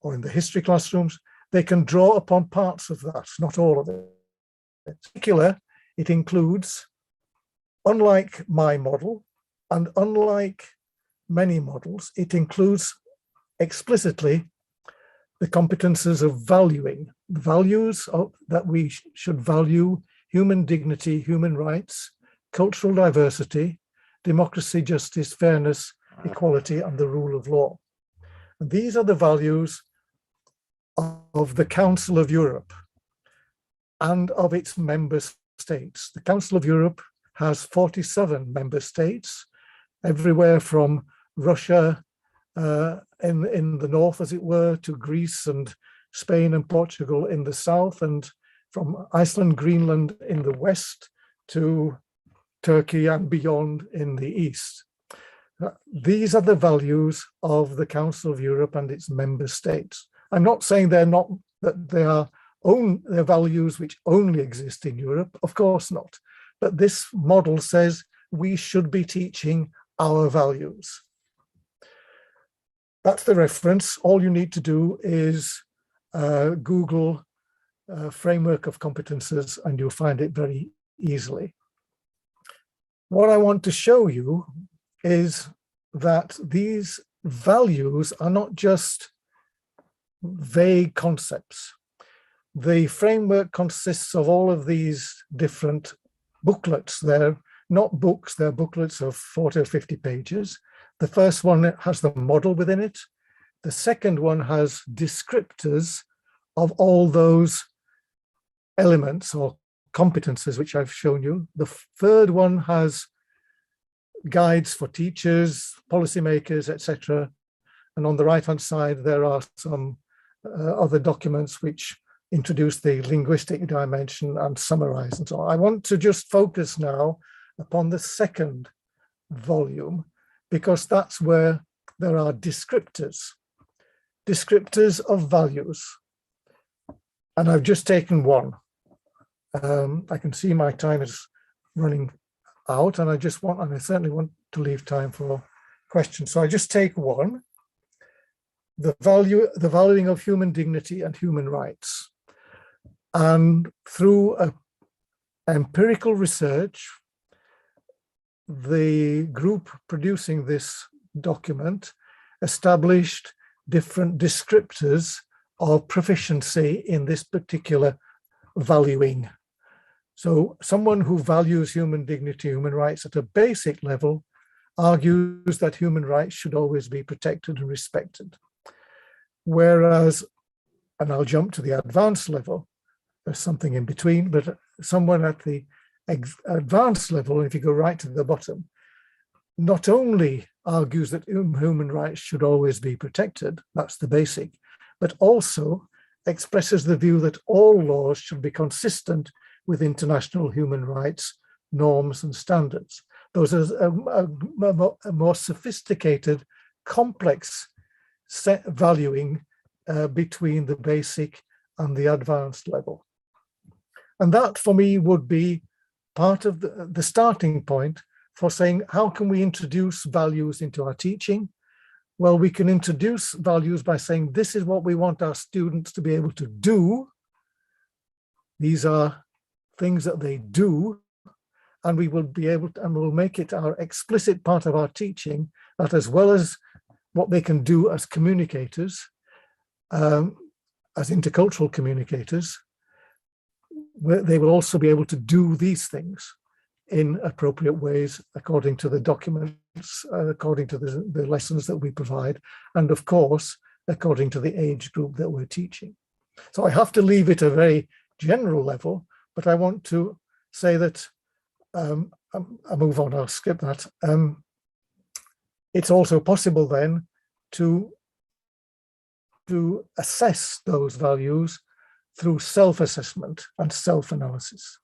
or in the history classrooms, they can draw upon parts of that, not all of it. In particular, it includes, unlike my model and unlike many models, it includes explicitly the competences of valuing, values that we should value human dignity, human rights, cultural diversity, democracy, justice, fairness, equality, and the rule of law. And these are the values of the Council of Europe and of its member states. The Council of Europe has 47 member states, everywhere from Russia in the north, as it were, to Greece and Spain and Portugal in the south, and from Iceland, Greenland in the west to Turkey and beyond in the east. These are the values of the Council of Europe and its member states. I'm not saying they're values which only exist in Europe, of course not. But this model says we should be teaching our values. That's the reference. All you need to do is Google framework of competences and you'll find it very easily. What I want to show you is that these values are not just vague concepts. The framework consists of all of these different booklets. They're not books, they're booklets of 40 or 50 pages. The first one has the model within it. The second one has descriptors of all those elements or competences which I've shown you. The third one has guides for teachers, policymakers, etc. And on the right-hand side, there are some other documents which introduce the linguistic dimension and summarize and so on. I want to just focus now upon the second volume, because that's where there are descriptors of values. And I've just taken one. I can see my time is running out, and I certainly want to leave time for questions. So I just take one, the valuing of human dignity and human rights. And through empirical research, the group producing this document established different descriptors of proficiency in this particular valuing. So someone who values human dignity, human rights at a basic level argues that human rights should always be protected and respected. Whereas, and I'll jump to the advanced level, there's something in between, but someone at the advanced level, if you go right to the bottom, not only argues that human rights should always be protected, that's the basic, but also expresses the view that all laws should be consistent with international human rights norms and standards. Those are a more sophisticated, complex set valuing between the basic and the advanced level. And that for me would be part of the starting point for saying, how can we introduce values into our teaching? Well, we can introduce values by saying, this is what we want our students to be able to do. These are things that they do, and we will be able to, and we'll make it our explicit part of our teaching, that as well as what they can do as communicators, as intercultural communicators, they will also be able to do these things in appropriate ways according to the documents, according to the lessons that we provide, and of course, according to the age group that we're teaching. So I have to leave it a very general level, but I want to say that, I'll move on, I'll skip that. It's also possible then to assess those values through self-assessment and self-analysis.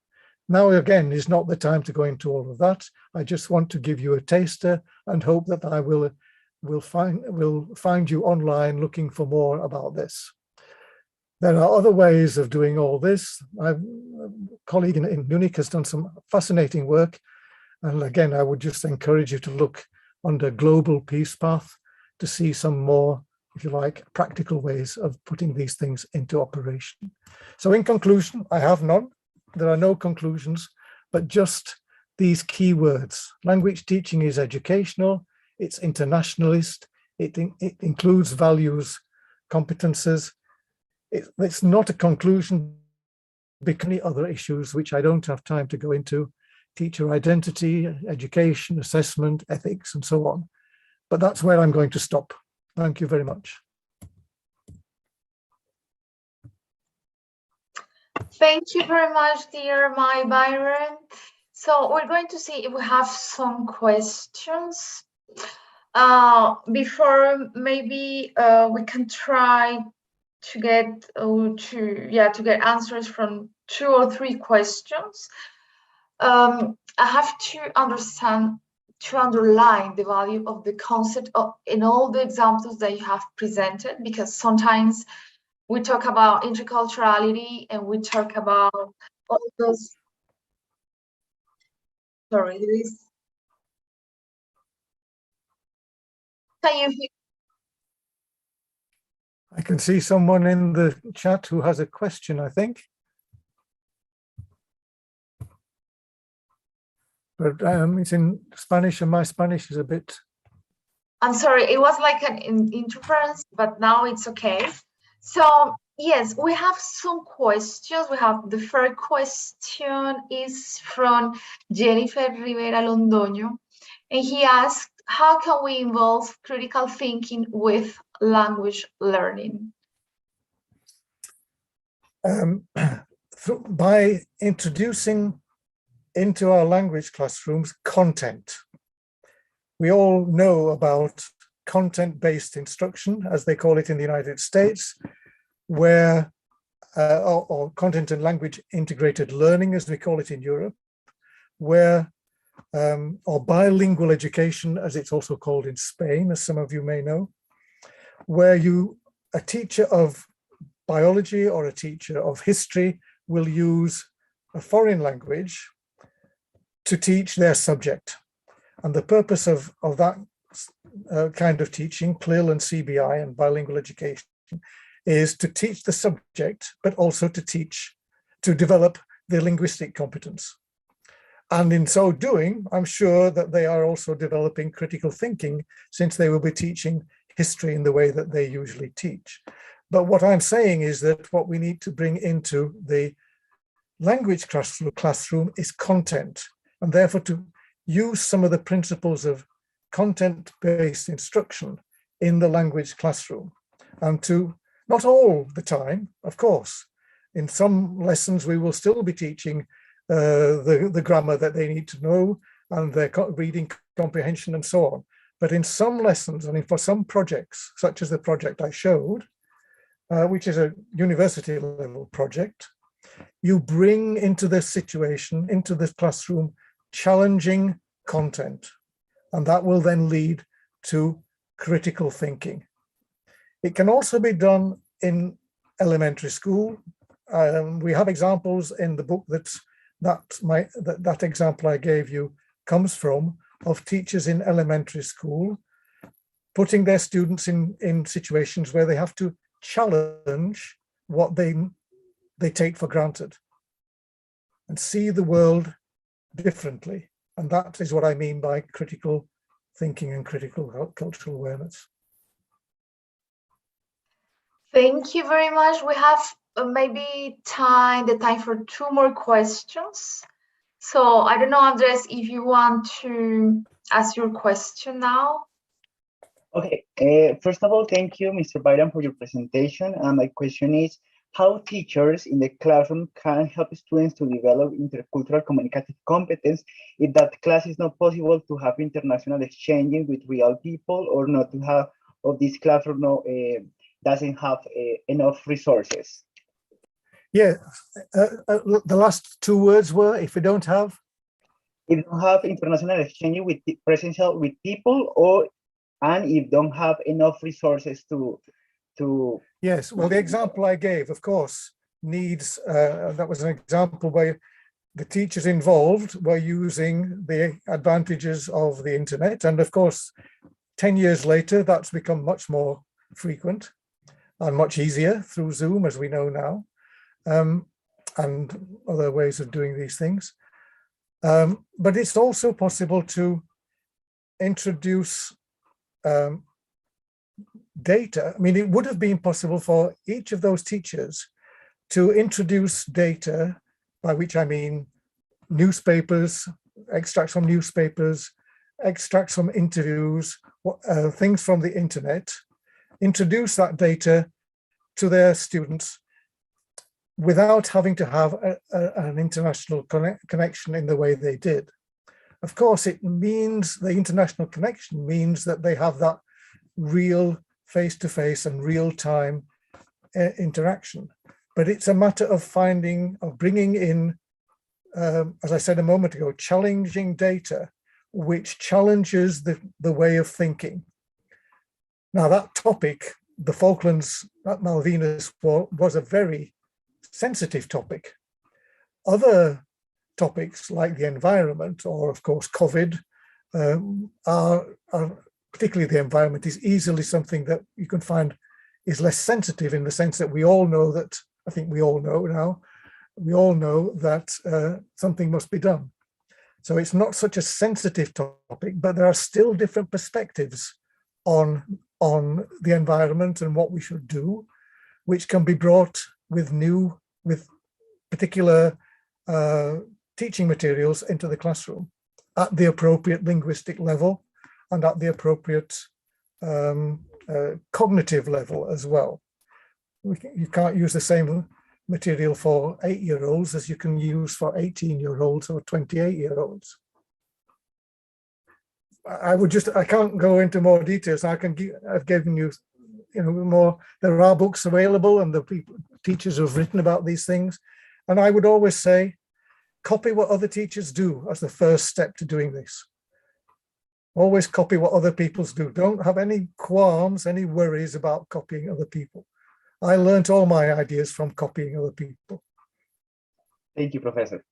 Now, again, is not the time to go into all of that. I just want to give you a taster and hope that I will find you online looking for more about this. There are other ways of doing all this. A colleague in Munich has done some fascinating work. And again, I would just encourage you to look under Global Peace Path to see some more, if you like, practical ways of putting these things into operation. So in conclusion, I have none. There are no conclusions, but just these key words. Language teaching is educational, it's internationalist, it includes values, competences. It's not a conclusion because many other issues which I don't have time to go into, teacher identity, education, assessment, ethics, and so on. But that's where I'm going to stop. Thank you very much. Thank you very much, dear Byron. So we're going to see if we have some questions. Before maybe we can try to get answers from 2 or 3 questions. I have to underline the value of the concept in all the examples that you have presented, because sometimes we talk about interculturality and we talk about all those. Sorry, can you hear? I can see someone in the chat who has a question, I think. But it's in Spanish and my Spanish is a bit. I'm sorry, it was like an interference, but now it's okay. So Yes, we have some questions. We have the first question is from Jennifer Rivera Londoño, and he asked, how can we involve critical thinking with language learning? By introducing into our language classrooms content. We all know about content-based instruction, as they call it in the United States, where, or content and language integrated learning, as we call it in Europe, where, or bilingual education, as it's also called in Spain, as some of you may know, where a teacher of biology or a teacher of history will use a foreign language to teach their subject. And the purpose of that kind of teaching, CLIL and CBI and bilingual education, is to teach the subject, but also to develop the linguistic competence. And in so doing, I'm sure that they are also developing critical thinking, since they will be teaching history in the way that they usually teach. But what I'm saying is that what we need to bring into the language classroom is content, and therefore to use some of the principles of content-based instruction in the language classroom. And to, not all the time, of course, in some lessons we will still be teaching the grammar that they need to know and their reading comprehension and so on. But in some lessons and for some projects, such as the project I showed, which is a university level project, you bring into this situation, into this classroom, challenging content, and that will then lead to critical thinking. It can also be done in elementary school. We have examples in the book that example I gave you comes from, of teachers in elementary school putting their students in situations where they have to challenge what they take for granted and see the world differently. And that is what I mean by critical thinking and critical cultural awareness. Thank you very much. We have maybe the time for 2 more questions. So I don't know, Andres, if you want to ask your question now. Okay, first of all, thank you, Mr. Byron, for your presentation. My question is, how teachers in the classroom can help students to develop intercultural communicative competence if that class is not possible to have international exchanges with real people, or not to have, or this classroom doesn't have enough resources? Yeah, the last 2 words were, if we don't have? If you don't have international exchange with presential with people, and if don't have enough resources to Yes, well, the example I gave, of course, needs, that was an example where the teachers involved were using the advantages of the internet. And of course, 10 years later, that's become much more frequent and much easier through Zoom, as we know now, and other ways of doing these things. But it's also possible to introduce data. I mean, it would have been possible for each of those teachers to introduce data, by which I mean newspapers, extracts from newspapers, extracts from interviews, things from the internet, introduce that data to their students without having to have an international connection in the way they did. Of course, it means the international connection means that they have that real face-to-face and real-time interaction. But it's a matter of bringing in, as I said a moment ago, challenging data, which challenges the way of thinking. Now, that topic, the Falklands at Malvinas, was a very sensitive topic. Other topics like the environment, or of course COVID, are particularly the environment, is easily something that you can find is less sensitive, in the sense that we all know that, I think we all know now, we all know that something must be done. So it's not such a sensitive topic, but there are still different perspectives on the environment and what we should do. which can be brought with particular teaching materials into the classroom at the appropriate linguistic level and at the appropriate cognitive level as well. You can't use the same material for 8-year-olds as you can use for 18-year-olds or 28-year-olds. I can't go into more details. I've given you, more. There are books available, and teachers have written about these things. And I would always say, copy what other teachers do as the first step to doing this. Always copy what other people do. Don't have any qualms, any worries about copying other people. I learned all my ideas from copying other people. Thank you, Professor.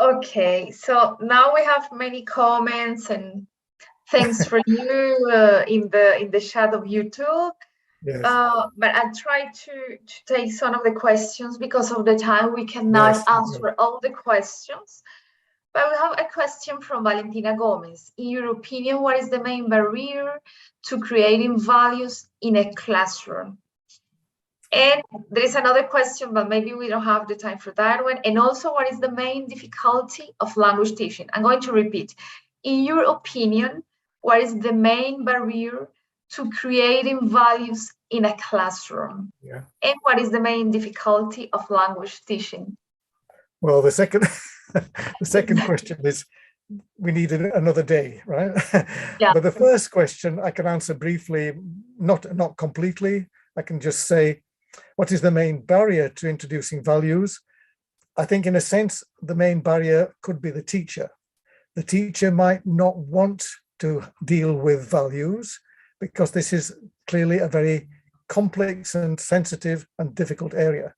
Okay, so now we have many comments and thanks for you in the chat of YouTube. Yes. But I try to take some of the questions because of the time. We cannot answer all the questions. But we have a question from Valentina Gomez. In your opinion, what is the main barrier to creating values in a classroom? And there is another question, but maybe we don't have the time for that one. And also, what is the main difficulty of language teaching? I'm going to repeat. In your opinion, what is the main barrier to creating values in a classroom? Yeah. And what is the main difficulty of language teaching? Well, the second question is, we need another day, right? Yeah. But the first question I can answer briefly, not completely. I can just say, what is the main barrier to introducing values? I think in a sense, the main barrier could be the teacher. The teacher might not want to deal with values because this is clearly a very complex and sensitive and difficult area.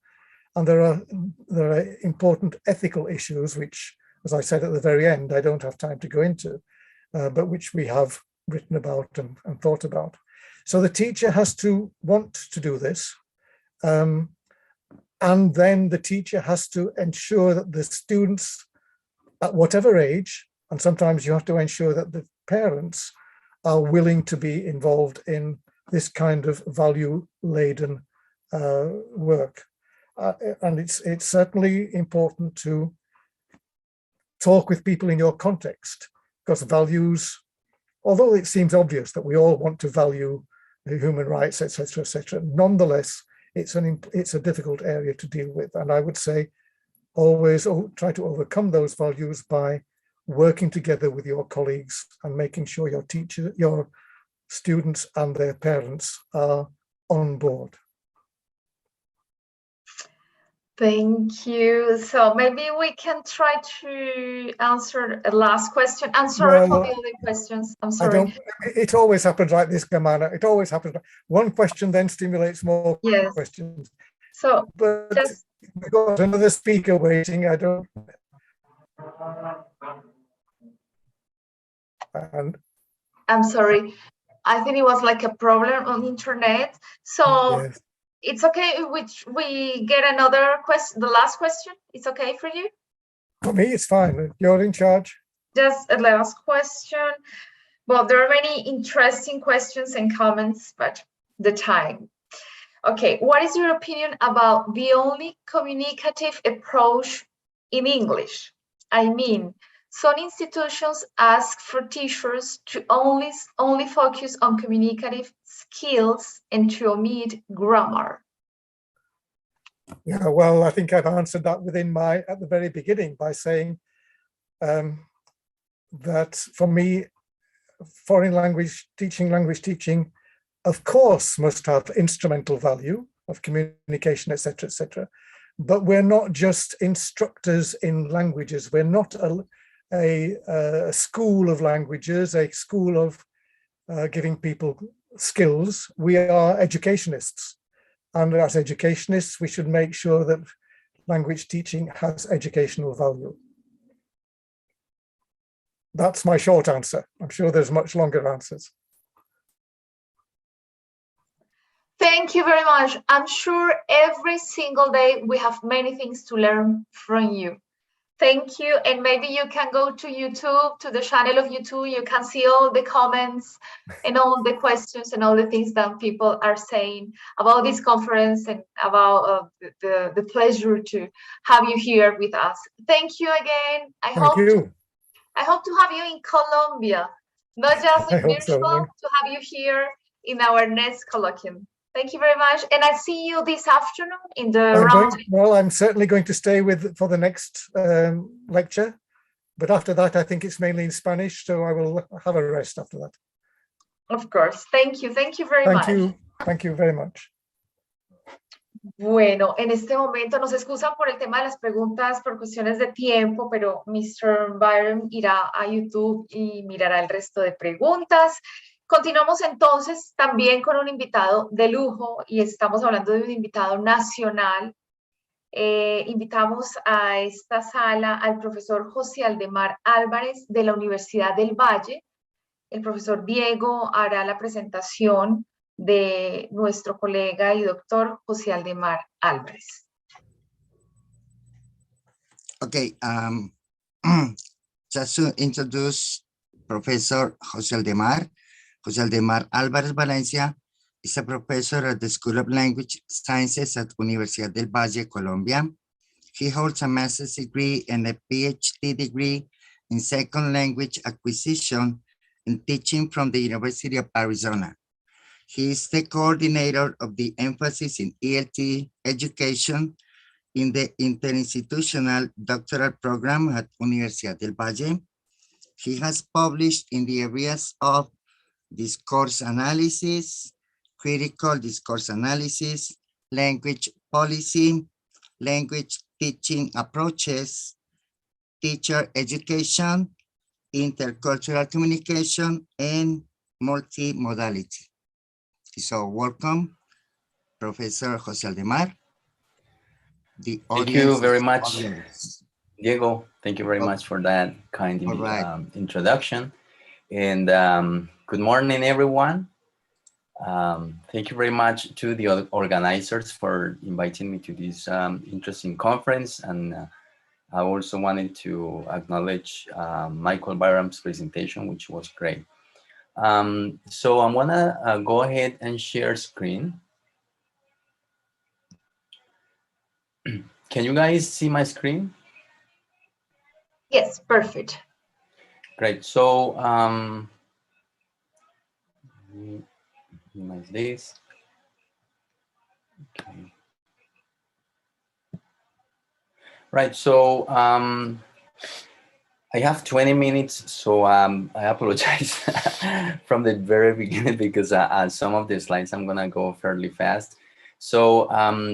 And there are important ethical issues, which, as I said at the very end, I don't have time to go into, but which we have written about and thought about. So the teacher has to want to do this. And then the teacher has to ensure that the students, at whatever age, and sometimes you have to ensure that the parents are willing to be involved in this kind of value-laden work. And it's certainly important to talk with people in your context, because values, although it seems obvious that we all want to value human rights, etc., nonetheless, it's a difficult area to deal with. And I would say always try to overcome those values by working together with your colleagues and making sure your students and their parents are on board. Thank you. So maybe we can try to answer a last question. I'm sorry for the other questions. I'm sorry. It always happens like this, Gamana. It always happens. One question then stimulates more questions. So but we've got another speaker waiting. I'm sorry. I think it was like a problem on internet. So yes. It's okay if we get another question, the last question. It's okay for you? For me, it's fine. You're in charge. Just a last question. Well, there are many interesting questions and comments, but the time. Okay, what is your opinion about the only communicative approach in English? I mean, some institutions ask for teachers to only focus on communicative skills and to omit grammar. Yeah, well, I think I've answered that at the very beginning by saying that for me, foreign language teaching, of course, must have instrumental value of communication, etc. But we're not just instructors in languages. We're not a school of languages, a school of giving people skills. We are educationists, and as educationists we should make sure that language teaching has educational value. That's my short answer. I'm sure there's much longer answers. Thank you very much. I'm sure every single day we have many things to learn from you. Thank you. And maybe you can go to YouTube, to the channel of YouTube. You can see all the comments and all the questions and all the things that people are saying about this conference and about the pleasure to have you here with us. Thank you again. I hope to have you in Colombia, not just in virtual, to have you here in our next colloquium. Thank you very much. And I see you this afternoon in the round. Well, I'm certainly going to stay for the next lecture. But after that, I think it's mainly in Spanish. So I will have a rest after that. Of course. Thank you. Thank you very much. Thank you very much. Bueno, en este momento nos excusan por el tema de las preguntas por cuestiones de tiempo, pero Mr. Byron irá a YouTube y mirará el resto de preguntas. Continuamos entonces también con un invitado de lujo y estamos hablando de un invitado nacional. Invitamos a esta sala al profesor José Aldemar Álvarez de la Universidad del Valle. El profesor Diego hará la presentación de nuestro colega y doctor José Aldemar Álvarez. Okay, just to introduce Professor José Aldemar Álvarez Valencia is a professor at the School of Language Sciences at Universidad del Valle, Colombia. He holds a master's degree and a PhD degree in second language acquisition and teaching from the University of Arizona. He is the coordinator of the emphasis in ELT education in the Interinstitutional Doctoral Program at Universidad del Valle. He has published in the areas of discourse analysis, critical discourse analysis, language policy, language teaching approaches, teacher education, intercultural communication, and multimodality. So welcome, Professor José Aldemar. Thank you very much, Diego. Thank you very much for that kind introduction. And good morning, everyone. Thank you very much to the organizers for inviting me to this interesting conference. And I also wanted to acknowledge Michael Byram's presentation, which was great. So I'm gonna go ahead and share screen. Can you guys see my screen? Yes, perfect. Great. So minimize this. Okay. Right. So I have 20 minutes, so I apologize from the very beginning because some of the slides I'm gonna go fairly fast. So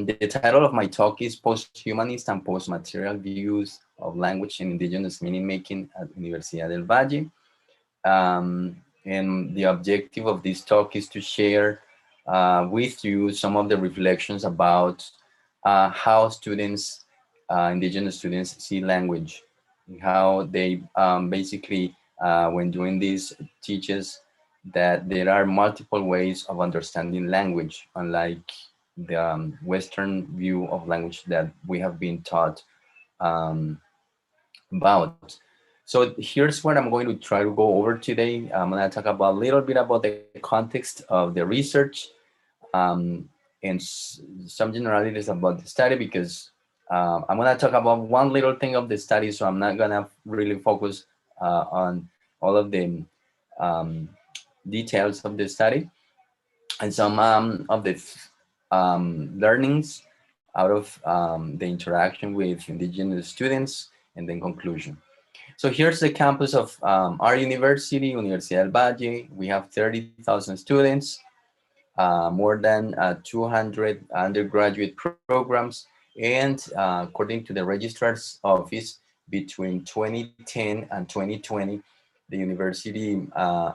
the title of my talk is Post-Humanist and Post-Material Views of Language and Indigenous Meaning Making at Universidad del Valle. And the objective of this talk is to share with you some of the reflections about how students, indigenous students, see language, and how they basically, when doing this, teaches that there are multiple ways of understanding language, unlike the Western view of language that we have been taught about. So here's what I'm going to try to go over today. I'm going to talk about a little bit about the context of the research and some generalities about the study, because I'm going to talk about one little thing of the study, so I'm not going to really focus on all of the details of the study, and some of the learnings out of the interaction with indigenous students, and then conclusion. So here's the campus of our university, Universidad del Valle. We have 30,000 students, more than 200 undergraduate programs, and according to the registrar's office, between 2010 and 2020, the university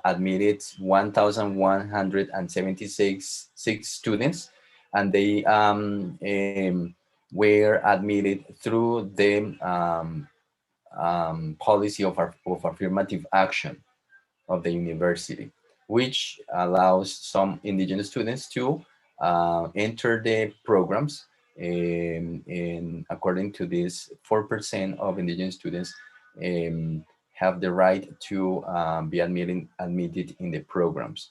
admitted 1,176 students, and they were admitted through the policy of affirmative action of the university, which allows some indigenous students to enter the programs And according to this, 4% of indigenous students have the right to be admitted in the programs.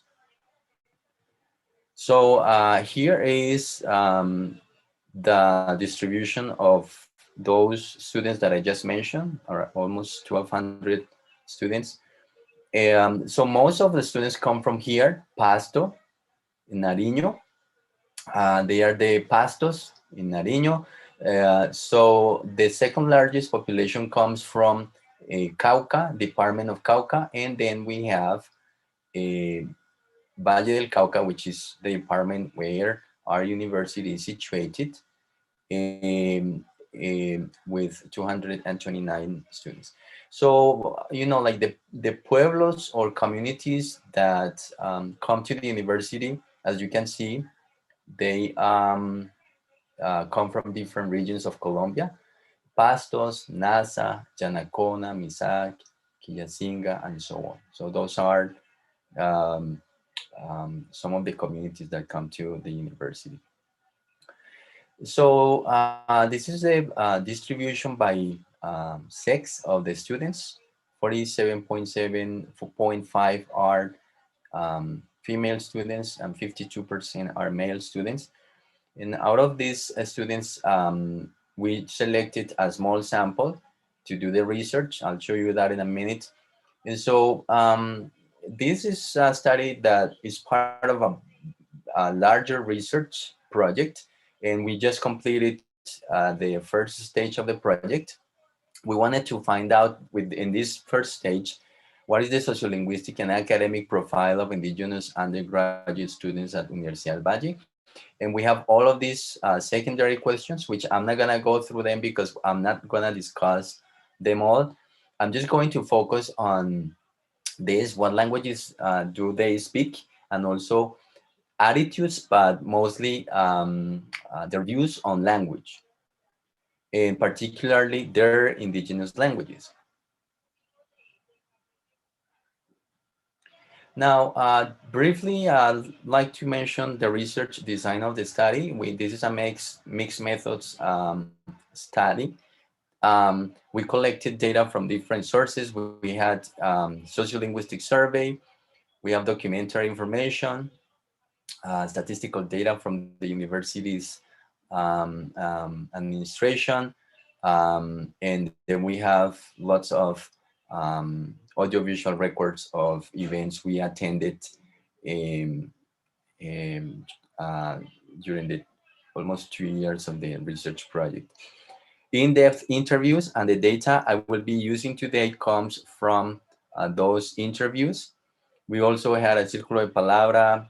So here is the distribution of those students that I just mentioned, or almost 1,200 students. So most of the students come from here, Pasto, in Nariño. They are the Pastos in Nariño. So the second largest population comes from Cauca, Department of Cauca, and then we have Valle del Cauca, which is the department where our university is situated, with 229 students. So, you know, like the pueblos or communities that come to the university, as you can see, they come from different regions of Colombia: Pastos, Nasa, Yanacona, Misac, Quillacinga, and so on. So those are some of the communities that come to the university. So this is a distribution by sex of the students. 47.5 are female students and 52% are male students. And out of these students, we selected a small sample to do the research. I'll show you that in a minute. And so this is a study that is part of a larger research project, and we just completed the first stage of the project. We wanted to find out in this first stage, what is the sociolinguistic and academic profile of indigenous undergraduate students at Universidad del Valle? And we have all of these secondary questions, which I'm not gonna go through them because I'm not gonna discuss them all. I'm just going to focus on this: what languages do they speak, and also attitudes, but mostly their views on language, and particularly their indigenous languages. Now, briefly, I'd like to mention the research design of the study. This is a mixed methods study. We collected data from different sources. We had sociolinguistic survey, we have documentary information, statistical data from the university's administration, and then we have lots of audiovisual records of events we attended during the almost 2 years of the research project. In-depth interviews and the data I will be using today comes from those interviews. We also had a Círculo de Palabra,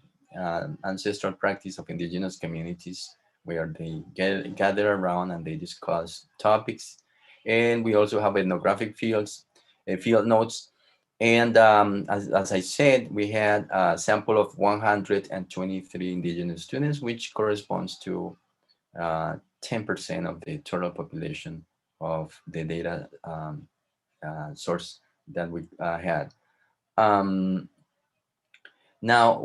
ancestral practice of indigenous communities, where they gather around and they discuss topics. And we also have ethnographic field notes. And as I said, we had a sample of 123 indigenous students, which corresponds to 10% of the total population of the data source that we had. Now,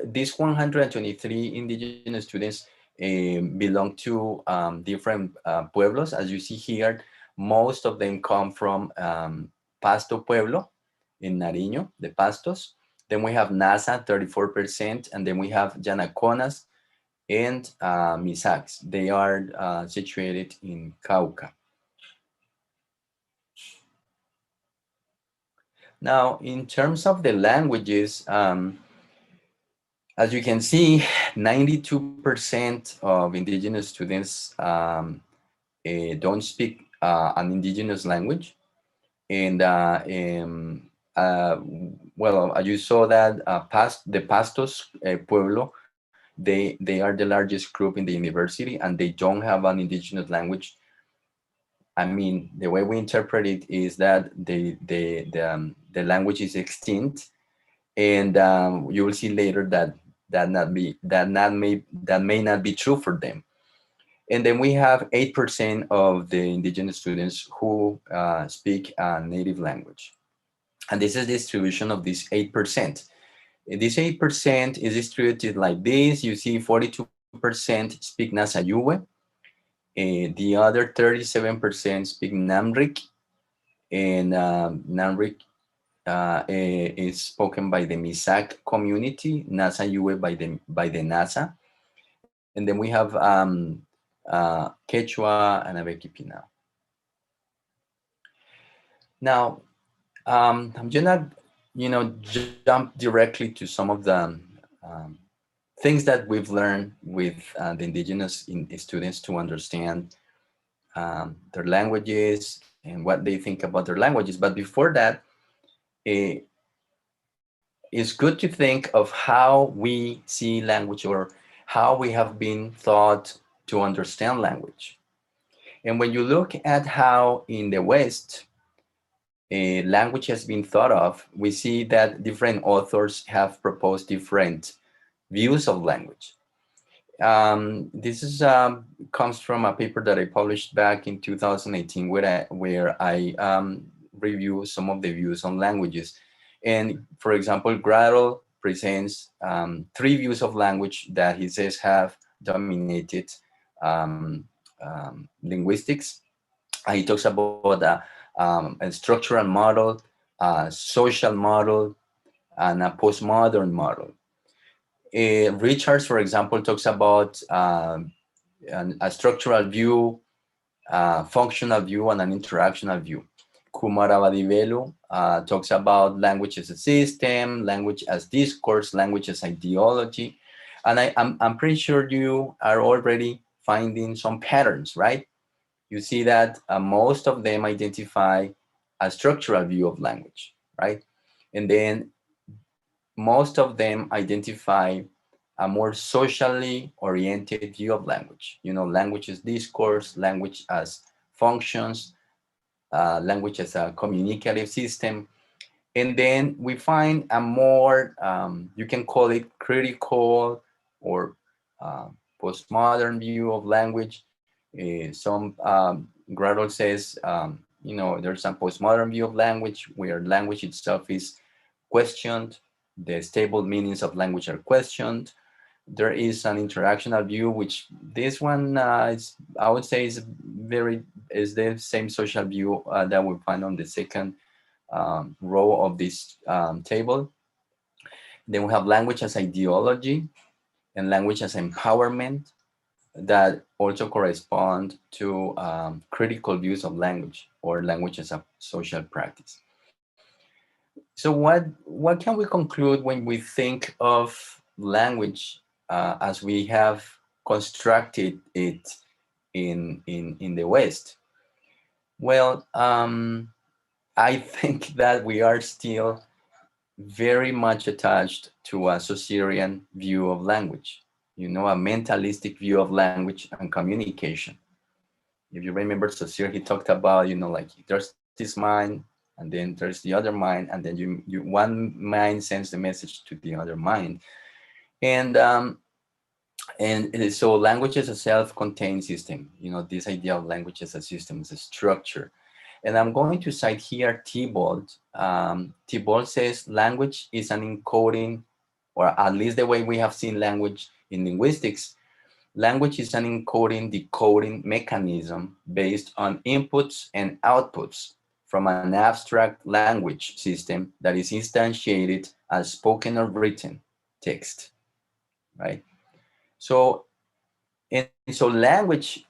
these 123 indigenous students belong to different pueblos. As you see here, most of them come from Pasto Pueblo in Nariño, the Pastos. Then we have Nasa, 34%, and then we have Yanaconas and Misacs. They are situated in Cauca. Now, in terms of the languages, as you can see, 92% of indigenous students don't speak an indigenous language. And well, you saw that the Pastos Pueblo, they are the largest group in the university, and they don't have an indigenous language. I mean, the way we interpret it is that the language is extinct, and you will see later that may not be true for them. And then we have 8% of the indigenous students who speak a native language. And this is the distribution of this 8%. This 8% is distributed like this. You see 42% speak Nasa-Yue. The other 37% speak Namrik, and Namrik is spoken by the Misak community, Nasa-Yue by the Nasa. And then we have Quechua and Arequipina. Now, I'm gonna, jump directly to some of the things that we've learned with the indigenous students to understand their languages and what they think about their languages. But before that, it's good to think of how we see language, or how we have been taught to understand language. And when you look at how in the West, language has been thought of, we see that different authors have proposed different views of language. This is comes from a paper that I published back in 2018, where I review some of the views on languages. And for example, Gradle presents 3 views of language that he says have dominated linguistics. He talks about a structural model, a social model, and a postmodern model. Richards, for example, talks about a structural view, functional view, and an interactional view. Kumarabadivelu talks about language as a system, language as discourse, language as ideology. And I'm pretty sure you are already finding some patterns, right? You see that most of them identify a structural view of language, right? And then most of them identify a more socially oriented view of language. Language as discourse, language as functions, language as a communicative system. And then we find a more, you can call it critical or postmodern view of language. Some Gradle says, there's a postmodern view of language where language itself is questioned. The stable meanings of language are questioned. There is an interactional view, which this one is, I would say, is the same social view that we find on the second row of this table. Then we have language as ideology and language as empowerment, that also correspond to critical views of language, or language as a social practice. So what can we conclude when we think of language as we have constructed it in the West? Well, I think that we are still very much attached to a Saussurian view of language, a mentalistic view of language and communication. If you remember Saussure, he talked about, like there's this mind, and then there's the other mind, and then one mind sends the message to the other mind. And so language is a self-contained system, this idea of language as a system, as a structure. And I'm going to cite here Thibault. Thibault says language is an encoding, or at least the way we have seen language in linguistics, language is an encoding, decoding mechanism based on inputs and outputs from an abstract language system that is instantiated as spoken or written text, right? So language,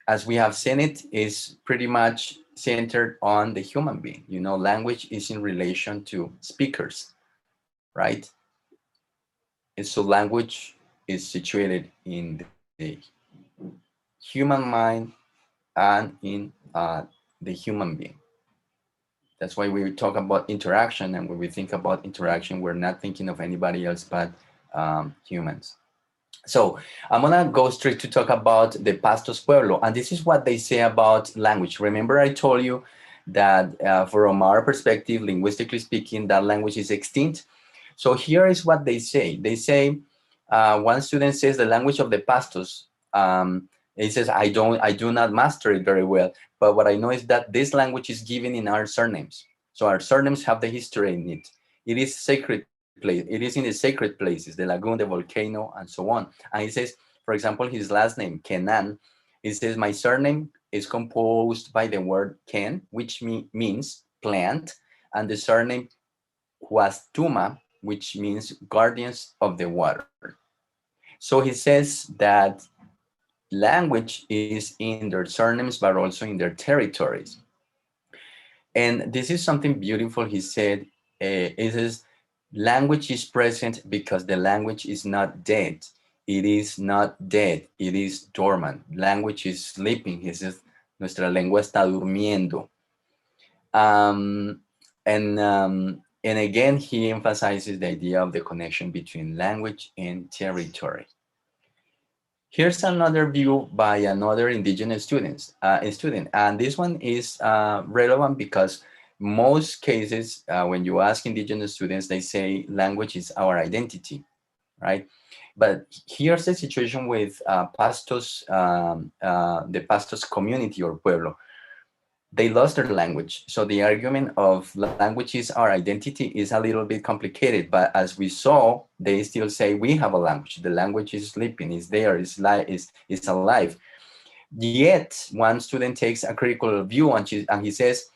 as we have seen it, is pretty much centered on the human being. Language is in relation to speakers, right? And so language is situated in the human mind and in the human being. That's why we talk about interaction, and when we think about interaction, we're not thinking of anybody else but humans. So I'm gonna go straight to talk about the Pastos Pueblo, and this is what they say about language. Remember I told you that from our perspective, linguistically speaking, that language is extinct. So here is what they say. They say, one student says the language of the Pastos, he says, I do not master it very well, but what I know is that this language is given in our surnames. So our surnames have the history in it. It is sacred place. It is in the sacred places, the lagoon, the volcano, and so on. And he says, for example, his last name, Kenan, he says, my surname is composed by the word Ken, which means plant, and the surname Huastuma, which means guardians of the water. So he says that language is in their surnames, but also in their territories. And this is something beautiful. He said, it says, language is present because the language is not dead. It is not dead. It is dormant. Language is sleeping. He says, nuestra lengua está durmiendo. And again, he emphasizes the idea of the connection between language and territory. Here's another view by another indigenous student, and this one is relevant because most cases, when you ask indigenous students, they say language is our identity, right? But here's the situation with Pastos, the Pastos community or pueblo. They lost their language. So the argument of language is our identity is a little bit complicated, but as we saw, they still say we have a language. The language is sleeping, is there, is alive. Yet one student takes a critical view and he says,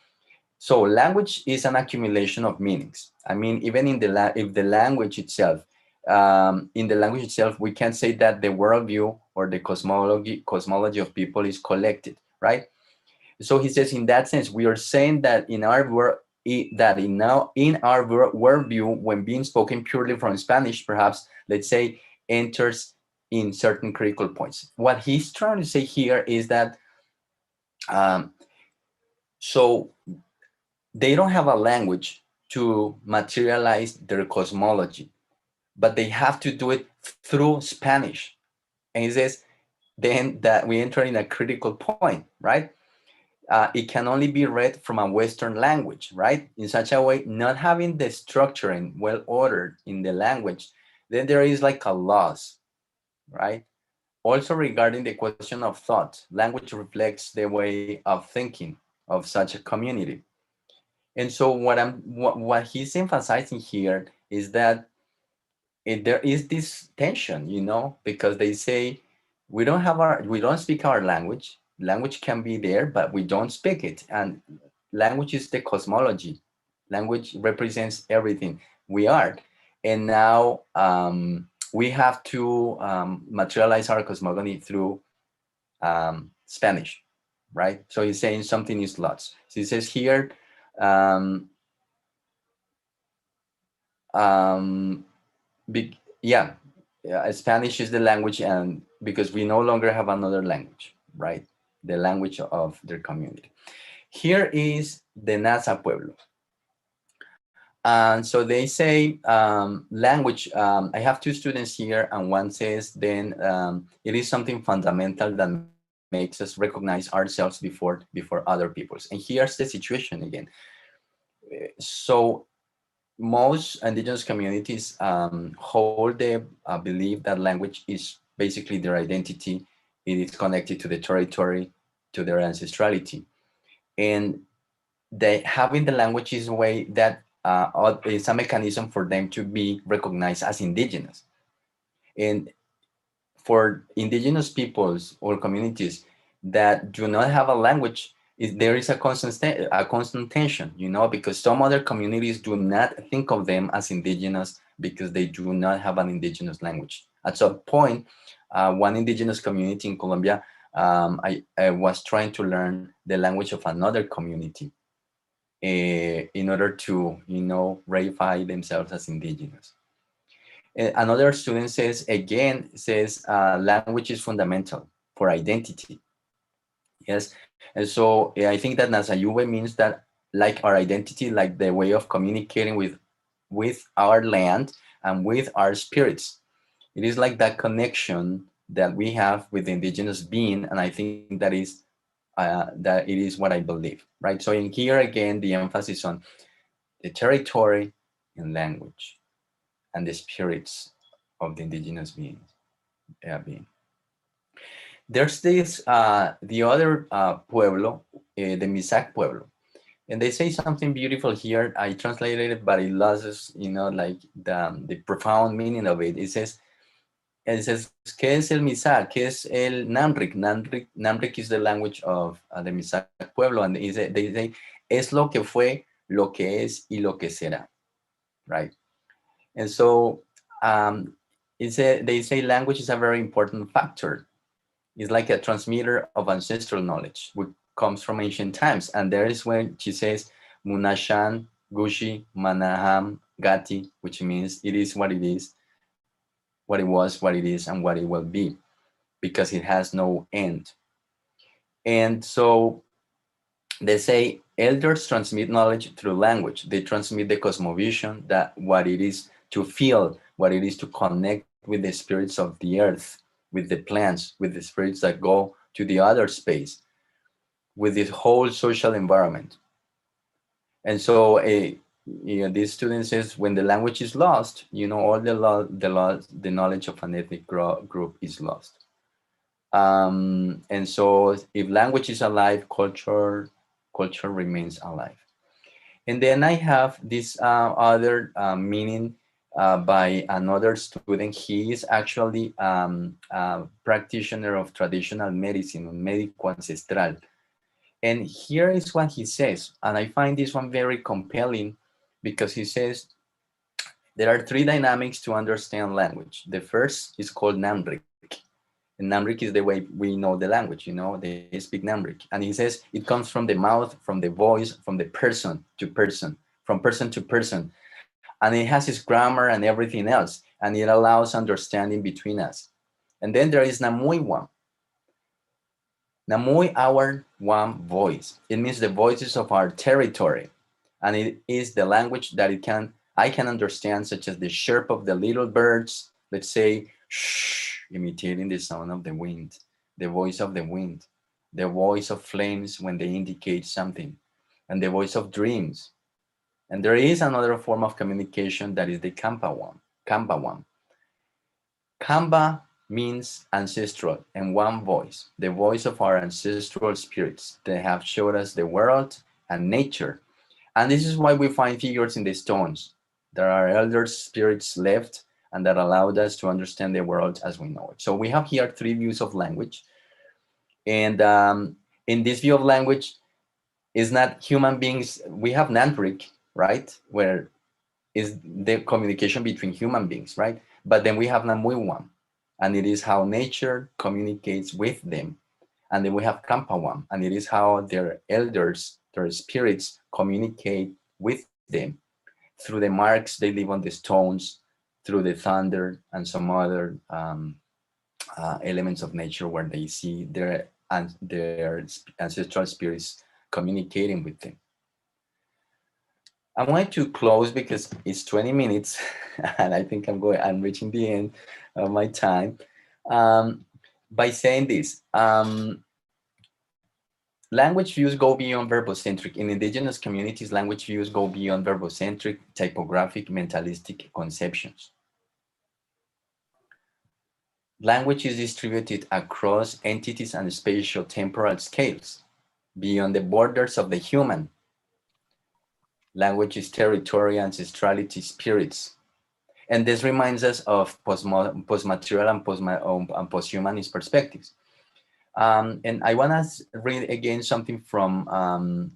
so language is an accumulation of meanings. I mean, even in if the language itself, in the language itself, we can say that the worldview or the cosmology of people is collected, right? So he says, in that sense, we are saying that in our worldview, when being spoken purely from Spanish, perhaps, let's say, enters in certain critical points. What he's trying to say here is that, so they don't have a language to materialize their cosmology, but they have to do it through Spanish. And he says, then that we enter in a critical point, right? It can only be read from a Western language, right? In such a way, not having the structuring well ordered in the language, then there is like a loss, right? Also regarding the question of thought, language reflects the way of thinking of such a community. And so what he's emphasizing here is that there is this tension, you know, because they say we don't speak our language. Language can be there, but we don't speak it. And language is the cosmology. Language represents everything we are. And now we have to materialize our cosmogony through Spanish, right? So he's saying something is lost. So he says here, Spanish is the language, and because we no longer have another language, right? The language of their community. Here is the Nasa Pueblo. And so they say language, I have two students here, and one says then it is something fundamental that makes us recognize ourselves before other peoples. And here's the situation again. So most indigenous communities hold the belief that language is basically their identity. It is connected to the territory, to their ancestrality. And having the language is a way that it's a mechanism for them to be recognized as indigenous. And for indigenous peoples or communities that do not have a language, there is a constant tension, you know, because some other communities do not think of them as indigenous because they do not have an indigenous language. At some point, one indigenous community in Colombia, I was trying to learn the language of another community in order to, you know, ratify themselves as indigenous. Another student says, language is fundamental for identity. Yes, and so I think that Nasayuwe means that like our identity, like the way of communicating with our land and with our spirits. It is like that connection that we have with the indigenous being, and I think that is that it is what I believe, right? So in here again, the emphasis on the territory and language and the spirits of the indigenous being. There's this, the other pueblo, the Misak Pueblo. And they say something beautiful here. I translated it, but it loses, like the profound meaning of it. It says, ¿qué es el Mizar? ¿Qué es el Namrik? Namrik is the language of the Mizar pueblo. And they say, es lo que fue, lo que es, y lo que será. Right? And so they say language is a very important factor. It's like a transmitter of ancestral knowledge, which comes from ancient times. And there is when she says, Munashan, Gushi, Manaham, Gati, which means it is what it is, what it was, what it is, and what it will be, because it has no end. And so they say elders transmit knowledge through language. They transmit the cosmovision, that what it is to feel, what it is to connect with the spirits of the earth, with the plants, with the spirits that go to the other space, with this whole social environment. And so this student says, when the language is lost, all the knowledge of an ethnic group is lost. And so if language is alive, culture remains alive. And then I have this other meaning by another student. He is actually a practitioner of traditional medicine, médico ancestral. And here is what he says, and I find this one very compelling, because he says there are three dynamics to understand language. The first is called Namrik. And Namrik is the way we know the language, they speak Namrik. And he says it comes from the mouth, from the voice, from the person to person, from person to person. And it has its grammar and everything else, and it allows understanding between us. And then there is Namui one. Namui, our one voice. It means the voices of our territory. And it is the language that I can understand, such as the chirp of the little birds, let's say, shh, imitating the sound of the wind, the voice of the wind, the voice of flames when they indicate something, and the voice of dreams. And there is another form of communication that is the Kampa one. Kamba means ancestral and one voice, the voice of our ancestral spirits. They have showed us the world and nature. And this is why we find figures in the stones. There are elder spirits left, and that allowed us to understand the world as we know it. So we have here three views of language. And in this view of language, is not human beings. We have Nantrik, right? Where is the communication between human beings, right? But then we have Namui one, and it is how nature communicates with them. And then we have Kampawam, and it is how their elders, their spirits, communicate with them through the marks they leave on the stones, through the thunder, and some other elements of nature where they see their ancestral spirits communicating with them. I want to close because it's 20 minutes and I think I'm reaching the end of my time by saying this. Language views go beyond verbocentric. In indigenous communities, language views go beyond verbocentric, typographic, mentalistic conceptions. Language is distributed across entities and spatial temporal scales, beyond the borders of the human. Language is territory, ancestrality, spirits. And this reminds us of post-material and post-humanist perspectives. And I want to read again something from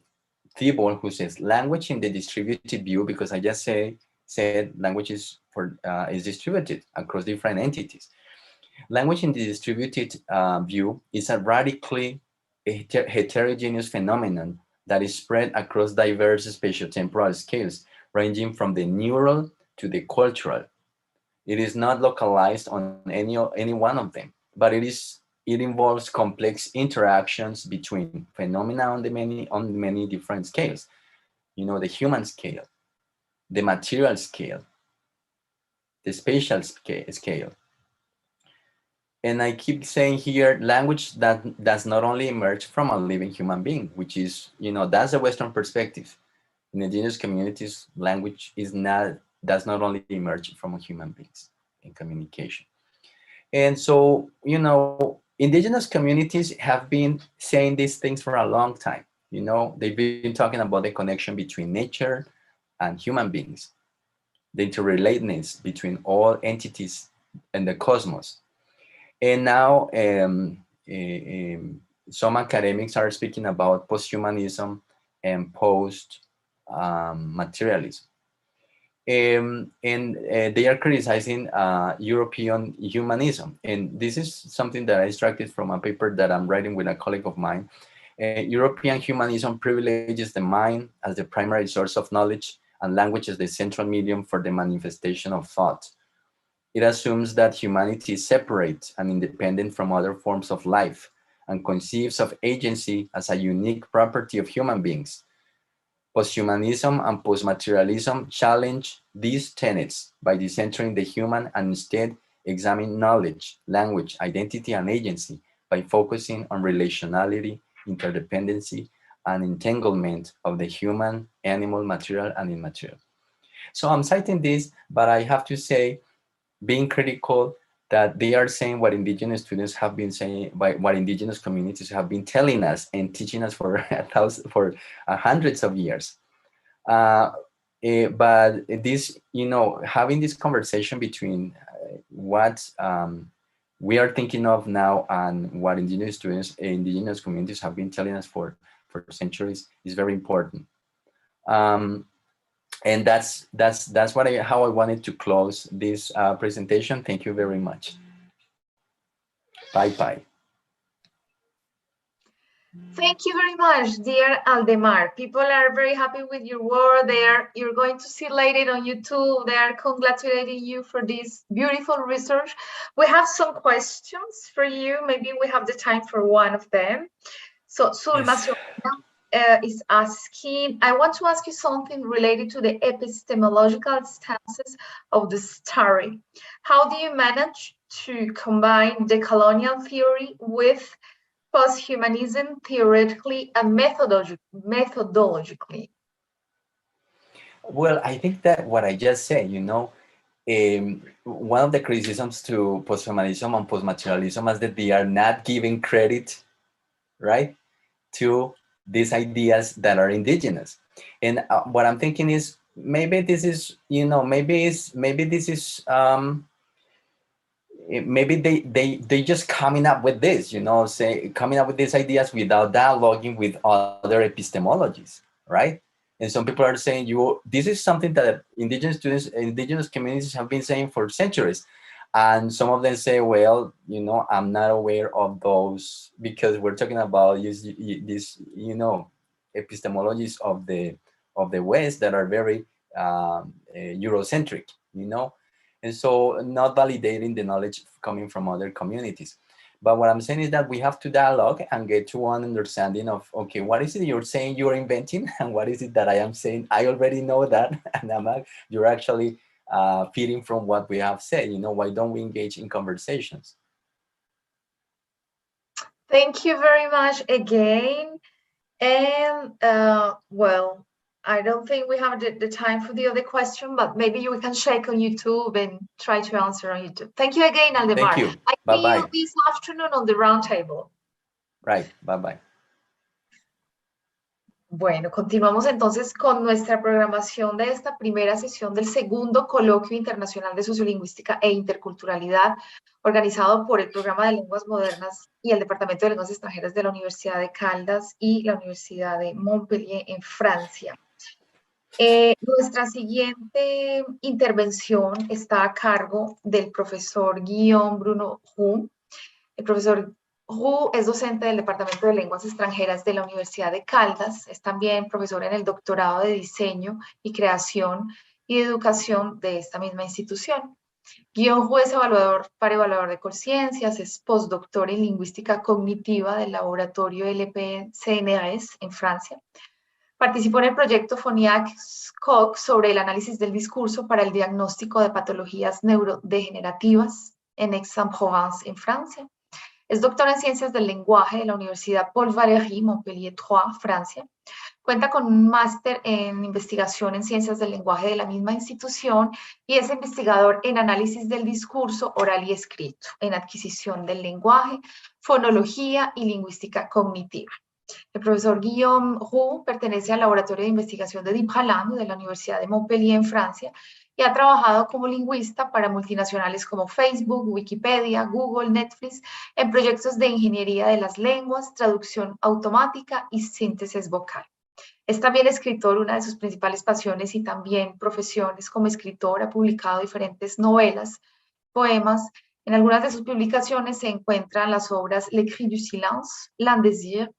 Thibault, who says, language in the distributed view, because I just said language is distributed across different entities. Language in the distributed view is a radically heterogeneous phenomenon that is spread across diverse spatiotemporal scales, ranging from the neural to the cultural. It is not localized on any one of them, but it involves complex interactions between phenomena on many different scales. You know, the human scale, the material scale, the spatial scale. And I keep saying here, language that does not only emerge from a living human being, which is, that's a Western perspective. In indigenous communities, language does not only emerge from human beings in communication. And so, indigenous communities have been saying these things for a long time. You know, they've been talking about the connection between nature and human beings, the interrelatedness between all entities in the cosmos. And now some academics are speaking about posthumanism and post-materialism. And they are criticizing European humanism. And this is something that I extracted from a paper that I'm writing with a colleague of mine. European humanism privileges the mind as the primary source of knowledge and language as the central medium for the manifestation of thought. It assumes that humanity is separate and independent from other forms of life and conceives of agency as a unique property of human beings. Posthumanism and postmaterialism challenge these tenets by decentering the human and instead examine knowledge, language, identity, and agency by focusing on relationality, interdependency, and entanglement of the human, animal, material, and immaterial. So I'm citing this, but I have to say, being critical, that they are saying what indigenous students have been saying, what indigenous communities have been telling us and teaching us for hundreds of years. But this, you know, having this conversation between what we are thinking of now and what indigenous students, indigenous communities have been telling us for centuries is very important. And that's how I wanted to close this presentation. Thank you very much. Bye-bye. Thank you very much, dear Aldemar. People are very happy with your work there. You're going to see later on YouTube. They are congratulating you for this beautiful research. We have some questions for you. Maybe we have the time for one of them. So Sulma is asking, I want to ask you something related to the epistemological stances of the story. How do you manage to combine the colonial theory with posthumanism theoretically and methodologically? Well, I think that what I just said, you know, one of the criticisms to posthumanism and postmaterialism is that they are not giving credit, right, to these ideas that are indigenous. And what I'm thinking is, maybe this is, you know, maybe they just coming up with this, you know, coming up with these ideas without dialoguing with other epistemologies, right? And some people are saying, this is something that indigenous students, indigenous communities have been saying for centuries. And some of them say, well, you know, I'm not aware of those because we're talking about this, you know, epistemologies of the West that are very Eurocentric, you know, and so not validating the knowledge coming from other communities. But what I'm saying is that we have to dialogue and get to one understanding of, okay, what is it you're saying you're inventing, and what is it that I am saying? I already know that, and you're actually feeding from what we have said. You know, why don't we engage in conversations? Thank you very much again. And well, I don't think we have the time for the other question, but maybe we can check on YouTube and try to answer on YouTube. Thank you again, Aldemar. Thank you. I see you this afternoon on the roundtable. Right. Bye-bye. Bueno, continuamos entonces con nuestra programación de esta primera sesión del segundo Coloquio Internacional de Sociolingüística e Interculturalidad, organizado por el Programa de Lenguas Modernas y el Departamento de Lenguas Extranjeras de la Universidad de Caldas y la Universidad de Montpellier en Francia. Nuestra siguiente intervención está a cargo del profesor Guillaume Bruno Roux. El profesor Roux es docente del Departamento de Lenguas Extranjeras de la Universidad de Caldas, es también profesor en el doctorado de Diseño y Creación y de Educación de esta misma institución. Guillaume Roux es evaluador de conciencias, es postdoctor en Lingüística Cognitiva del laboratorio LP-CNRS en Francia. Participó en el proyecto FONIAC-SCOC sobre el análisis del discurso para el diagnóstico de patologías neurodegenerativas en Aix-en-Provence en Francia. Es doctor en Ciencias del Lenguaje de la Universidad Paul Valéry, Montpellier 3, Francia. Cuenta con un máster en investigación en Ciencias del Lenguaje de la misma institución y es investigador en análisis del discurso oral y escrito, en adquisición del lenguaje, fonología y lingüística cognitiva. El profesor Guillaume Roux pertenece al Laboratorio de Investigación de Deep Halland de la Universidad de Montpellier en Francia y ha trabajado como lingüista para multinacionales como Facebook, Wikipedia, Google, Netflix en proyectos de ingeniería de las lenguas, traducción automática y síntesis vocal. Es también escritor, una de sus principales pasiones y también profesiones como escritor. Ha publicado diferentes novelas, poemas. En algunas de sus publicaciones se encuentran las obras Le Cri du Silence, L'Indésir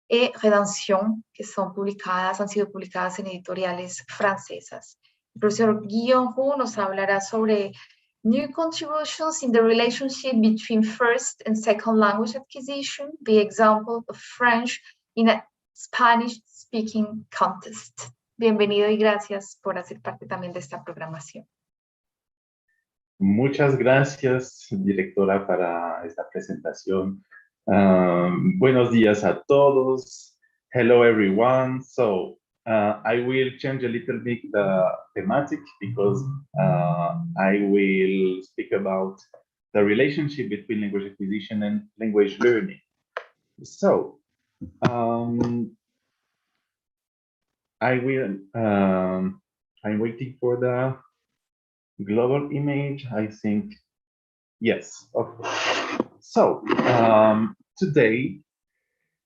y Rédemption, que han sido publicadas en editoriales francesas. El profesor Guillaume Roux nos hablará sobre new contributions in the relationship between first and second language acquisition, the example of French in a Spanish-speaking context. Bienvenido y gracias por hacer parte también de esta programación. Muchas gracias, directora, para esta presentación. Buenos días a todos. Hello, everyone. So, I will change a little bit the thematic because I will speak about the relationship between language acquisition and language learning. So, I'm waiting for the global image, I think. Yes, okay. So, today,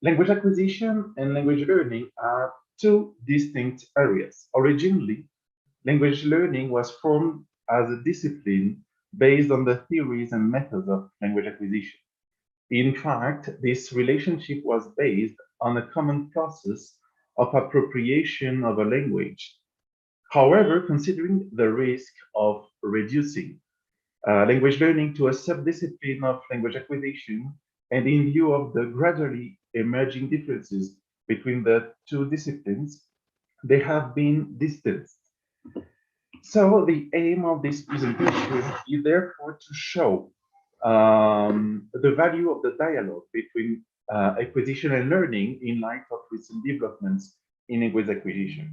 language acquisition and language learning are two distinct areas. Originally, language learning was formed as a discipline based on the theories and methods of language acquisition. In fact, this relationship was based on a common process of appropriation of a language. However, considering the risk of reducing language learning to a sub-discipline of language acquisition, and in view of the gradually emerging differences between the two disciplines, they have been distanced. So the aim of this presentation is therefore to show the value of the dialogue between acquisition and learning in light of recent developments in language acquisition.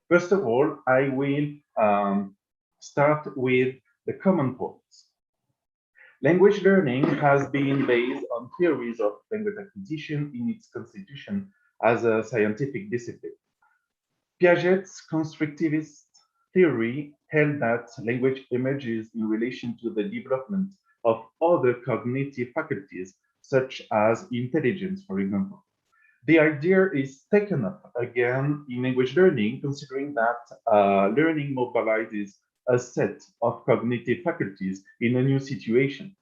First of all, I will start with the common points. Language learning has been based on theories of language acquisition in its constitution as a scientific discipline. Piaget's constructivist theory held that language emerges in relation to the development of other cognitive faculties, such as intelligence, for example. The idea is taken up again in language learning, considering that learning mobilizes a set of cognitive faculties in a new situation.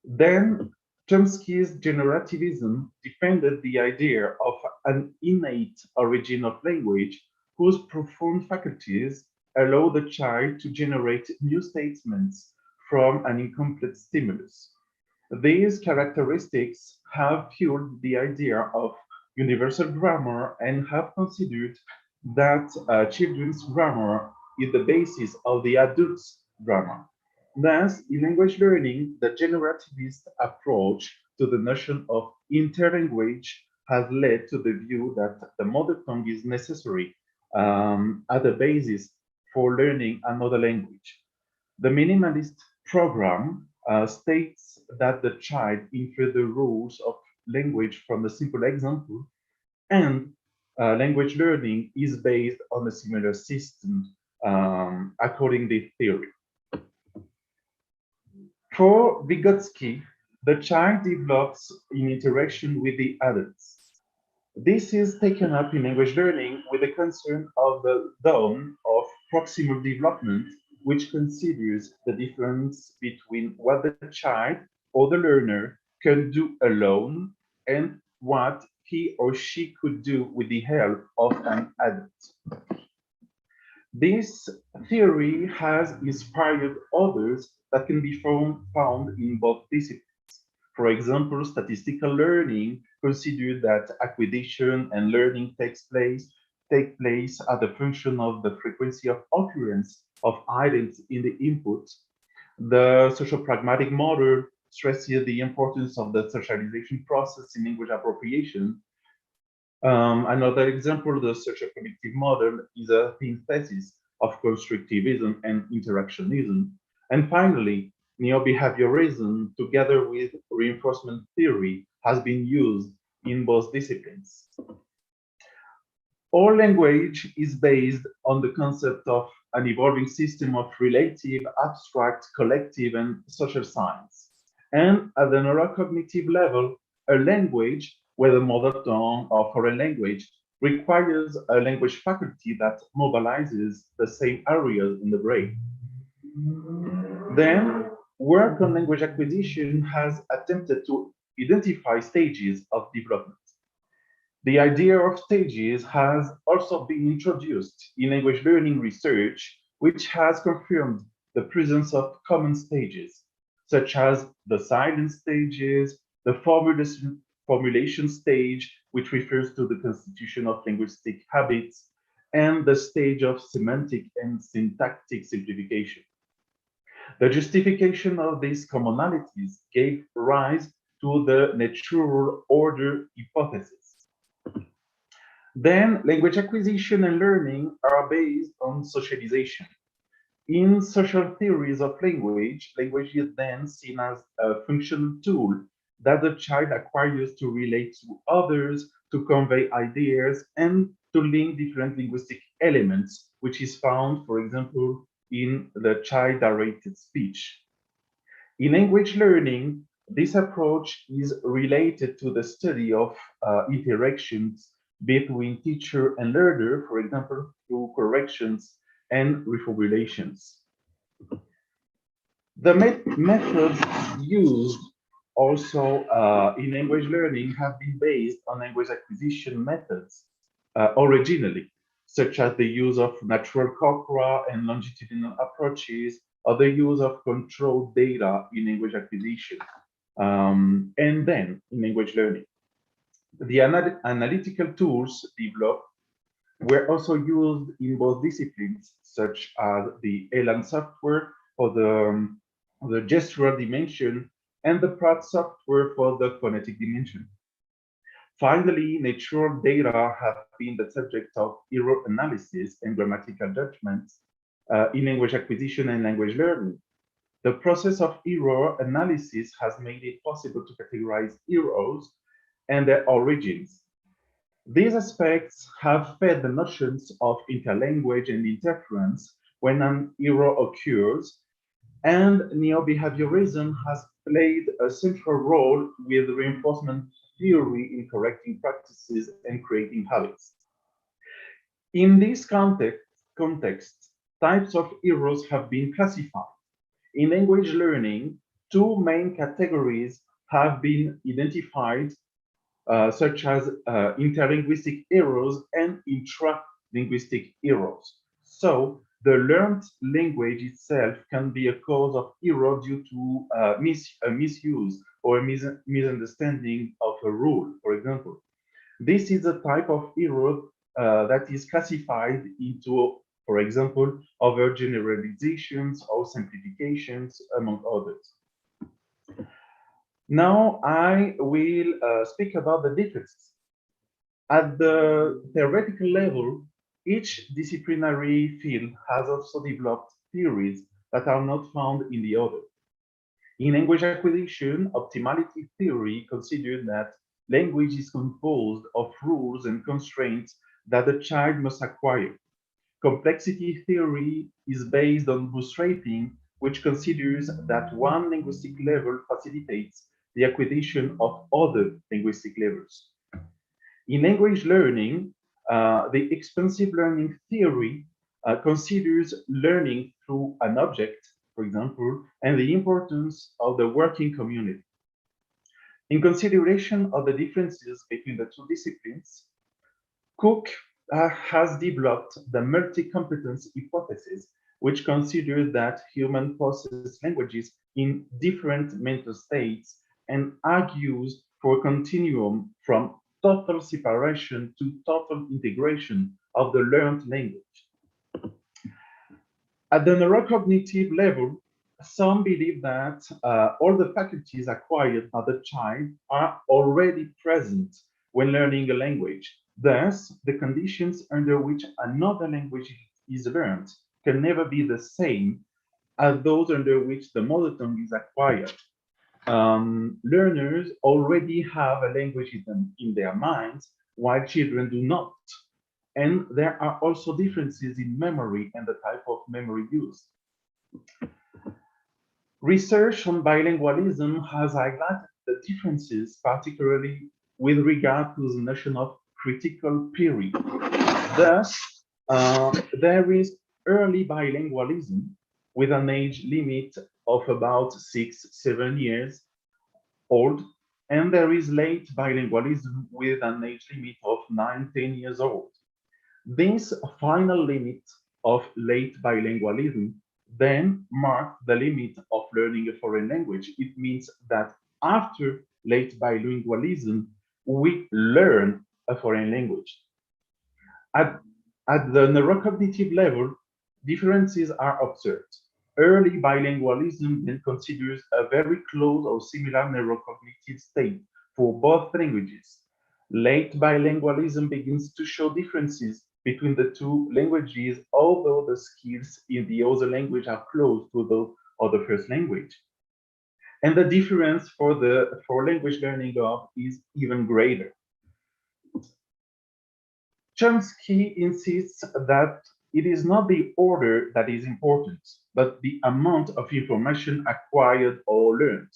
Then Chomsky's generativism defended the idea of an innate origin of language whose profound faculties allow the child to generate new statements from an incomplete stimulus. These characteristics have fueled the idea of universal grammar and have considered that children's grammar is the basis of the adult's grammar. Thus, in language learning, the generativist approach to the notion of interlanguage has led to the view that the mother tongue is necessary as a basis for learning another language. The minimalist program states that the child infers the rules of language from a simple example, and language learning is based on a similar system according to theory. For Vygotsky, the child develops in interaction with the adults. This is taken up in language learning with the concern of the dawn of proximal development, which considers the difference between what the child or the learner can do alone and what he or she could do with the help of an adult. This theory has inspired others that can be found in both disciplines. For example, statistical learning considers that acquisition and learning take place as a function of the frequency of occurrence of items in the input. The social pragmatic model stresses the importance of the socialization process in language appropriation. Another example, the social cognitive model, is a synthesis of constructivism and interactionism. And finally, neo-behaviorism, together with reinforcement theory, has been used in both disciplines. All language is based on the concept of an evolving system of relative, abstract, collective, and social signs. And at the neurocognitive level, a language, whether mother tongue or foreign language, requires a language faculty that mobilizes the same areas in the brain. Then, work on language acquisition has attempted to identify stages of development. The idea of stages has also been introduced in language learning research, which has confirmed the presence of common stages, such as the silent stages, the formulation stage, which refers to the constitution of linguistic habits, and the stage of semantic and syntactic simplification. The justification of these commonalities gave rise to the natural order hypothesis. Then, language acquisition and learning are based on socialization. In social theories of language, language is then seen as a functional tool that the child acquires to relate to others, to convey ideas, and to link different linguistic elements, which is found, for example, in the child-directed speech. In language learning, this approach is related to the study of interactions between teacher and learner, for example, through corrections and reformulations. The methods used also in language learning have been based on language acquisition methods originally, such as the use of natural corpora and longitudinal approaches, or the use of controlled data in language acquisition, and then in language learning. The analytical tools developed were also used in both disciplines, such as the ELAN software for the gestural dimension and the Pratt software for the phonetic dimension. Finally, natural data have been the subject of error analysis and grammatical judgments in language acquisition and language learning. The process of error analysis has made it possible to categorize errors and their origins. These aspects have fed the notions of interlanguage and interference when an error occurs, and neo-behaviorism has played a central role with reinforcement theory in correcting practices and creating habits. In this context, types of errors have been classified. In language learning, two main categories have been identified, such as interlinguistic errors and intra-linguistic errors. So the learned language itself can be a cause of error due to a misuse or a misunderstanding of a rule, for example. This is a type of error that is classified into, for example, overgeneralizations or simplifications, among others. Now I will speak about the differences. At the theoretical level, each disciplinary field has also developed theories that are not found in the other. In language acquisition, optimality theory considered that language is composed of rules and constraints that the child must acquire. Complexity theory is based on bootstrapping, which considers that one linguistic level facilitates the acquisition of other linguistic levels. In language learning, the expansive learning theory considers learning through an object, for example, and the importance of the working community. In consideration of the differences between the two disciplines, Cook has developed the multi-competence hypothesis, which considers that humans possess languages in different mental states and argues for a continuum from total separation to total integration of the learned language. At the neurocognitive level, some believe that all the faculties acquired by the child are already present when learning a language. Thus, the conditions under which another language is learned can never be the same as those under which the mother tongue is acquired. learners already have a language in their minds, while children do not. And there are also differences in memory and the type of memory used. Research on bilingualism has highlighted the differences, particularly with regard to the notion of critical period. Thus, there is early bilingualism with an age limit of about 6-7 years old, and there is late bilingualism with an age limit of 9-10 years old. This final limit of late bilingualism then marked the limit of learning a foreign language. It means that after late bilingualism, we learn a foreign language. At the neurocognitive level, differences are observed. Early bilingualism then considers a very close or similar neurocognitive state for both languages. Late bilingualism begins to show differences between the two languages, although the skills in the other language are close to those of the first language. And the difference for language learning is even greater. Chomsky insists that it is not the order that is important, but the amount of information acquired or learned.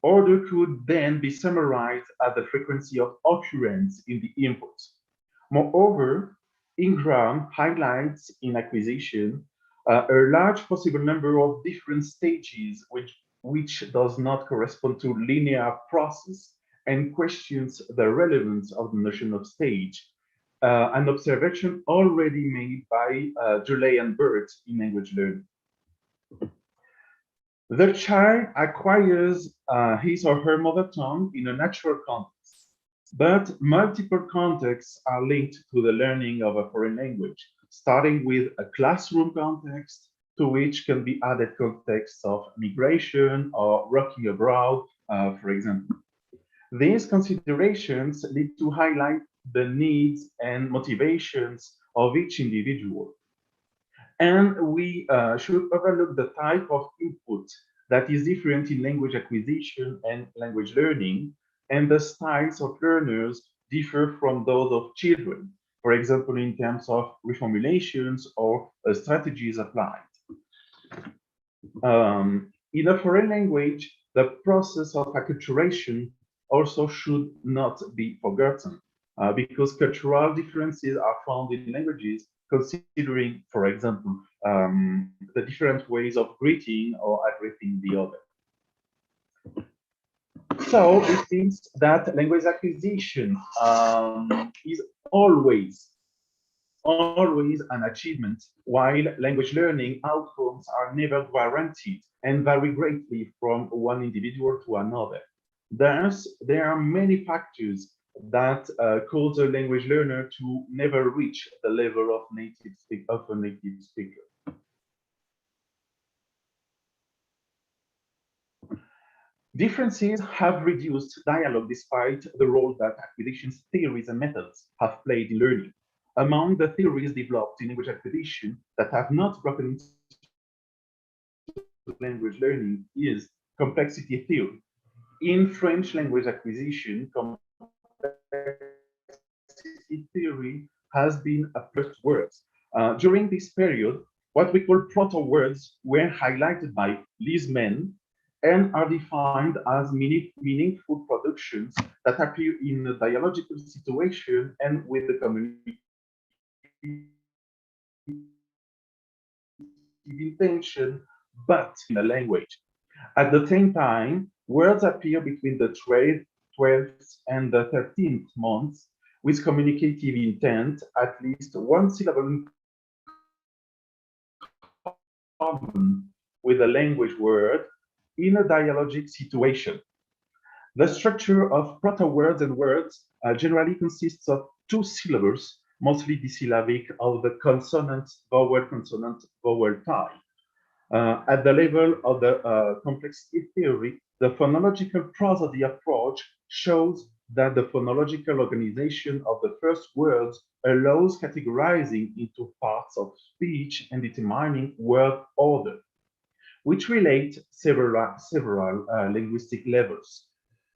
Order could then be summarized as the frequency of occurrence in the input. Moreover, Ingram highlights in acquisition a large possible number of different stages which does not correspond to linear process and questions the relevance of the notion of stage, an observation already made by Joulay and Burt in language learning. The child acquires his or her mother tongue in a natural context, but multiple contexts are linked to the learning of a foreign language, starting with a classroom context, to which can be added contexts of migration or working abroad, for example. These considerations lead to highlight the needs and motivations of each individual. And we should overlook the type of input that is different in language acquisition and language learning, and the styles of learners differ from those of children, for example, in terms of reformulations or strategies applied. In a foreign language, the process of acculturation also should not be forgotten, because cultural differences are found in languages, considering, for example, the different ways of greeting or addressing the other. So it seems that language acquisition is always an achievement, while language learning outcomes are never guaranteed and vary greatly from one individual to another. Thus, there are many factors that cause a language learner to never reach the level of a native speaker. Differences have reduced dialogue despite the role that acquisition theories and methods have played in learning. Among the theories developed in language acquisition that have not broken into language learning is complexity theory. In French language acquisition, complexity theory has been a first word. During this period, what we call proto-words were highlighted by Lisman and are defined as meaningful productions that appear in a dialogical situation and with the community intention, but in a language. At the same time, words appear between the 12th and the 13th months with communicative intent, at least one syllable in common with a language word in a dialogic situation. The structure of proto-words and words generally consists of two syllables, mostly disyllabic, of the consonant-vowel type. At the level of the complexity theory, the phonological prosody approach shows that the phonological organization of the first words allows categorizing into parts of speech and determining word order. which relate several linguistic levels.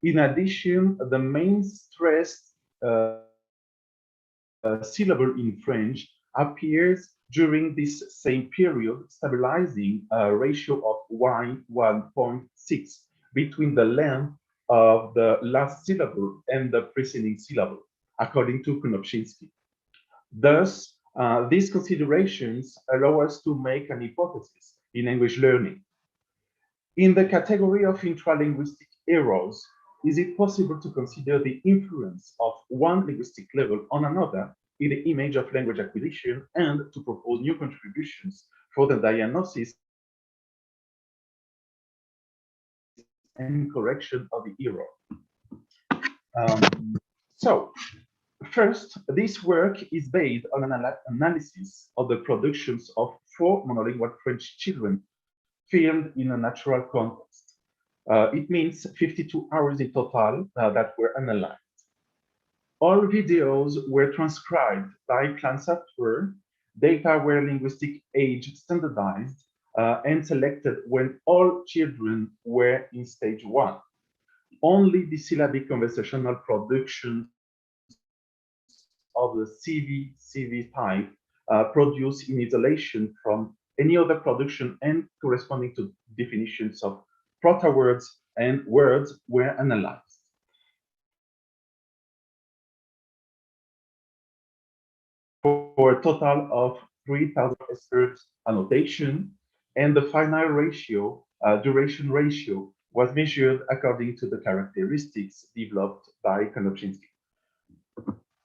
In addition, the main stressed syllable in French appears during this same period, stabilizing a ratio of 1.6 between the length of the last syllable and the preceding syllable, according to Konopczynski. Thus, these considerations allow us to make an hypothesis in language learning. In the category of intralinguistic errors, is it possible to consider the influence of one linguistic level on another in the image of language acquisition and to propose new contributions for the diagnosis and correction of the error? So, first, this work is based on an analysis of the productions of 4 monolingual French children filmed in a natural context. It means 52 hours in total that were analyzed. All videos were transcribed by clan software. Data were linguistic age standardized and selected when all children were in stage 1. Only the syllabic conversational productions of the CV type produced in isolation from any other production and corresponding to definitions of proto-words and words were analyzed. For a total of 3,000 experts annotation, and the final ratio, duration ratio, was measured according to the characteristics developed by Konopczynski.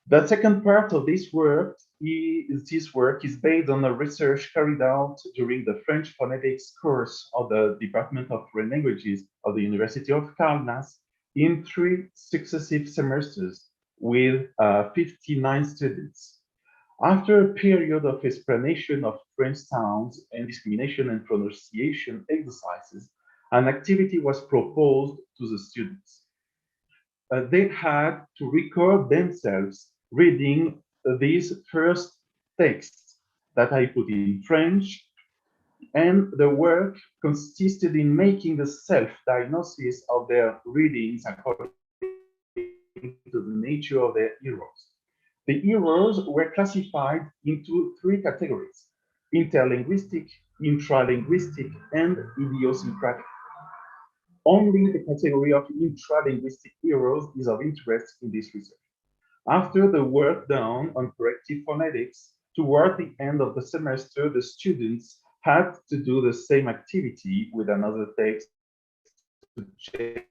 The second part of this work is based on a research carried out during the French phonetics course of the Department of Foreign Languages of the University of Kaunas in 3 successive semesters with 59 students. After a period of explanation of French sounds and discrimination and pronunciation exercises, an activity was proposed to the students. They had to record themselves reading these first texts that I put in French, and the work consisted in making a self-diagnosis of their readings according to the nature of their errors. The errors were classified into 3 categories: interlinguistic, intralinguistic, and idiosyncratic. Only the category of intralinguistic errors is of interest in this research. After the work done on corrective phonetics, toward the end of the semester, the students had to do the same activity with another text to check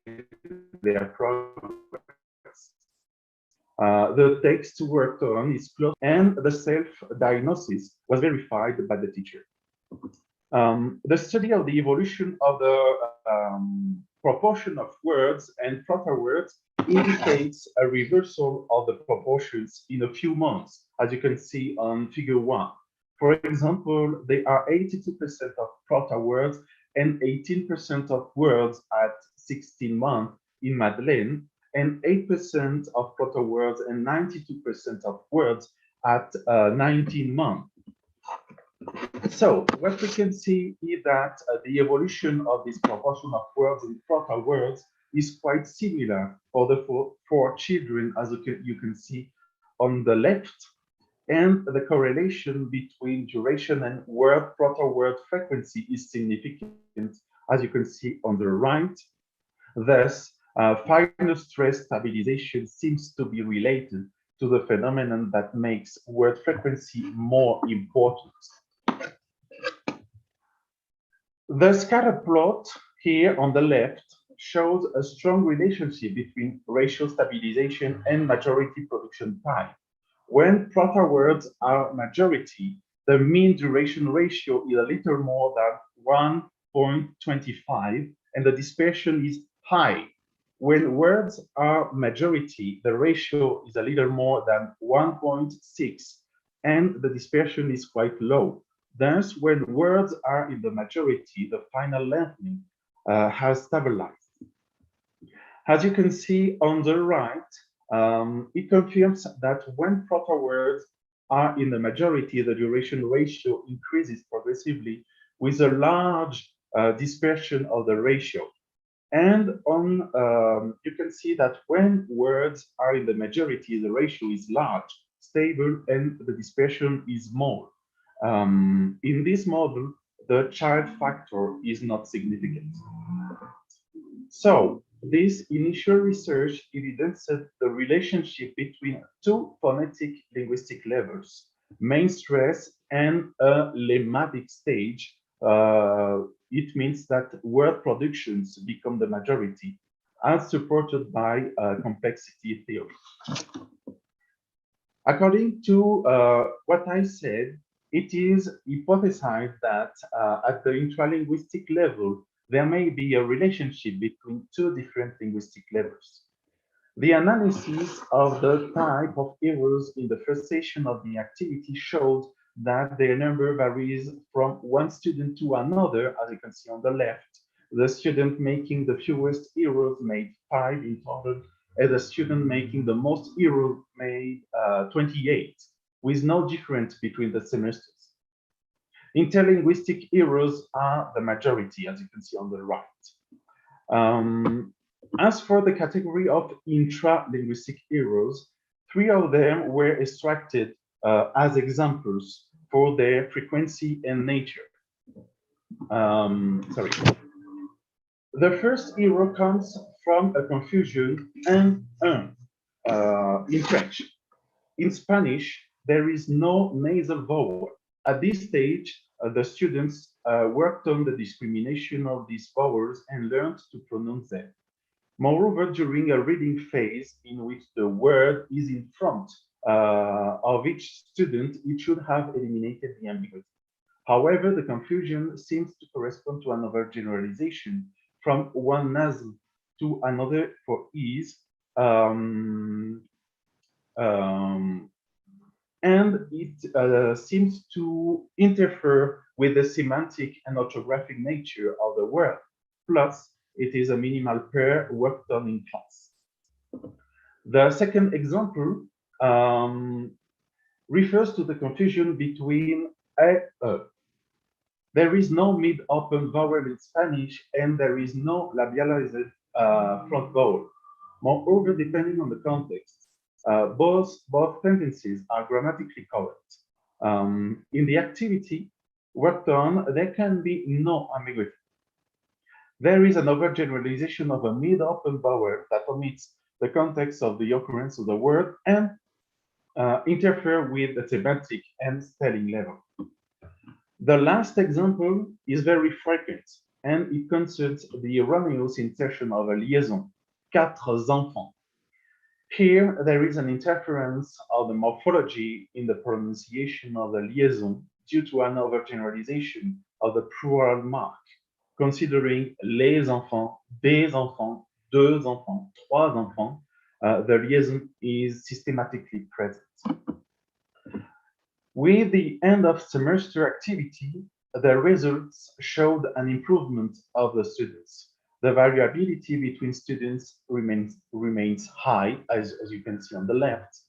their progress. The text worked on is closed, and the self-diagnosis was verified by the teacher. The study of the evolution of the proportion of words and proto-words indicates a reversal of the proportions in a few months, as you can see on figure 1. For example, there are 82% of proto-words and 18% of words at 16 months in Madeleine, and 8% of proto-words and 92% of words at 19 months. So what we can see is that the evolution of this proportion of words and proto-words is quite similar for the 4 children, as you can see on the left, and the correlation between duration and word proto-word frequency is significant, as you can see on the right. Thus, final stress stabilization seems to be related to the phenomenon that makes word frequency more important. The scatter plot here on the left shows a strong relationship between racial stabilization and majority production time. When proto-words are majority, the mean duration ratio is a little more than 1.25, and the dispersion is high. When words are majority, the ratio is a little more than 1.6, and the dispersion is quite low. Thus, when words are in the majority, the final lengthening has stabilized. As you can see on the right, it confirms that when proto-words are in the majority, the duration ratio increases progressively with a large dispersion of the ratio. And on, you can see that when words are in the majority, the ratio is large, stable, and the dispersion is small. In this model, the child factor is not significant. So this initial research evidenced the relationship between two phonetic linguistic levels, main stress and a lemmatic stage. It means that word productions become the majority, as supported by complexity theory. According to what I said, it is hypothesized that at the intralinguistic level, there may be a relationship between two different linguistic levels. The analysis of the type of errors in the first session of the activity showed that their number varies from one student to another, as you can see on the left. The student making the fewest errors made 5 in total, and the student making the most errors made 28, with no difference between the semesters. Interlinguistic errors are the majority, as you can see on the right. As for the category of intralinguistic errors, 3 of them were extracted as examples for their frequency and nature. The first error comes from a confusion and in French. In Spanish, there is no nasal vowel. At this stage, the students worked on the discrimination of these vowels and learned to pronounce them. Moreover, during a reading phase in which the word is in front of each student, it should have eliminated the ambiguity. However, the confusion seems to correspond to an overgeneralization from one nasal to another for ease, and it seems to interfere with the semantic and orthographic nature of the word. Plus, it is a minimal pair worked on in class. The second example refers to the confusion between a. There is no mid-open vowel in Spanish, and there is no labialized front vowel. Moreover, depending on the context, both tendencies are grammatically correct. In the activity worked on, there can be no ambiguity. There is an overgeneralization of a mid-open vowel that omits the context of the occurrence of the word and interfere with the semantic and spelling level. The last example is very frequent, and it concerns the erroneous insertion of a liaison, 4 enfants. Here, there is an interference of the morphology in the pronunciation of the liaison due to an overgeneralization of the plural mark, considering les enfants, des enfants, deux enfants, trois enfants, the liaison is systematically present. With the end of semester activity, the results showed an improvement of the students. The variability between students remains high, as you can see on the left.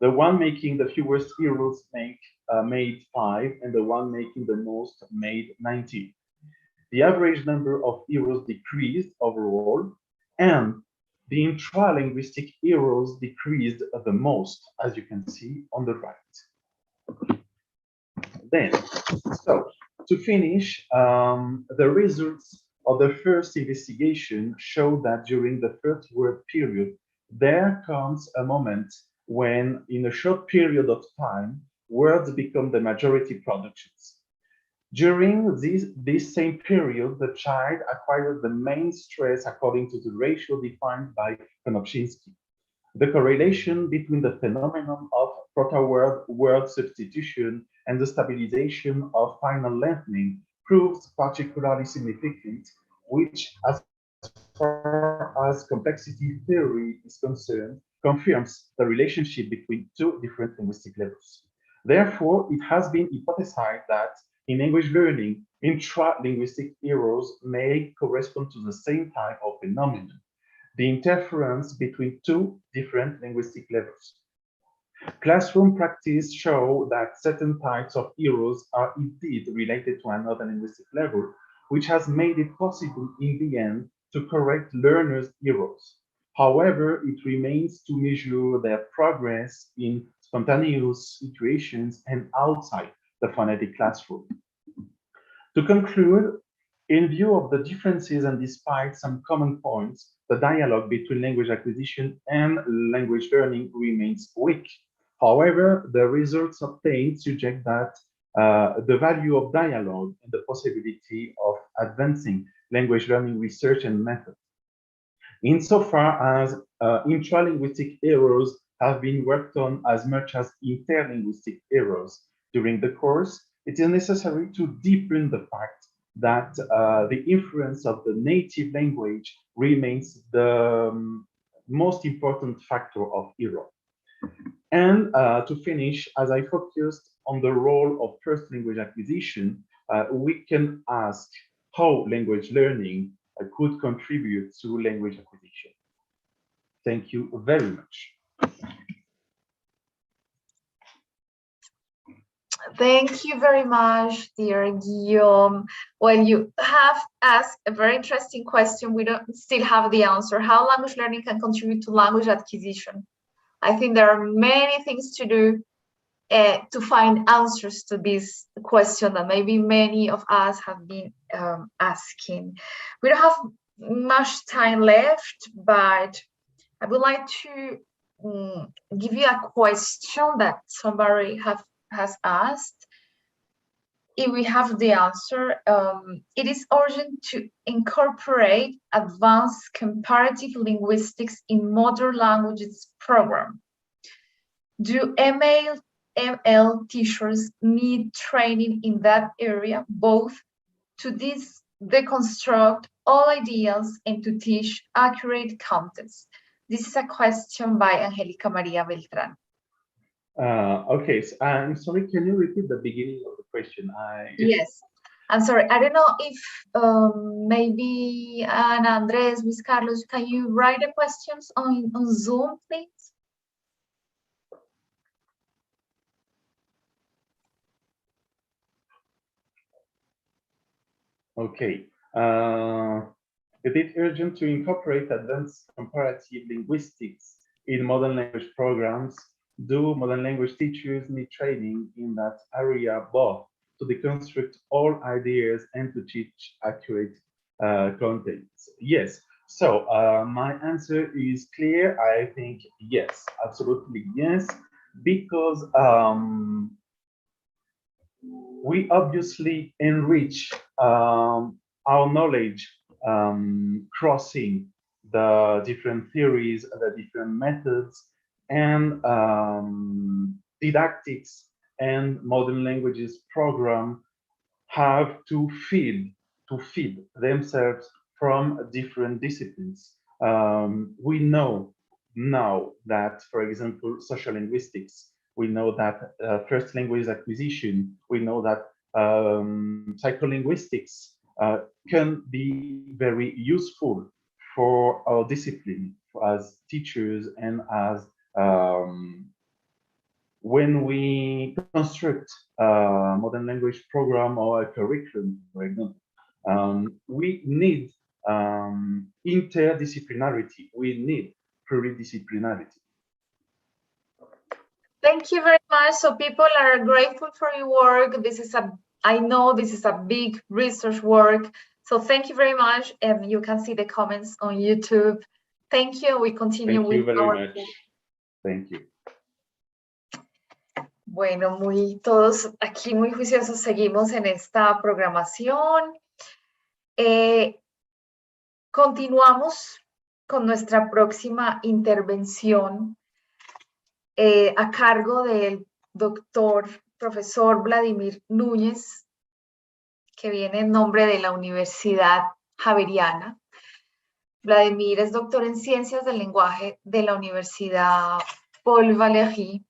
The one making the fewest errors made 5, and the one making the most made 19. The average number of errors decreased overall, and the intralinguistic errors decreased the most, as you can see on the right. Then, so to finish, the results of the first investigation show that during the first word period, there comes a moment when, in a short period of time, words become the majority productions. During this same period, the child acquired the main stress according to the ratio defined by Konopczynski. The correlation between the phenomenon of proto-word substitution and the stabilization of final lengthening proves particularly significant, which, as far as complexity theory is concerned, confirms the relationship between two different linguistic levels. Therefore, it has been hypothesized that in language learning, intra-linguistic errors may correspond to the same type of phenomenon, the interference between two different linguistic levels. Classroom practice show that certain types of errors are indeed related to another linguistic level, which has made it possible in the end to correct learners' errors. However, it remains to measure their progress in spontaneous situations and outside the phonetic classroom. To conclude, in view of the differences and despite some common points, the dialogue between language acquisition and language learning remains weak. However, the results obtained suggest that the value of dialogue and the possibility of advancing language learning research and methods. Insofar as intralinguistic errors have been worked on as much as interlinguistic errors during the course, it is necessary to deepen the fact that the influence of the native language remains the most important factor of error. And to finish, as I focused on the role of first language acquisition, we can ask how language learning could contribute to language acquisition. Thank you very much. Thank you very much, dear Guillaume. Well, you have asked a very interesting question. We don't still have the answer. How language learning can contribute to language acquisition? I think there are many things to do to find answers to this question that maybe many of us have been asking. We don't have much time left, but I would like to give you a question that somebody has asked. If we have the answer, it is urgent to incorporate advanced comparative linguistics in modern languages program. Do ML teachers need training in that area, both to deconstruct all ideas and to teach accurate contents? This is a question by Angelica Maria Beltran. Okay, so I'm sorry, can you repeat the beginning of the question? Yes, I'm sorry. I don't know if maybe Ana, Andres, Luis Carlos, can you write the questions on Zoom, please? Okay. It is urgent to incorporate advanced comparative linguistics in modern language programs. Do modern language teachers need training in that area, both to deconstruct all ideas and to teach accurate contents? Yes. So my answer is clear. I think yes, absolutely yes, because we obviously enrich our knowledge crossing the different theories, the different methods, and didactics and modern languages program have to feed themselves from different disciplines. We know now that, for example, sociolinguistics, we know that first language acquisition, we know that psycholinguistics can be very useful for our discipline as teachers and as when we construct a modern language program or a curriculum, for example, we need interdisciplinarity, we need pluridisciplinarity. Thank you very much. So people are grateful for your work. I know this is a big research work. So thank you very much. And you can see the comments on YouTube. Thank you. We continue with our... Thank you very much. Thank you. Bueno, todos aquí muy juiciosos seguimos en esta programación. Continuamos con nuestra próxima intervención a cargo del profesor Vladimir Núñez, que viene en nombre de la Universidad Javeriana. Vladimir es doctor en Ciencias del Lenguaje de la Universidad Paul Valéry.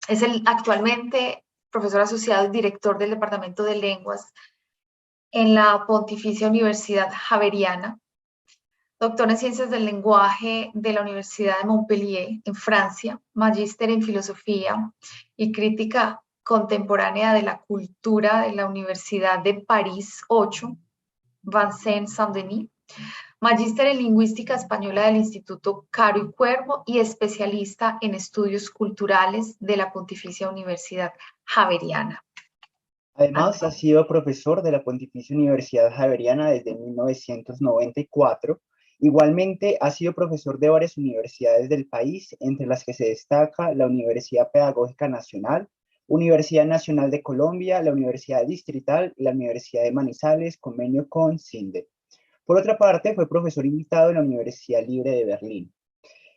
Es actualmente profesor asociado y director del Departamento de Lenguas en la Pontificia Universidad Javeriana. Doctor en Ciencias del Lenguaje de la Universidad de Montpellier, en Francia. Magíster en Filosofía y Crítica Contemporánea de la Cultura de la Universidad de París 8. Vincent Saint-Denis, magíster en Lingüística Española del Instituto Caro y Cuervo y especialista en estudios culturales de la Pontificia Universidad Javeriana. Además, ha sido profesor de la Pontificia Universidad Javeriana desde 1994. Igualmente, ha sido profesor de varias universidades del país, entre las que se destaca la Universidad Pedagógica Nacional, Universidad Nacional de Colombia, la Universidad Distrital y la Universidad de Manizales, convenio con CINDE. Por otra parte, fue profesor invitado en la Universidad Libre de Berlín.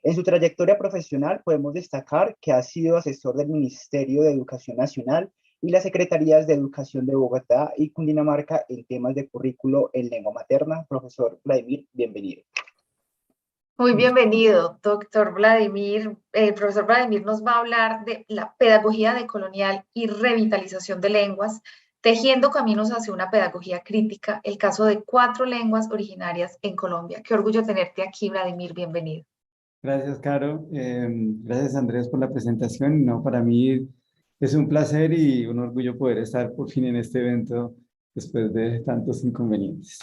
En su trayectoria profesional podemos destacar que ha sido asesor del Ministerio de Educación Nacional y las Secretarías de Educación de Bogotá y Cundinamarca en temas de currículo en lengua materna. Profesor Vladimir, bienvenido. Muy bienvenido, doctor Vladimir. El profesor Vladimir nos va a hablar de la pedagogía decolonial y revitalización de lenguas, tejiendo caminos hacia una pedagogía crítica, el caso de 4 lenguas originarias en Colombia. Qué orgullo tenerte aquí, Vladimir, bienvenido. Gracias, Caro. Gracias, Andrés, por la presentación. No, para mí es un placer y un orgullo poder estar por fin en este evento después de tantos inconvenientes.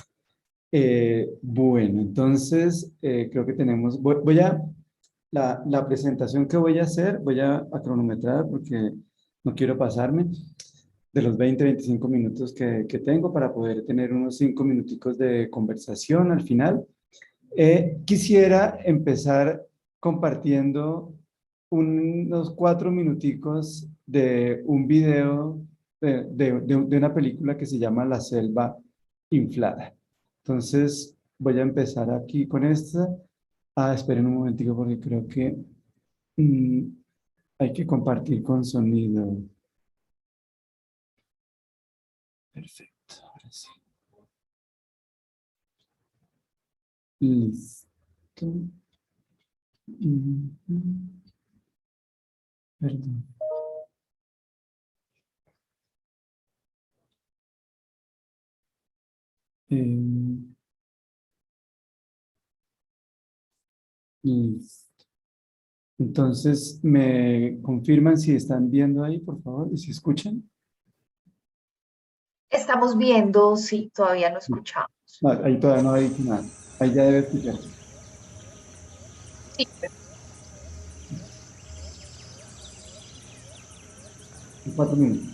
Bueno, entonces creo que tenemos, la presentación que voy a hacer, voy a cronometrar porque no quiero pasarme de los 20-25 minutos que tengo para poder tener unos 5 minuticos de conversación al final. Quisiera empezar compartiendo unos 4 minuticos de un video de una película que se llama La Selva Inflada. Entonces voy a empezar aquí con esta. Esperen un momentico porque creo que hay que compartir con sonido. Perfecto, ahora sí. Listo. Perdón. Listo. Entonces, ¿me confirman si están viendo ahí, por favor, y si escuchan? Estamos viendo, sí, todavía no escuchamos. No, ahí todavía no hay nada. Ahí ya debe escucharse. Sí. 4 minutos.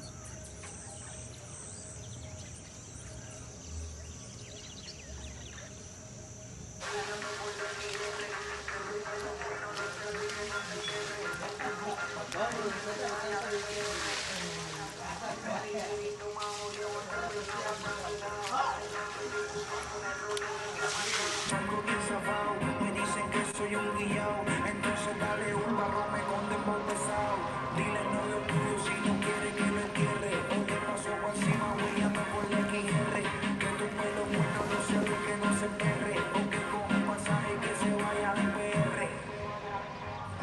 Me dicen que soy un guillao, entonces dale un barro, me condembo pesado. Dile al novio tuyo si no quiere que lo entierre, o te paso por encima, huellame por la XR. Que tu pelo bueno no se ve, que no se perre, o que coja un pasaje que se vaya de PR.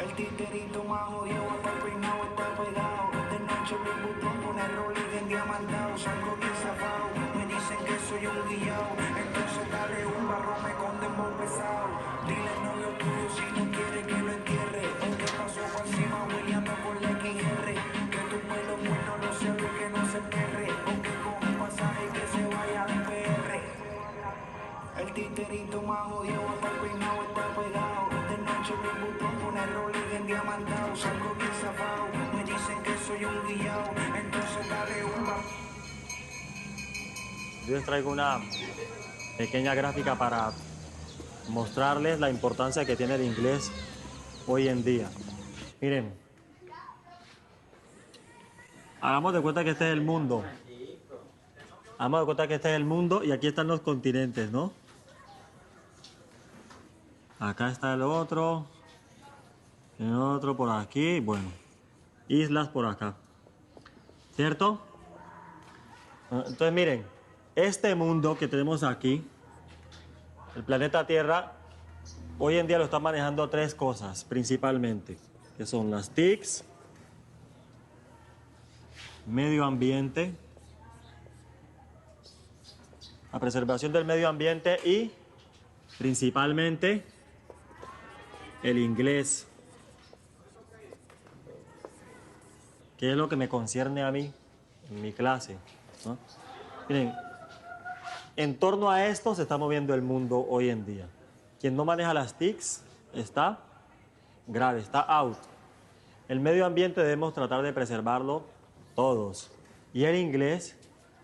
El titerito más jodido, está peinado, está pegado. De noche mi botón pone rolling en diamantado, salgo bien zafado. Me dicen que soy un guillao, entonces dale un barro, me condembo pesado. Dile al novio tuyo si no quiere que lo entierre, o que pasó por encima, huellame por la XR. Que tu pelo bueno no se ve, que no se perre, o que coja un pasaje que se vaya de PR. El titerito más jodido, está peinado, está pegado. De noche mi botón pone rolling en diamantado, salgo bien zafado. Me dicen que soy un guillao, entonces dale un barro. Yo les traigo una pequeña gráfica para mostrarles la importancia que tiene el inglés hoy en día. Miren, hagamos de cuenta que este es el mundo. Hagamos de cuenta que este es el mundo y aquí están los continentes, ¿no? Acá está el otro por aquí, bueno, islas por acá, ¿cierto? Entonces miren, este mundo que tenemos aquí, el planeta Tierra, hoy en día lo están manejando 3 cosas principalmente, que son las TICs, medio ambiente, la preservación del medio ambiente y principalmente el inglés, que es lo que me concierne a mí en mi clase, ¿no? Miren, En torno a esto se está moviendo el mundo hoy en día. Quien no maneja las TICs está grave, está out. El medio ambiente debemos tratar de preservarlo todos. Y el inglés,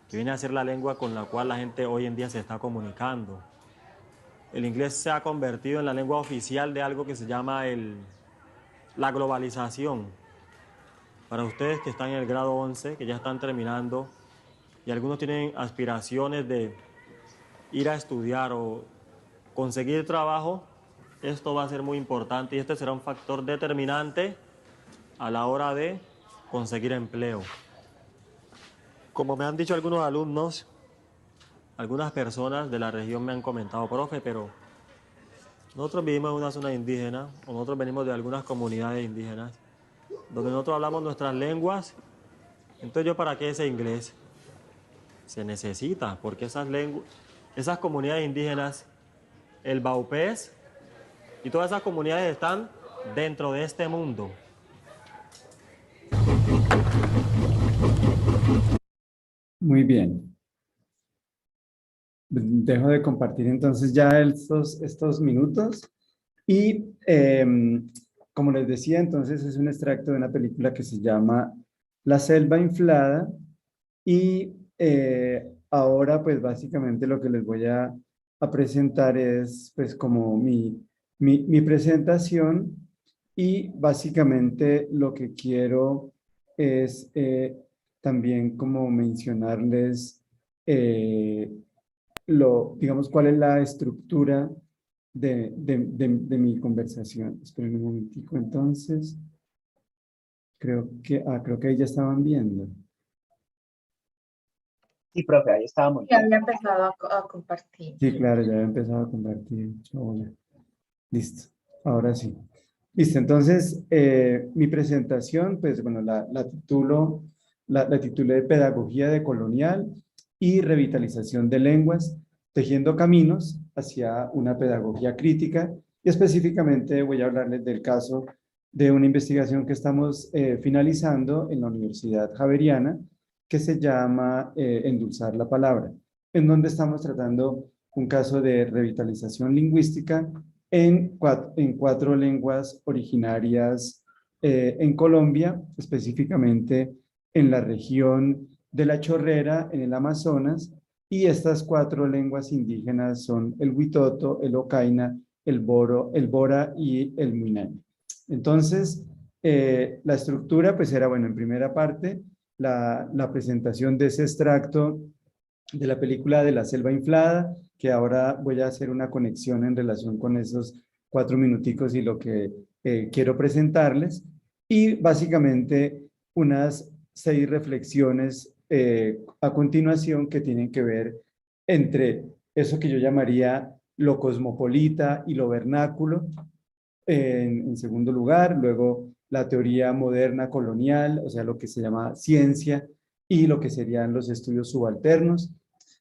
que viene a ser la lengua con la cual la gente hoy en día se está comunicando. El inglés se ha convertido en la lengua oficial de algo que se llama la globalización. Para ustedes que están en el grado 11, que ya están terminando, y algunos tienen aspiraciones de ir a estudiar o conseguir trabajo, esto va a ser muy importante y este será un factor determinante a la hora de conseguir empleo. Como me han dicho algunos alumnos, algunas personas de la región me han comentado, profe, pero nosotros vivimos en una zona indígena, o nosotros venimos de algunas comunidades indígenas, donde nosotros hablamos nuestras lenguas, entonces ¿yo para qué ese inglés? Se necesita, porque esas comunidades indígenas, el baupés y todas esas comunidades están dentro de este mundo. Muy bien. Dejo de compartir entonces ya estos minutos y como les decía, entonces es un extracto de una película que se llama La selva inflada y ahora pues básicamente lo que les voy a presentar es pues como mi presentación y básicamente lo que quiero es también como mencionarles digamos, cuál es la estructura de mi conversación. Esperen un momentico, entonces. Creo que ahí ya estaban viendo. Sí, profe, ahí estábamos. Ya había empezado a compartir. Sí, claro, ya había empezado a compartir. Hola. Listo, ahora sí. Listo, entonces, mi presentación, pues bueno, la titulé Pedagogía decolonial y revitalización de lenguas, tejiendo caminos hacia una pedagogía crítica, y específicamente voy a hablarles del caso de una investigación que estamos finalizando en la Universidad Javeriana, que se llama Endulzar la palabra, en donde estamos tratando un caso de revitalización lingüística en cuatro lenguas originarias en Colombia, específicamente en la región de La Chorrera, en el Amazonas, y estas cuatro lenguas indígenas son el huitoto, el ocaina, el bora y el muinaño. Entonces, la estructura pues era, bueno, en primera parte, la presentación de ese extracto de la película de La selva inflada, que ahora voy a hacer una conexión en relación con esos 4 minuticos y lo que quiero presentarles, y básicamente unas 6 reflexiones a continuación que tienen que ver entre eso que yo llamaría lo cosmopolita y lo vernáculo, en segundo lugar, luego la teoría moderna colonial, o sea, lo que se llama ciencia, y lo que serían los estudios subalternos.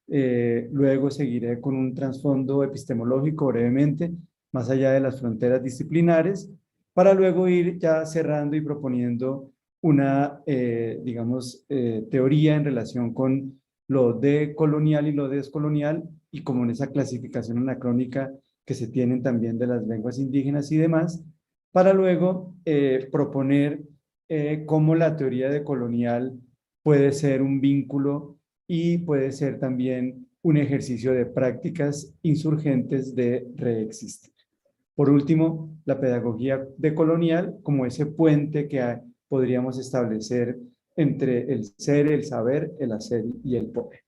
Luego seguiré con un trasfondo epistemológico brevemente, más allá de las fronteras disciplinares, para luego ir ya cerrando y proponiendo una, digamos, teoría en relación con lo decolonial y lo descolonial, y como en esa clasificación anacrónica que se tienen también de las lenguas indígenas y demás, para luego proponer cómo la teoría decolonial puede ser un vínculo y puede ser también un ejercicio de prácticas insurgentes de reexistir. Por último, la pedagogía decolonial como ese puente que podríamos establecer entre el ser, el saber, el hacer y el poder.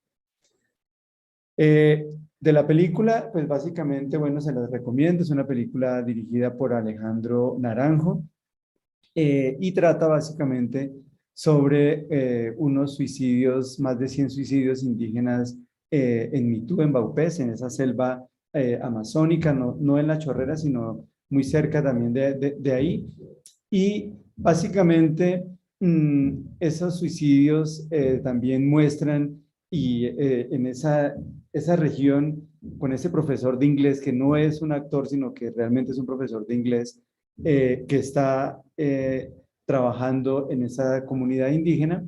De la película, pues básicamente, bueno, se las recomiendo. Es una película dirigida por Alejandro Naranjo y trata básicamente sobre unos suicidios, más de 100 suicidios indígenas en Mitú, en Baupés, en esa selva amazónica, no en La Chorrera, sino muy cerca también de ahí. Y básicamente esos suicidios también muestran y en esa región, con ese profesor de inglés que no es un actor, sino que realmente es un profesor de inglés que está trabajando en esa comunidad indígena,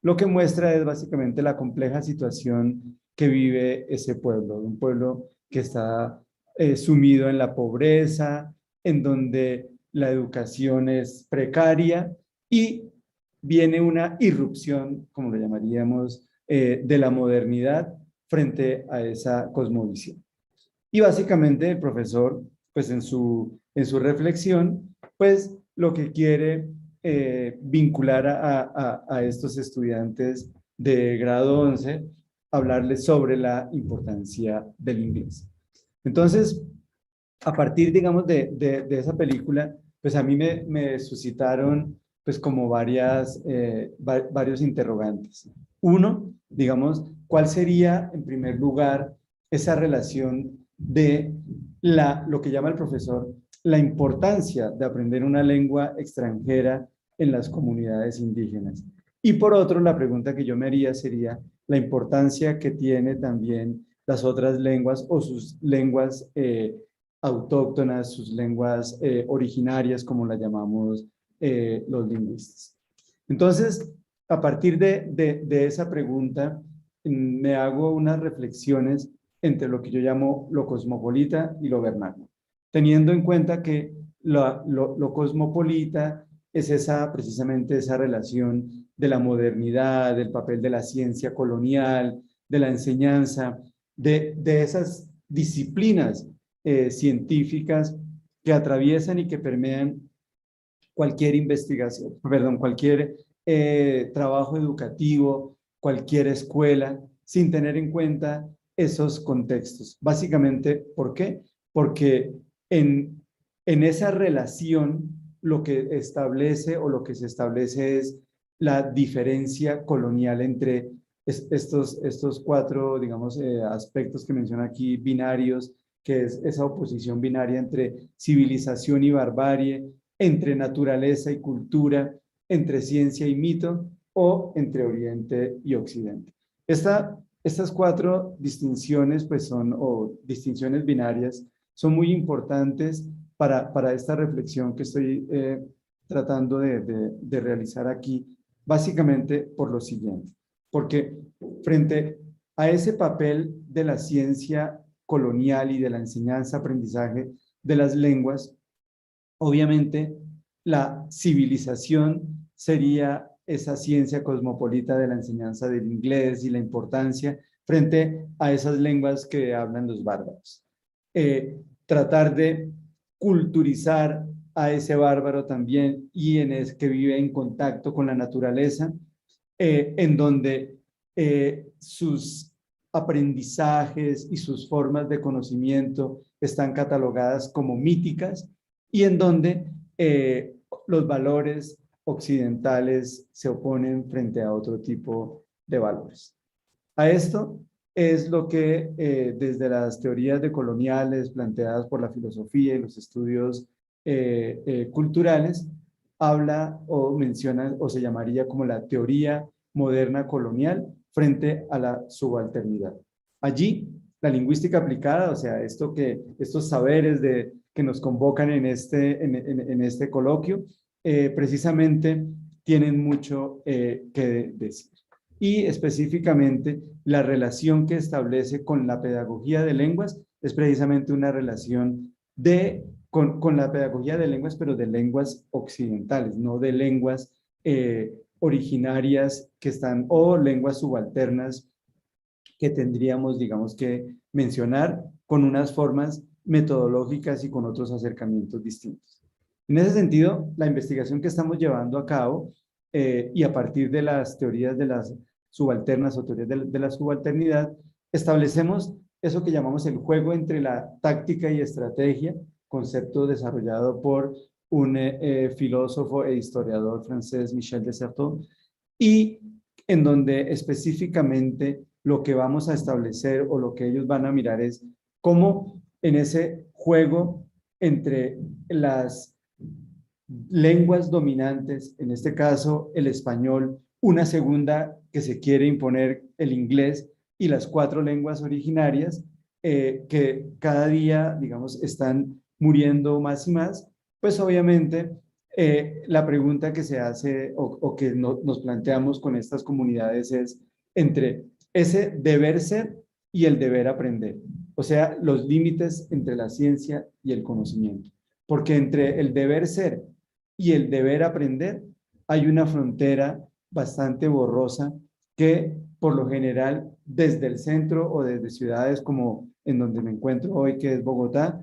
lo que muestra es básicamente la compleja situación que vive ese pueblo, un pueblo que está sumido en la pobreza, en donde la educación es precaria y viene una irrupción, como lo llamaríamos, de la modernidad frente a esa cosmovisión. Y básicamente el profesor, pues en su reflexión, pues lo que quiere vincular a estos estudiantes de grado 11, hablarles sobre la importancia del inglés. Entonces, a partir, digamos, de esa película, pues a mí me suscitaron, pues como varios interrogantes. Uno, digamos, ¿cuál sería, en primer lugar, esa relación de lo que llama el profesor, la importancia de aprender una lengua extranjera en las comunidades indígenas? Y por otro, la pregunta que yo me haría sería la importancia que tiene también las otras lenguas o sus lenguas autóctonas, sus lenguas originarias, como las llamamos los lingüistas. Entonces, a partir de esa pregunta, me hago unas reflexiones entre lo que yo llamo lo cosmopolita y lo vernáculo, teniendo en cuenta que lo cosmopolita es precisamente esa relación de la modernidad, del papel de la ciencia colonial, de la enseñanza, de esas disciplinas científicas que atraviesan y que permean cualquier investigación, perdón, cualquier trabajo educativo, cualquier escuela, sin tener en cuenta esos contextos. Básicamente, ¿por qué? Porque en esa relación lo que establece o lo que se establece es la diferencia colonial entre estos cuatro, digamos, aspectos que menciona aquí, binarios, que es esa oposición binaria entre civilización y barbarie, entre naturaleza y cultura, entre ciencia y mito, o entre Oriente y Occidente. Estas cuatro distinciones, pues o distinciones binarias, son muy importantes para esta reflexión que estoy tratando de realizar aquí, básicamente por lo siguiente. Porque frente a ese papel de la ciencia colonial y de la enseñanza-aprendizaje de las lenguas, obviamente la civilización sería esa ciencia cosmopolita de la enseñanza del inglés y la importancia frente a esas lenguas que hablan los bárbaros. Tratar de culturizar a ese bárbaro también y que vive en contacto con la naturaleza, en donde sus aprendizajes y sus formas de conocimiento están catalogadas como míticas y en donde los valores occidentales se oponen frente a otro tipo de valores. A esto es lo que desde las teorías decoloniales planteadas por la filosofía y los estudios culturales habla o menciona o se llamaría como la teoría moderna colonial frente a la subalternidad. Allí, la lingüística aplicada, o sea, estos saberes que nos convocan en este coloquio, precisamente tienen mucho que decir. Y específicamente, la relación que establece con la pedagogía de lenguas es precisamente una relación con la pedagogía de lenguas, pero de lenguas occidentales, no de lenguas originarias que están, o lenguas subalternas que tendríamos, digamos, que mencionar con unas formas metodológicas y con otros acercamientos distintos. En ese sentido, la investigación que estamos llevando a cabo y a partir de las teorías de las subalternas o teorías de la subalternidad, establecemos eso que llamamos el juego entre la táctica y estrategia, concepto desarrollado por un filósofo e historiador francés, Michel de Certeau, y en donde específicamente lo que vamos a establecer o lo que ellos van a mirar es cómo en ese juego entre las lenguas dominantes, en este caso el español, una segunda que se quiere imponer, el inglés, y las cuatro lenguas originarias que cada día, digamos, están muriendo más y más, pues obviamente la pregunta que se hace o que nos planteamos con estas comunidades es entre ese deber ser y el deber aprender. O sea, los límites entre la ciencia y el conocimiento. Porque entre el deber ser y el deber aprender hay una frontera bastante borrosa que por lo general desde el centro o desde ciudades como en donde me encuentro hoy, que es Bogotá,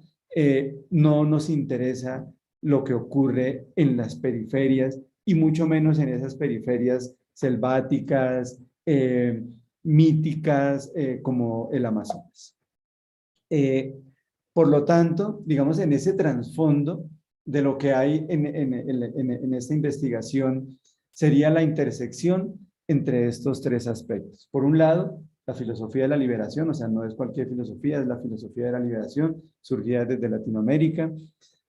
no nos interesa lo que ocurre en las periferias y mucho menos en esas periferias selváticas, míticas, como el Amazonas. Por lo tanto, digamos, en ese trasfondo de lo que hay en esta investigación sería la intersección entre estos tres aspectos. Por un lado, la filosofía de la liberación, o sea, no es cualquier filosofía, es la filosofía de la liberación, surgida desde Latinoamérica.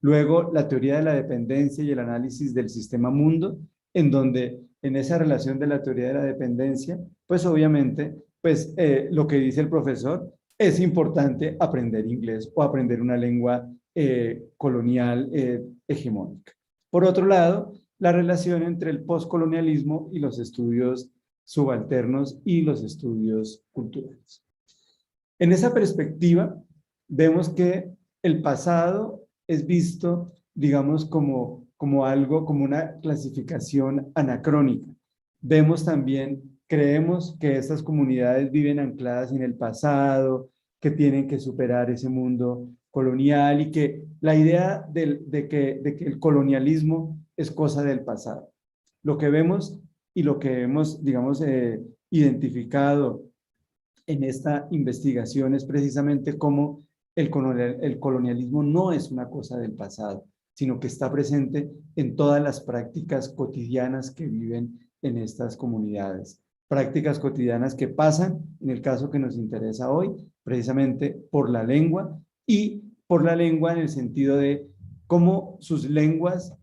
Luego, la teoría de la dependencia y el análisis del sistema mundo, en donde en esa relación de la teoría de la dependencia, pues obviamente, pues lo que dice el profesor, es importante aprender inglés o aprender una lengua colonial hegemónica. Por otro lado, la relación entre el postcolonialismo y los estudios subalternos y los estudios culturales. En esa perspectiva, vemos que el pasado es visto, digamos, como algo, como una clasificación anacrónica. Vemos también, creemos que estas comunidades viven ancladas en el pasado, que tienen que superar ese mundo colonial y que la idea de que el colonialismo es cosa del pasado. Lo que vemos y lo que hemos, digamos, identificado en esta investigación es precisamente cómo el colonialismo no es una cosa del pasado, sino que está presente en todas las prácticas cotidianas que viven en estas comunidades. Prácticas cotidianas que pasan, en el caso que nos interesa hoy, precisamente por la lengua, y por la lengua en el sentido de cómo sus lenguas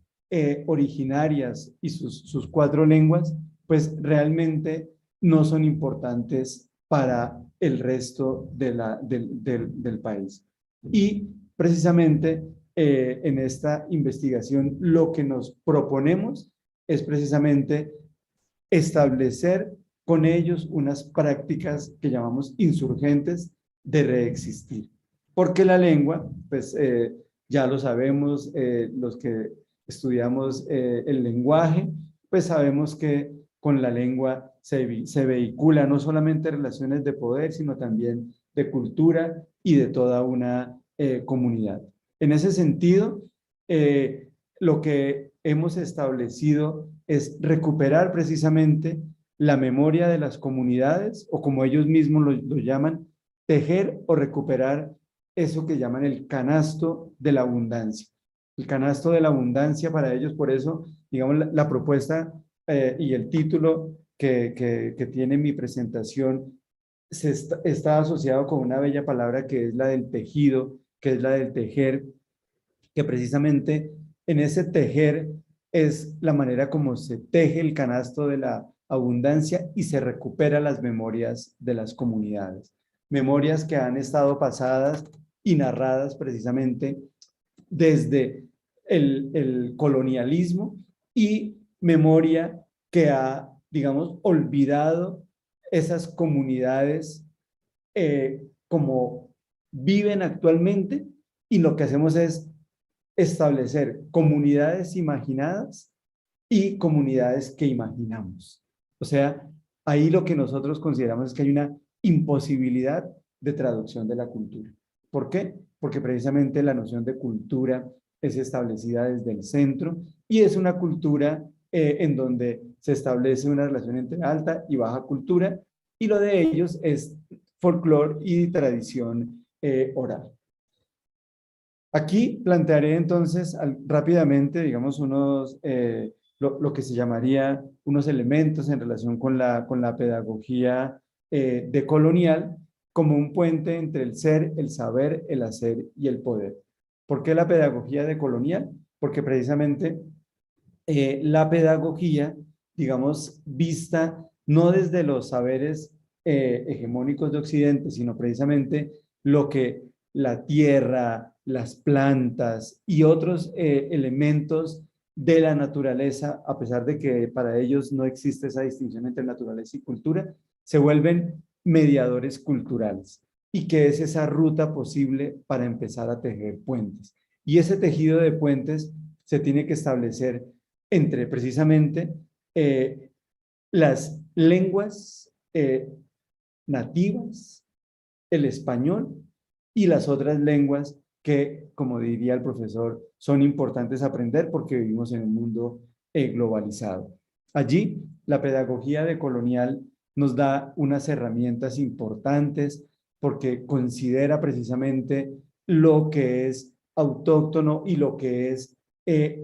originarias y sus cuatro lenguas, pues realmente no son importantes para el resto del país. Y precisamente en esta investigación lo que nos proponemos es precisamente establecer con ellos unas prácticas que llamamos insurgentes de reexistir. Porque la lengua, pues ya lo sabemos, los que estudiamos el lenguaje, pues sabemos que con la lengua se vehicula no solamente relaciones de poder, sino también de cultura y de toda una comunidad. En ese sentido, lo que hemos establecido es recuperar precisamente la memoria de las comunidades, o como ellos mismos lo llaman, tejer o recuperar eso que llaman el canasto de la abundancia. El canasto de la abundancia para ellos, por eso, digamos, la propuesta y el título que tiene mi presentación está asociado con una bella palabra que es la del tejido, que es la del tejer, que precisamente en ese tejer es la manera como se teje el canasto de la abundancia y se recupera las memorias de las comunidades. Memorias que han estado pasadas y narradas precisamente desde el colonialismo, y memoria que ha, digamos, olvidado esas comunidades como viven actualmente, y lo que hacemos es establecer comunidades imaginadas y comunidades que imaginamos. O sea, ahí lo que nosotros consideramos es que hay una imposibilidad de traducción de la cultura. ¿Por qué? Porque precisamente la noción de cultura es establecida desde el centro y es una cultura en donde se establece una relación entre alta y baja cultura, y lo de ellos es folclore y tradición oral. Aquí plantearé entonces rápidamente, digamos, lo que se llamaría unos elementos en relación con la pedagogía decolonial, como un puente entre el ser, el saber, el hacer y el poder. ¿Por qué la pedagogía decolonial? Porque precisamente la pedagogía, digamos, vista no desde los saberes hegemónicos de Occidente, sino precisamente lo que la tierra, las plantas y otros elementos de la naturaleza, a pesar de que para ellos no existe esa distinción entre naturaleza y cultura, se vuelven mediadores culturales. y qué es esa ruta posible para empezar a tejer puentes. Y ese tejido de puentes se tiene que establecer entre precisamente las lenguas nativas, el español y las otras lenguas que, como diría el profesor, son importantes aprender porque vivimos en un mundo globalizado. Allí, la pedagogía decolonial nos da unas herramientas importantes porque considera precisamente lo que es autóctono y lo que es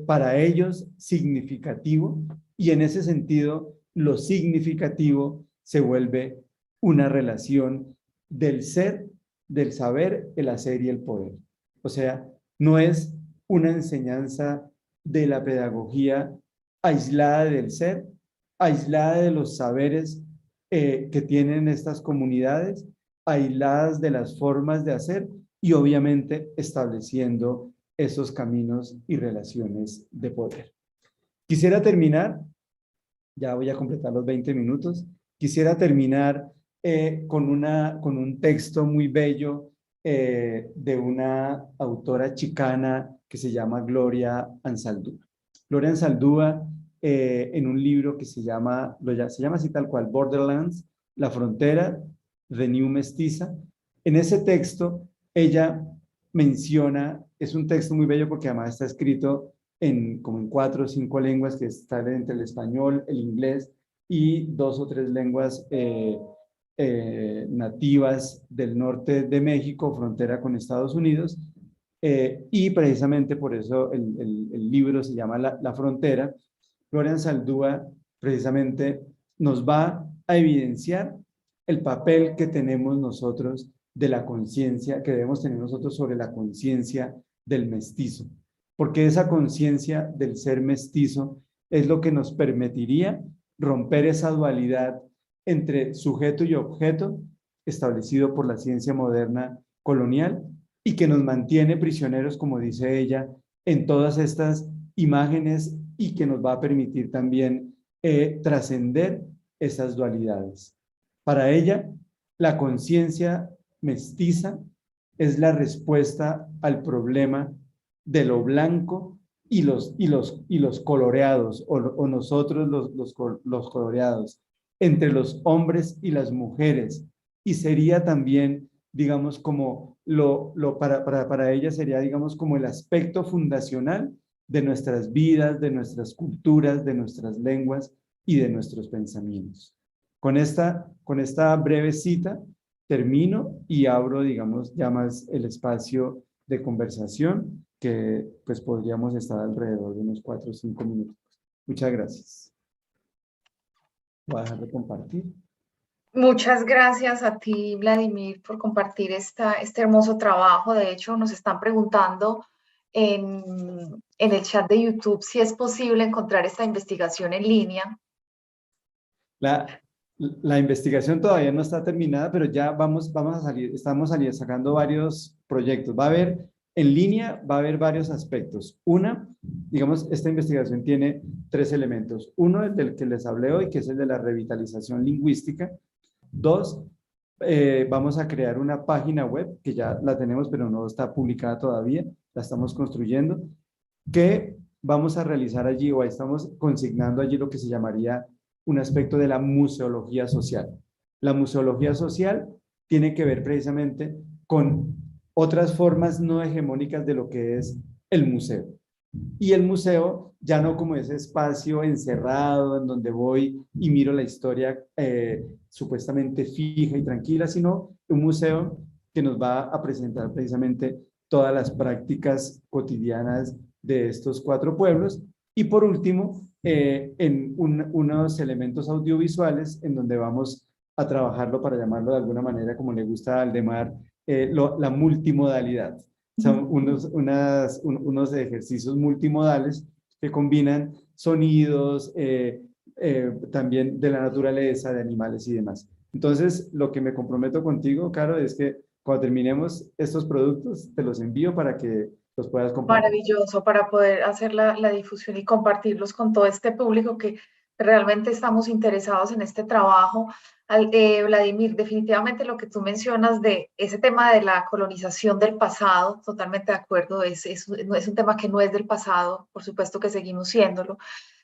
para ellos significativo, y en ese sentido lo significativo se vuelve una relación del ser, del saber, el hacer y el poder. O sea, no es una enseñanza de la pedagogía aislada del ser, aislada de los saberes que tienen estas comunidades, aisladas de las formas de hacer y obviamente estableciendo esos caminos y relaciones de poder. Quisiera terminar, ya voy a completar los 20 minutos, quisiera terminar con un texto muy bello de una autora chicana que se llama Gloria Anzaldúa. Gloria Anzaldúa, en un libro que se llama así tal cual, Borderlands, La Frontera, The New Mestiza. En ese texto, ella menciona, es un texto muy bello porque además está escrito como en 4 o 5 lenguas, que están entre el español, el inglés y 2 o 3 lenguas nativas del norte de México, frontera con Estados Unidos, y precisamente por eso el libro se llama La Frontera. Gloria Anzaldúa precisamente nos va a evidenciar el papel que tenemos nosotros de la conciencia, que debemos tener nosotros sobre la conciencia del mestizo, porque esa conciencia del ser mestizo es lo que nos permitiría romper esa dualidad entre sujeto y objeto establecido por la ciencia moderna colonial y que nos mantiene prisioneros, como dice ella, en todas estas imágenes y que nos va a permitir también trascender esas dualidades. Para ella, la conciencia mestiza es la respuesta al problema de lo blanco y los coloreados, o nosotros los coloreados, entre los hombres y las mujeres. Y sería también, digamos, como para ella sería, digamos, como el aspecto fundacional de nuestras vidas, de nuestras culturas, de nuestras lenguas y de nuestros pensamientos. Con esta breve cita termino y abro, digamos, ya más el espacio de conversación, que pues podríamos estar alrededor de unos 4 o 5 minutos. Muchas gracias. Voy a dejar de compartir. Muchas gracias a ti, Vladimir, por compartir este hermoso trabajo. De hecho, nos están preguntando en el chat de YouTube si es posible encontrar esta investigación en línea. La investigación todavía no está terminada, pero ya vamos a salir, estamos sacando varios proyectos. Va a haber en línea, va a haber varios aspectos. Una, digamos, esta investigación tiene 3 elementos. Uno, el del que les hablé hoy, que es el de la revitalización lingüística. 2, vamos a crear una página web, que ya la tenemos, pero no está publicada todavía, la estamos construyendo, que vamos a realizar allí, o estamos consignando allí lo que se llamaría un aspecto de la museología social. La museología social tiene que ver precisamente con otras formas no hegemónicas de lo que es el museo. Y el museo ya no como ese espacio encerrado en donde voy y miro la historia supuestamente fija y tranquila, sino un museo que nos va a presentar precisamente todas las prácticas cotidianas de estos 4 pueblos. Y por último, en unos elementos audiovisuales en donde vamos a trabajarlo, para llamarlo de alguna manera, como le gusta a Aldemar, la multimodalidad. Son unos ejercicios multimodales que combinan sonidos, también de la naturaleza, de animales y demás. Entonces, lo que me comprometo contigo, Caro, es que cuando terminemos estos productos, te los envío para que los puedas compartir. Maravilloso, para poder hacer la difusión y compartirlos con todo este público que realmente estamos interesados en este trabajo. Vladimir, definitivamente lo que tú mencionas de ese tema de la colonización del pasado, totalmente de acuerdo, es un tema que no es del pasado, por supuesto que seguimos siéndolo.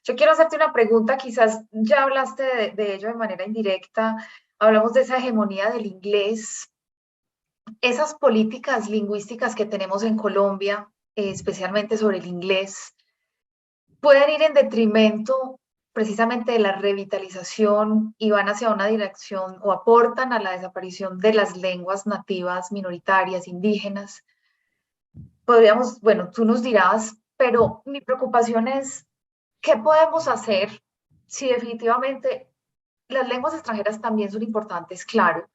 Yo quiero hacerte una pregunta, quizás ya hablaste de ello de manera indirecta, hablamos de esa hegemonía del inglés, esas políticas lingüísticas que tenemos en Colombia, especialmente sobre el inglés, pueden ir en detrimento precisamente de la revitalización y van hacia una dirección o aportan a la desaparición de las lenguas nativas, minoritarias, indígenas. Podríamos, bueno, tú nos dirás, pero mi preocupación es, ¿qué podemos hacer si definitivamente las lenguas extranjeras también son importantes, claro?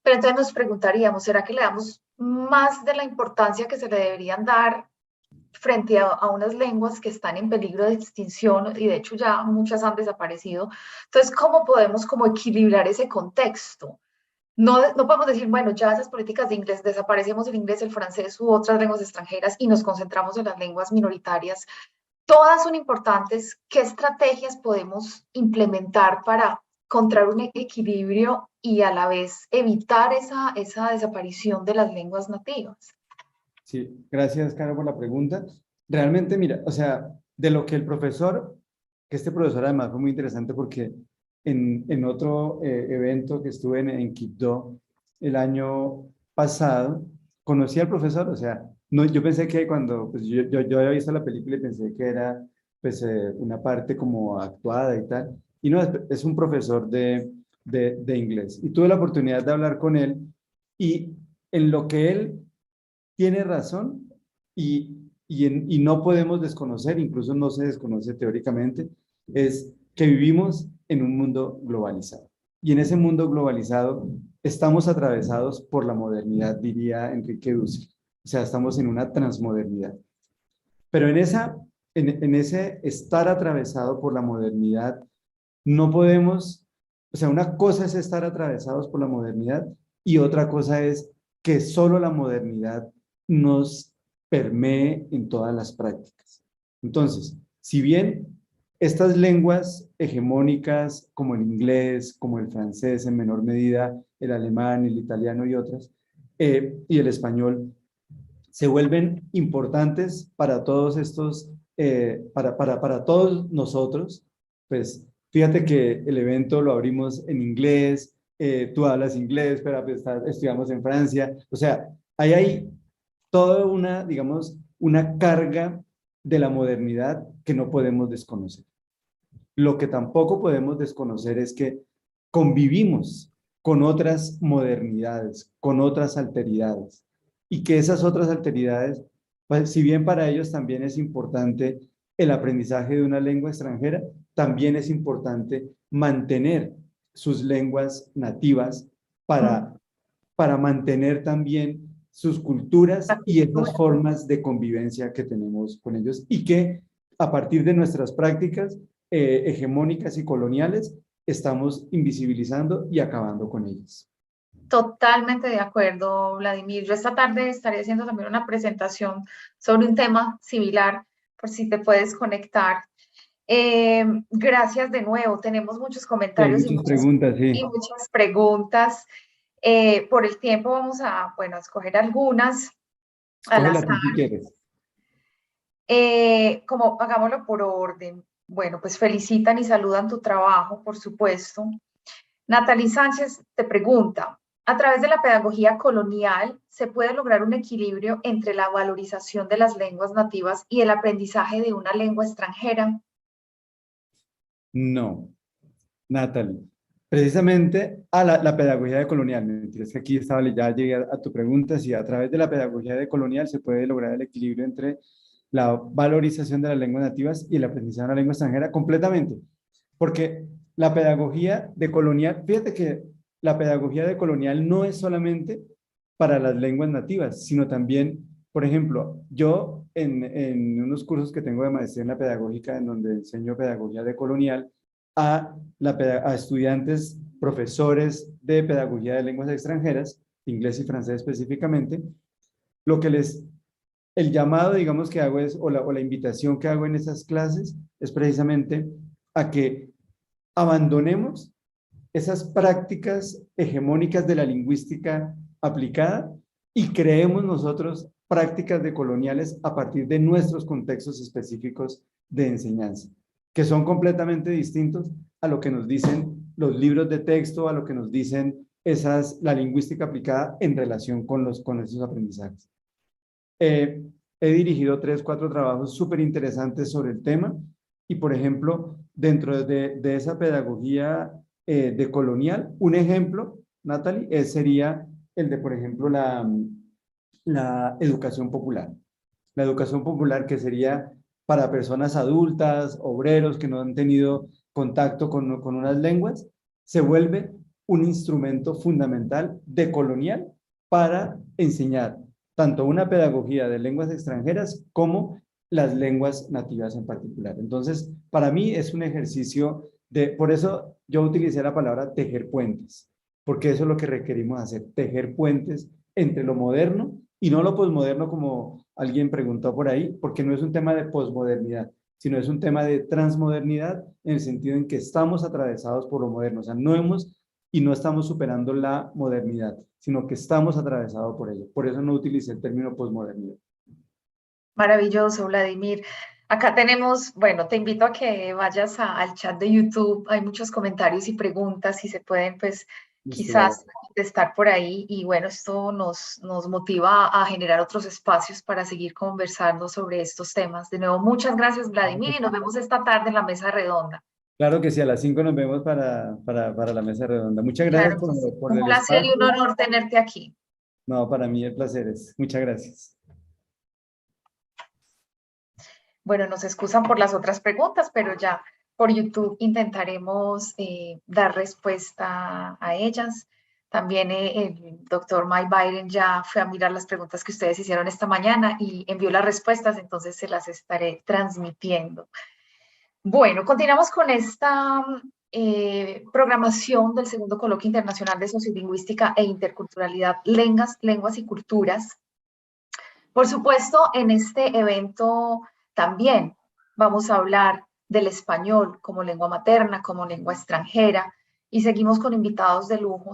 Pero entonces nos preguntaríamos, ¿será que le damos más de la importancia que se le deberían dar frente a unas lenguas que están en peligro de extinción y de hecho ya muchas han desaparecido? Entonces, ¿cómo podemos como equilibrar ese contexto? No podemos decir, bueno, ya esas políticas de inglés, desaparecemos el inglés, el francés u otras lenguas extranjeras y nos concentramos en las lenguas minoritarias. Todas son importantes. ¿Qué estrategias podemos implementar para encontrar un equilibrio y a la vez evitar esa desaparición de las lenguas nativas? Sí, gracias, Caro, por la pregunta. Realmente, mira, o sea, de lo que el profesor, que este profesor además fue muy interesante porque en otro evento que estuve en Quibdó el año pasado, conocí al profesor, o sea, no, yo pensé que cuando, pues yo había visto la película y pensé que era pues una parte como actuada y tal, y no, es un profesor de inglés. Y tuve la oportunidad de hablar con él y en lo que él tiene razón y no podemos desconocer, incluso no se desconoce teóricamente, es que vivimos en un mundo globalizado. Y en ese mundo globalizado estamos atravesados por la modernidad, diría Enrique Dussel. O sea, estamos en una transmodernidad. Pero en ese estar atravesado por la modernidad, no podemos, o sea, una cosa es estar atravesados por la modernidad y otra cosa es que solo la modernidad nos permee en todas las prácticas. Entonces, si bien estas lenguas hegemónicas como el inglés, como el francés, en menor medida el alemán, el italiano y otras, y el español, se vuelven importantes para todos estos, para todos nosotros, pues fíjate que el evento lo abrimos en inglés, tú hablas inglés, pero pues, estudiamos en Francia, o sea, ahí hay toda una, digamos, una carga de la modernidad que no podemos desconocer. Lo que tampoco podemos desconocer es que convivimos con otras modernidades, con otras alteridades, y que esas otras alteridades, pues, si bien para ellos también es importante el aprendizaje de una lengua extranjera, también es importante mantener sus lenguas nativas para mantener también sus culturas y esas formas de convivencia que tenemos con ellos y que a partir de nuestras prácticas hegemónicas y coloniales estamos invisibilizando y acabando con ellas. Totalmente de acuerdo, Vladimir. Yo esta tarde estaré haciendo también una presentación sobre un tema similar, por si te puedes conectar. Gracias de nuevo. Tenemos muchos comentarios Hay muchas preguntas, sí. y muchas preguntas. Por el tiempo vamos a, bueno, a escoger algunas al Cógela azar. tú si quieres. Como hagámoslo por orden. Bueno, pues felicitan y saludan tu trabajo, por supuesto. Natalie Sánchez te pregunta, ¿a través de la pedagogía colonial se puede lograr un equilibrio entre la valorización de las lenguas nativas y el aprendizaje de una lengua extranjera? No, Natalie. Precisamente a la pedagogía decolonial. Mentiras, que aquí estaba, ya llegué a tu pregunta, si a través de la pedagogía decolonial se puede lograr el equilibrio entre la valorización de las lenguas nativas y el aprendizaje de una lengua extranjera completamente. Porque la pedagogía decolonial, fíjate que la pedagogía decolonial no es solamente para las lenguas nativas, sino también, por ejemplo, yo en unos cursos que tengo de maestría en la pedagógica, en donde enseño pedagogía decolonial, a estudiantes, profesores de pedagogía de lenguas extranjeras, inglés y francés específicamente, lo que el llamado, digamos, que hago es, o la invitación que hago en esas clases es precisamente a que abandonemos esas prácticas hegemónicas de la lingüística aplicada y creemos nosotros prácticas decoloniales a partir de nuestros contextos específicos de enseñanza, que son completamente distintos a lo que nos dicen los libros de texto, a lo que nos dicen la lingüística aplicada en relación con esos aprendizajes. He dirigido 3, 4 trabajos súper interesantes sobre el tema y, por ejemplo, dentro de esa pedagogía decolonial, un ejemplo, Natalie, sería el de, por ejemplo, la educación popular. La educación popular que sería para personas adultas, obreros que no han tenido contacto con unas lenguas, se vuelve un instrumento fundamental decolonial para enseñar tanto una pedagogía de lenguas extranjeras como las lenguas nativas en particular. Entonces, para mí es un ejercicio por eso yo utilicé la palabra tejer puentes, porque eso es lo que requerimos hacer, tejer puentes entre lo moderno y no lo posmoderno como alguien preguntó por ahí, porque no es un tema de posmodernidad, sino es un tema de transmodernidad en el sentido en que estamos atravesados por lo moderno, o sea, no estamos superando la modernidad, sino que estamos atravesados por ello. Por eso no utilicé el término posmodernidad. Maravilloso, Vladimir. Acá tenemos, bueno, te invito a que vayas al chat de YouTube. Hay muchos comentarios y preguntas, si se pueden, pues, quizás contestar por ahí. Y bueno, esto nos motiva a generar otros espacios para seguir conversando sobre estos temas. De nuevo, muchas gracias, Vladimir, y nos vemos esta tarde en la mesa redonda. Claro que sí, a las 5 nos vemos para la mesa redonda. Muchas gracias Claro, por un el placer y espacio. un honor tenerte aquí. No, para mí el placer es. Muchas gracias. Bueno, nos excusan por las otras preguntas, pero ya por YouTube intentaremos dar respuesta a ellas. También el doctor Mike Byron ya fue a mirar las preguntas que ustedes hicieron esta mañana y envió las respuestas, entonces se las estaré transmitiendo. Bueno, continuamos con esta programación del Segundo Coloquio Internacional de Sociolingüística e Interculturalidad, Lenguas y Culturas. Por supuesto, en este evento también vamos a hablar del español como lengua materna, como lengua extranjera, y seguimos con invitados de lujo.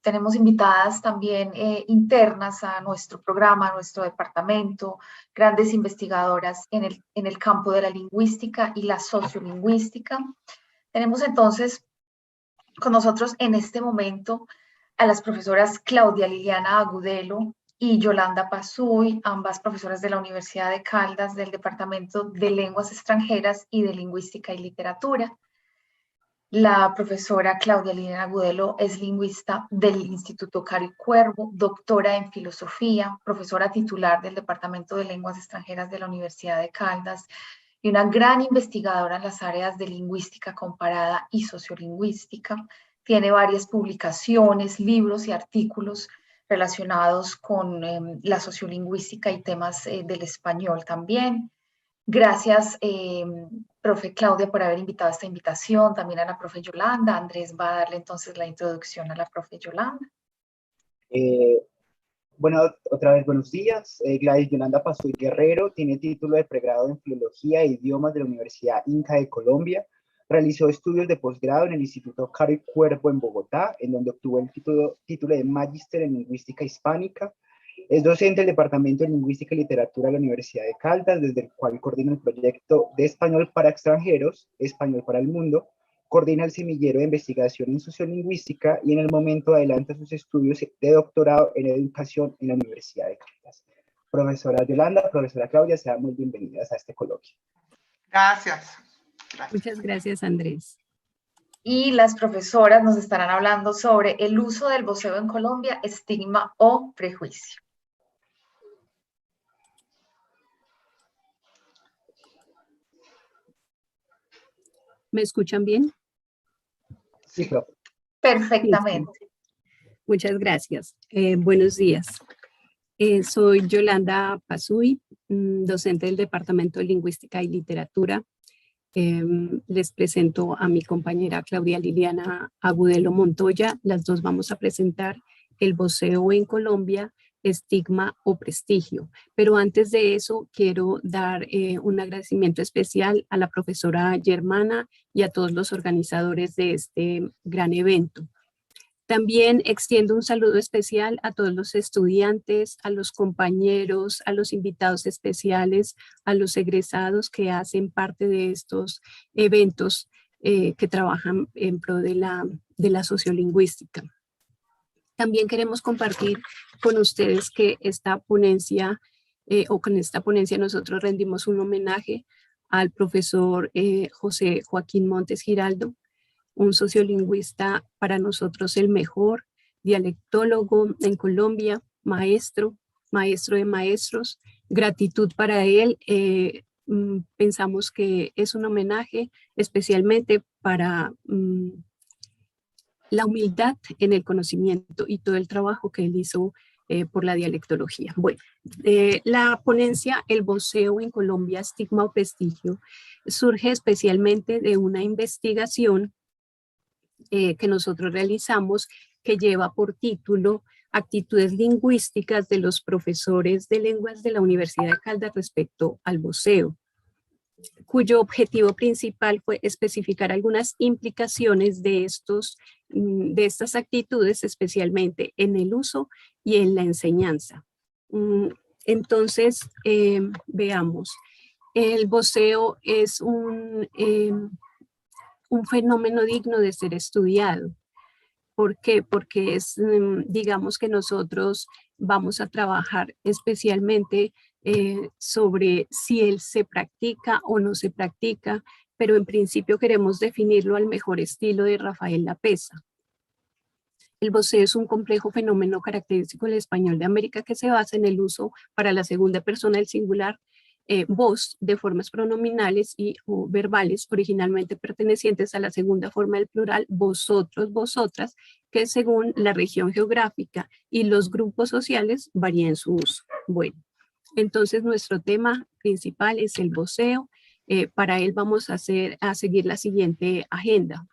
Tenemos invitadas también internas a nuestro programa, a nuestro departamento, grandes investigadoras en el campo de la lingüística y la sociolingüística. Tenemos entonces con nosotros en este momento a las profesoras Claudia Liliana Agudelo y Yolanda Pasuy, ambas profesoras de la Universidad de Caldas del Departamento de Lenguas Extranjeras y de Lingüística y Literatura. La profesora Claudia Liliana Agudelo es lingüista del Instituto Caro y Cuervo, doctora en filosofía, profesora titular del Departamento de Lenguas Extranjeras de la Universidad de Caldas y una gran investigadora en las áreas de lingüística comparada y sociolingüística. Tiene varias publicaciones, libros y artículos relacionados con la sociolingüística y temas del español también. Gracias, profe Claudia, por haber invitado a esta invitación, también a la profe Yolanda. Andrés va a darle entonces la introducción a la profe Yolanda. Bueno, otra vez buenos días. Gladys Yolanda Pasuy Guerrero tiene título de pregrado en Filología e Idiomas de la Universidad Inca de Colombia. Realizó estudios de posgrado en el Instituto Caro y Cuervo en Bogotá, en donde obtuvo el título de Magíster en Lingüística Hispánica. Es docente del Departamento de Lingüística y Literatura de la Universidad de Caldas, desde el cual coordina el proyecto de Español para Extranjeros, Español para el Mundo, coordina el semillero de investigación en sociolingüística y en el momento adelanta sus estudios de doctorado en educación en la Universidad de Caldas. Profesora Yolanda, profesora Claudia, sean muy bienvenidas a este coloquio. Gracias. Muchas gracias, Andrés. Y las profesoras nos estarán hablando sobre el uso del voceo en Colombia, estigma o prejuicio. ¿Me escuchan bien? Sí, profe. Perfectamente. Sí. Muchas gracias. Buenos días. Soy Yolanda Pasuy, docente del Departamento de Lingüística y Literatura. Les presento a mi compañera Claudia Liliana Agudelo Montoya. Las dos vamos a presentar el voceo en Colombia estigma o prestigio. Pero antes de eso, quiero dar un agradecimiento especial a la profesora Germana y a todos los organizadores de este gran evento. También extiendo un saludo especial a todos los estudiantes, a los compañeros, a los invitados especiales, a los egresados que hacen parte de estos eventos que trabajan en pro de la sociolingüística. También queremos compartir con ustedes que esta ponencia, con esta ponencia nosotros rendimos un homenaje al profesor José Joaquín Montes Giraldo, un sociolingüista para nosotros el mejor, dialectólogo en Colombia, maestro de maestros. Gratitud para él. Pensamos que es un homenaje especialmente para la humildad en el conocimiento y todo el trabajo que él hizo por la dialectología. Bueno, la ponencia El voceo en Colombia, estigma o prestigio, surge especialmente de una investigación que nosotros realizamos, que lleva por título Actitudes lingüísticas de los profesores de lenguas de la Universidad de Caldas respecto al voceo, cuyo objetivo principal fue especificar algunas implicaciones de estas actitudes, especialmente en el uso y en la enseñanza. Entonces, veamos, el voceo es un fenómeno digno de ser estudiado. ¿Por qué? Porque es, digamos que nosotros vamos a trabajar especialmente sobre si él se practica o no se practica, pero en principio queremos definirlo al mejor estilo de Rafael Lapesa. El voceo es un complejo fenómeno característico del español de América que se basa en el uso para la segunda persona del singular voz de formas pronominales o verbales originalmente pertenecientes a la segunda forma del plural vosotros, vosotras, que según la región geográfica y los grupos sociales varían su uso. Bueno, entonces nuestro tema principal es el voceo. Para él vamos a seguir la siguiente agenda.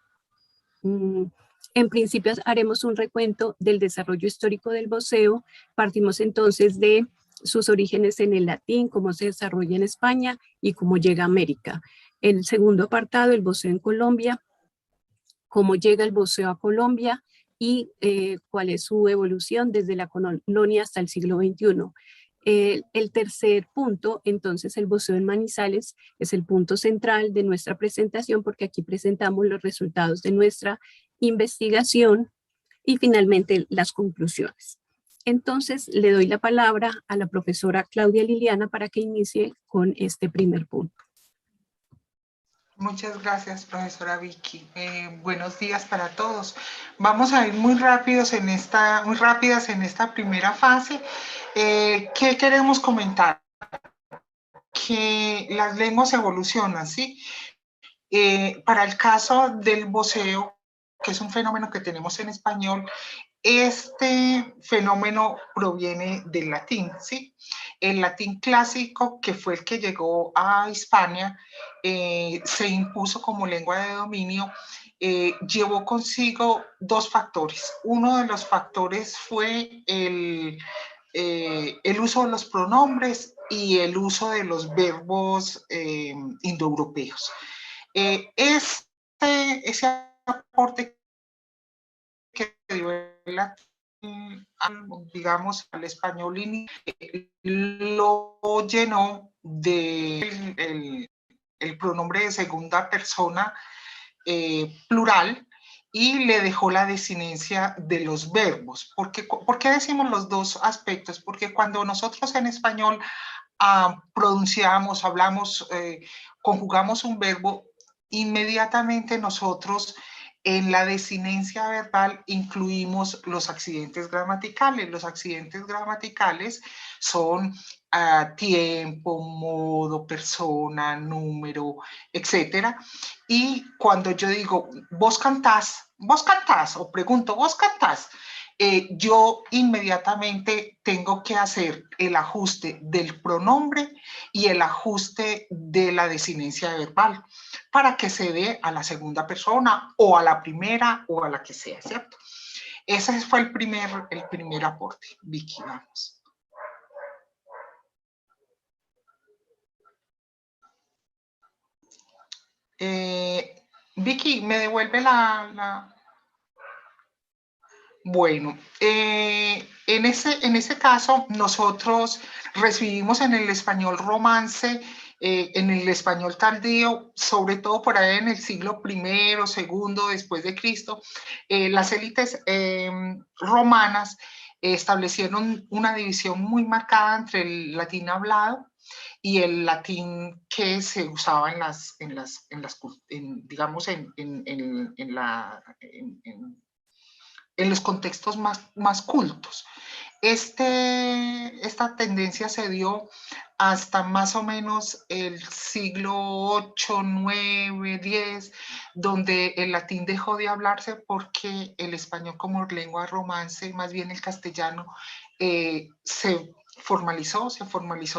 En principio haremos un recuento del desarrollo histórico del voceo. Partimos entonces de sus orígenes en el latín, cómo se desarrolla en España y cómo llega a América. En el segundo apartado, el voceo en Colombia, cómo llega el voceo a Colombia y cuál es su evolución desde la colonia hasta el siglo XXI. El tercer punto, entonces, el voceo en Manizales, es el punto central de nuestra presentación porque aquí presentamos los resultados de nuestra investigación y finalmente las conclusiones. Entonces, le doy la palabra a la profesora Claudia Liliana para que inicie con este primer punto. Muchas gracias, profesora Vicky. Buenos días para todos. Vamos a ir muy rápidas en esta primera fase. ¿Qué queremos comentar? Que las lenguas evolucionan, ¿sí? Para el caso del voceo, que es un fenómeno que tenemos en español, este fenómeno proviene del latín, ¿sí? El latín clásico, que fue el que llegó a Hispania, se impuso como lengua de dominio, llevó consigo dos factores. Uno de los factores fue el uso de los pronombres y el uso de los verbos indoeuropeos. Ese aporte que dio el latín, digamos, al español, lo llenó de el pronombre de segunda persona plural y le dejó la desinencia de los verbos. ¿Por qué decimos los dos aspectos? Porque cuando nosotros en español pronunciamos, hablamos, conjugamos un verbo, inmediatamente nosotros en la desinencia verbal incluimos los accidentes gramaticales. Los accidentes gramaticales son tiempo, modo, persona, número, etc. Y cuando yo digo, vos cantás, o pregunto, vos cantás, yo inmediatamente tengo que hacer el ajuste del pronombre y el ajuste de la desinencia verbal para que se dé a la segunda persona o a la primera o a la que sea, ¿cierto? Ese fue el primer aporte. Vicky, vamos. Vicky, ¿me devuelve la... Bueno, en ese caso nosotros recibimos en el español romance, en el español tardío, sobre todo por ahí en el siglo I, II después de Cristo, las élites romanas establecieron una división muy marcada entre el latín hablado y el latín que se usaba en los contextos más cultos. Esta tendencia se dio hasta más o menos el siglo VIII, IX, X, donde el latín dejó de hablarse porque el español como lengua romance, más bien el castellano, se formalizó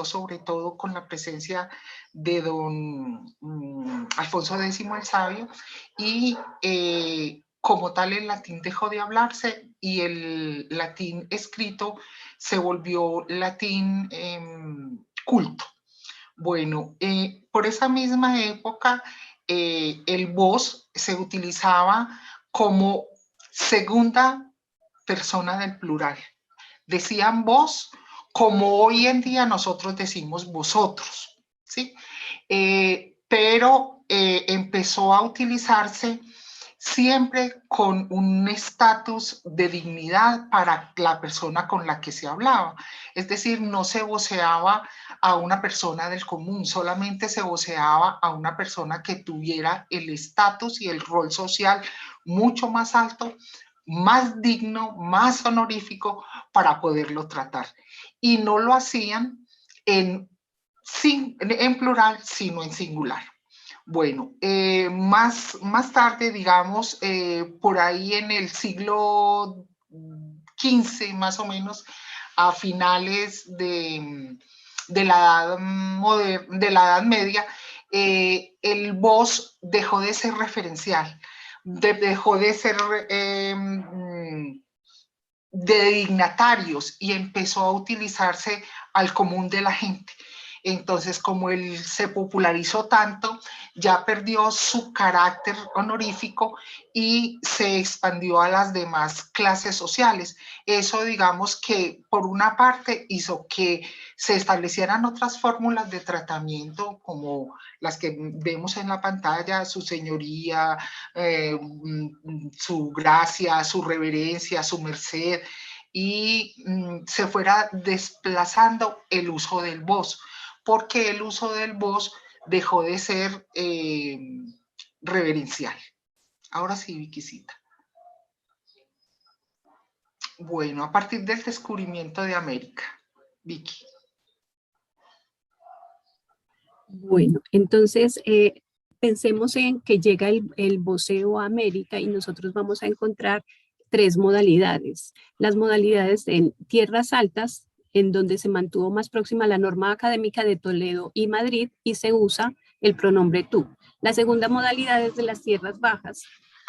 sobre todo con la presencia de don Alfonso X el Sabio, y como tal el latín dejó de hablarse y el latín escrito se volvió latín culto. Bueno, por esa misma época el vos se utilizaba como segunda persona del plural. Decían vos como hoy en día nosotros decimos vosotros, ¿sí? Pero empezó a utilizarse siempre con un estatus de dignidad para la persona con la que se hablaba. Es decir, no se voceaba a una persona del común, solamente se voceaba a una persona que tuviera el estatus y el rol social mucho más alto, más digno, más honorífico para poderlo tratar. Y no lo hacían en plural, sino en singular. Bueno, más tarde, digamos, por ahí en el siglo XV, más o menos, a finales de la Edad Media, el vos dejó de ser referencial, dejó de ser de dignatarios y empezó a utilizarse al común de la gente. Entonces, como él se popularizó tanto, ya perdió su carácter honorífico y se expandió a las demás clases sociales. Eso, digamos que por una parte hizo que se establecieran otras fórmulas de tratamiento como las que vemos en la pantalla, su señoría, su gracia, su reverencia, su merced, y se fuera desplazando el uso del vos, porque el uso del vos dejó de ser reverencial. Ahora sí, Vickycita. Bueno, a partir del descubrimiento de América. Vicky. Bueno, entonces pensemos en que llega el voceo a América y nosotros vamos a encontrar tres modalidades. Las modalidades en tierras altas, en donde se mantuvo más próxima la norma académica de Toledo y Madrid y se usa el pronombre tú. La segunda modalidad es de las tierras bajas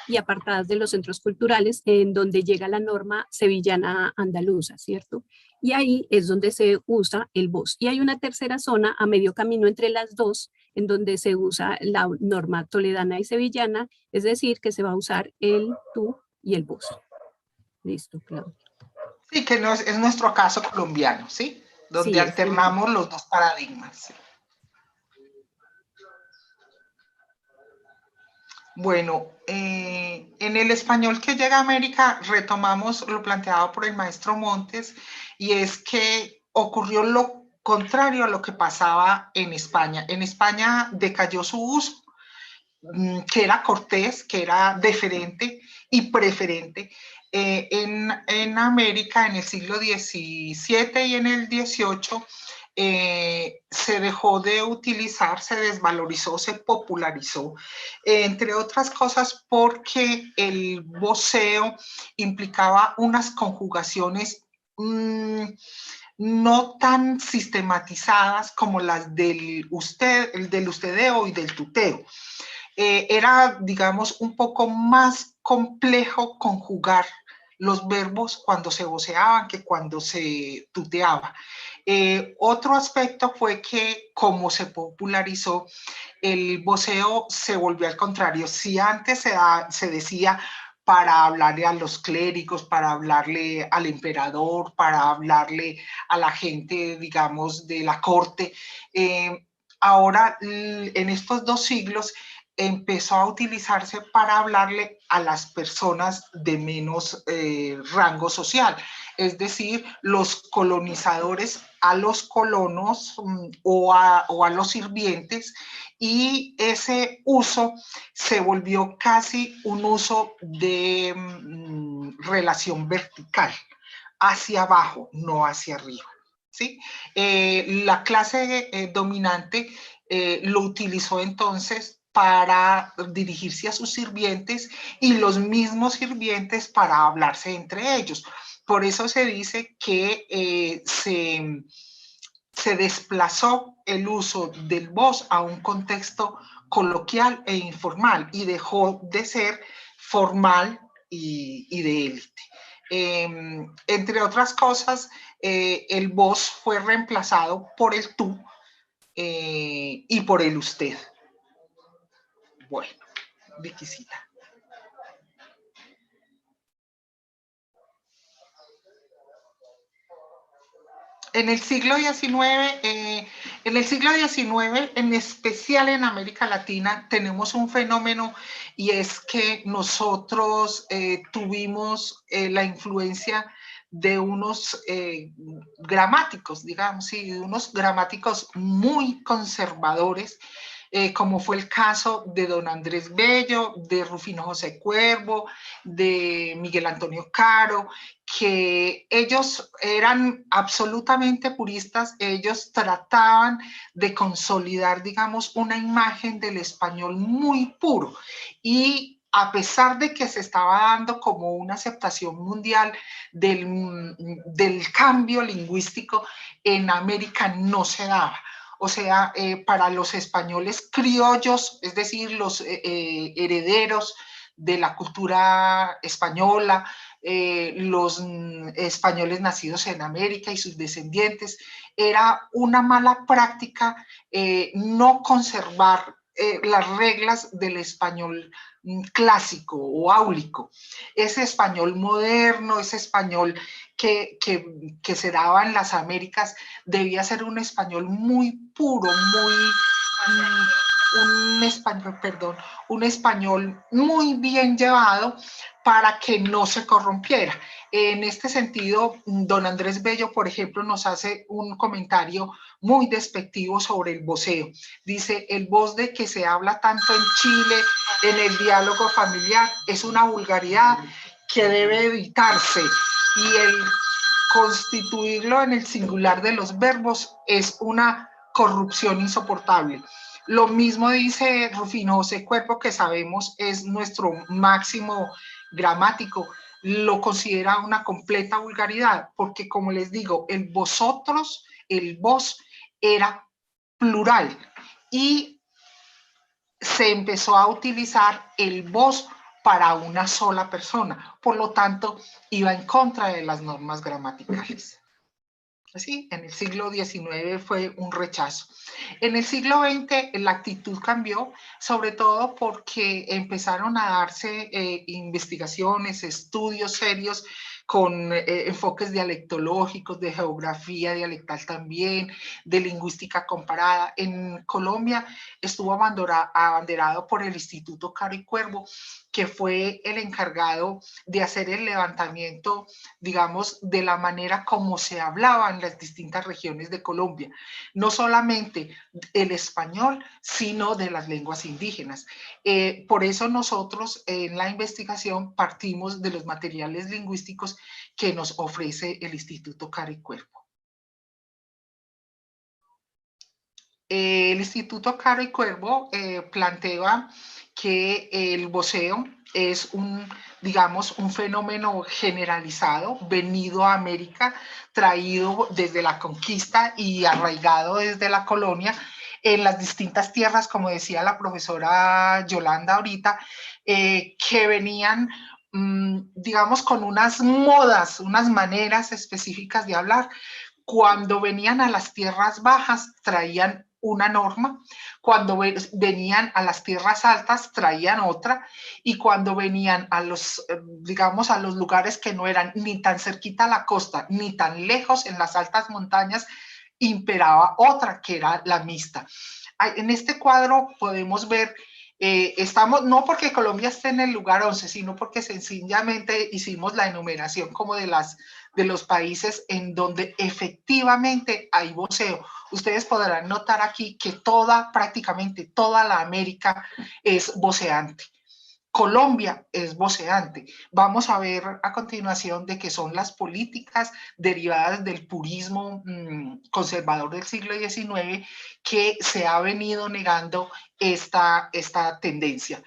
y apartadas de los centros culturales, en donde llega la norma sevillana andaluza, ¿cierto? Y ahí es donde se usa el vos. Y hay una tercera zona a medio camino entre las dos, en donde se usa la norma toledana y sevillana, es decir, que se va a usar el tú y el vos. Listo, Claudia. Sí, que no es nuestro caso colombiano, ¿sí? Donde sí, alternamos los dos paradigmas. ¿Sí? Bueno, en el español que llega a América retomamos lo planteado por el maestro Montes, y es que ocurrió lo contrario a lo que pasaba en España. En España decayó su uso, que era cortés, que era deferente y preferente. En América, en el siglo XVII y en el XVIII, se dejó de utilizar, se desvalorizó, se popularizó, entre otras cosas porque el voceo implicaba unas conjugaciones no tan sistematizadas como las del ustedeo y del tuteo. Era, digamos, un poco más complejo conjugar los verbos cuando se voceaban que cuando se tuteaba. Otro aspecto fue que como se popularizó, el voceo se volvió al contrario. Si antes se decía para hablarle a los clérigos, para hablarle al emperador, para hablarle a la gente, digamos, de la corte, ahora en estos 2 siglos empezó a utilizarse para hablarle a las personas de menos rango social, es decir, los colonizadores a los colonos o a los sirvientes, y ese uso se volvió casi un uso de relación vertical, hacia abajo, no hacia arriba. ¿Sí? La clase dominante lo utilizó entonces para dirigirse a sus sirvientes y los mismos sirvientes para hablarse entre ellos. Por eso se dice que se desplazó el uso del vos a un contexto coloquial e informal y dejó de ser formal y de élite. Entre otras cosas, el vos fue reemplazado por el tú y por el usted. Bueno, Viquisita. En el siglo XIX, en especial en América Latina, tenemos un fenómeno, y es que nosotros tuvimos la influencia de unos gramáticos, digamos, sí, de unos gramáticos muy conservadores, como fue el caso de don Andrés Bello, de Rufino José Cuervo, de Miguel Antonio Caro, que ellos eran absolutamente puristas. Ellos trataban de consolidar, digamos, una imagen del español muy puro, y a pesar de que se estaba dando como una aceptación mundial del cambio lingüístico, en América no se daba. O sea, para los españoles criollos, es decir, los herederos de la cultura española, los españoles nacidos en América y sus descendientes, era una mala práctica no conservar las reglas del español clásico o áulico. Ese español moderno, ese español que se daba en las Américas, debía ser un español muy puro, un español muy bien llevado para que no se corrompiera. En este sentido, don Andrés Bello, por ejemplo, nos hace un comentario muy despectivo sobre el voceo. Dice: el voz de que se habla tanto en Chile en el diálogo familiar es una vulgaridad que debe evitarse, y el constituirlo en el singular de los verbos es una corrupción insoportable. Lo mismo dice Rufino José Cuervo, que sabemos es nuestro máximo gramático. Lo considera una completa vulgaridad, porque, como les digo, el vosotros, el vos, era plural, y se empezó a utilizar el vos para una sola persona. Por lo tanto, iba en contra de las normas gramaticales. Así, en el siglo XIX fue un rechazo. En el siglo XX la actitud cambió, sobre todo porque empezaron a darse investigaciones, estudios serios con enfoques dialectológicos, de geografía dialectal también, de lingüística comparada. En Colombia estuvo abanderado por el Instituto Caro y Cuervo, que fue el encargado de hacer el levantamiento, digamos, de la manera como se hablaba en las distintas regiones de Colombia. No solamente el español, sino de las lenguas indígenas. Por eso nosotros en la investigación partimos de los materiales lingüísticos que nos ofrece el Instituto Caro y Cuervo. El Instituto Caro y Cuervo plantea que el voceo es digamos, un fenómeno generalizado, venido a América, traído desde la conquista y arraigado desde la colonia en las distintas tierras, como decía la profesora Yolanda ahorita, que venían digamos, con unas modas, unas maneras específicas de hablar. Cuando venían a las tierras bajas traían una norma, cuando venían a las tierras altas traían otra, y cuando venían a los, digamos, a los lugares que no eran ni tan cerquita a la costa, ni tan lejos en las altas montañas, imperaba otra, que era la mixta. En este cuadro podemos ver, estamos, no porque Colombia esté en el lugar 11, sino porque sencillamente hicimos la enumeración como de los países en donde efectivamente hay voceo. Ustedes podrán notar aquí que prácticamente toda la América es voceante. Colombia es voceante. Vamos a ver a continuación de qué son las políticas derivadas del purismo conservador del siglo XIX que se ha venido negando esta tendencia.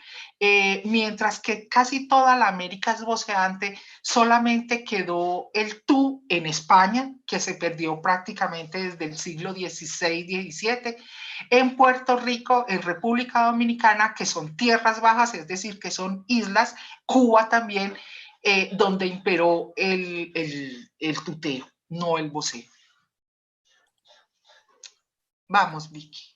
Mientras que casi toda la América es voceante, solamente quedó el tú en España, que se perdió prácticamente desde el siglo XVI-XVII, en Puerto Rico, en República Dominicana, que son tierras bajas, es decir, que son islas, Cuba también, donde imperó el tuteo, no el voceo. Vamos, Vicky.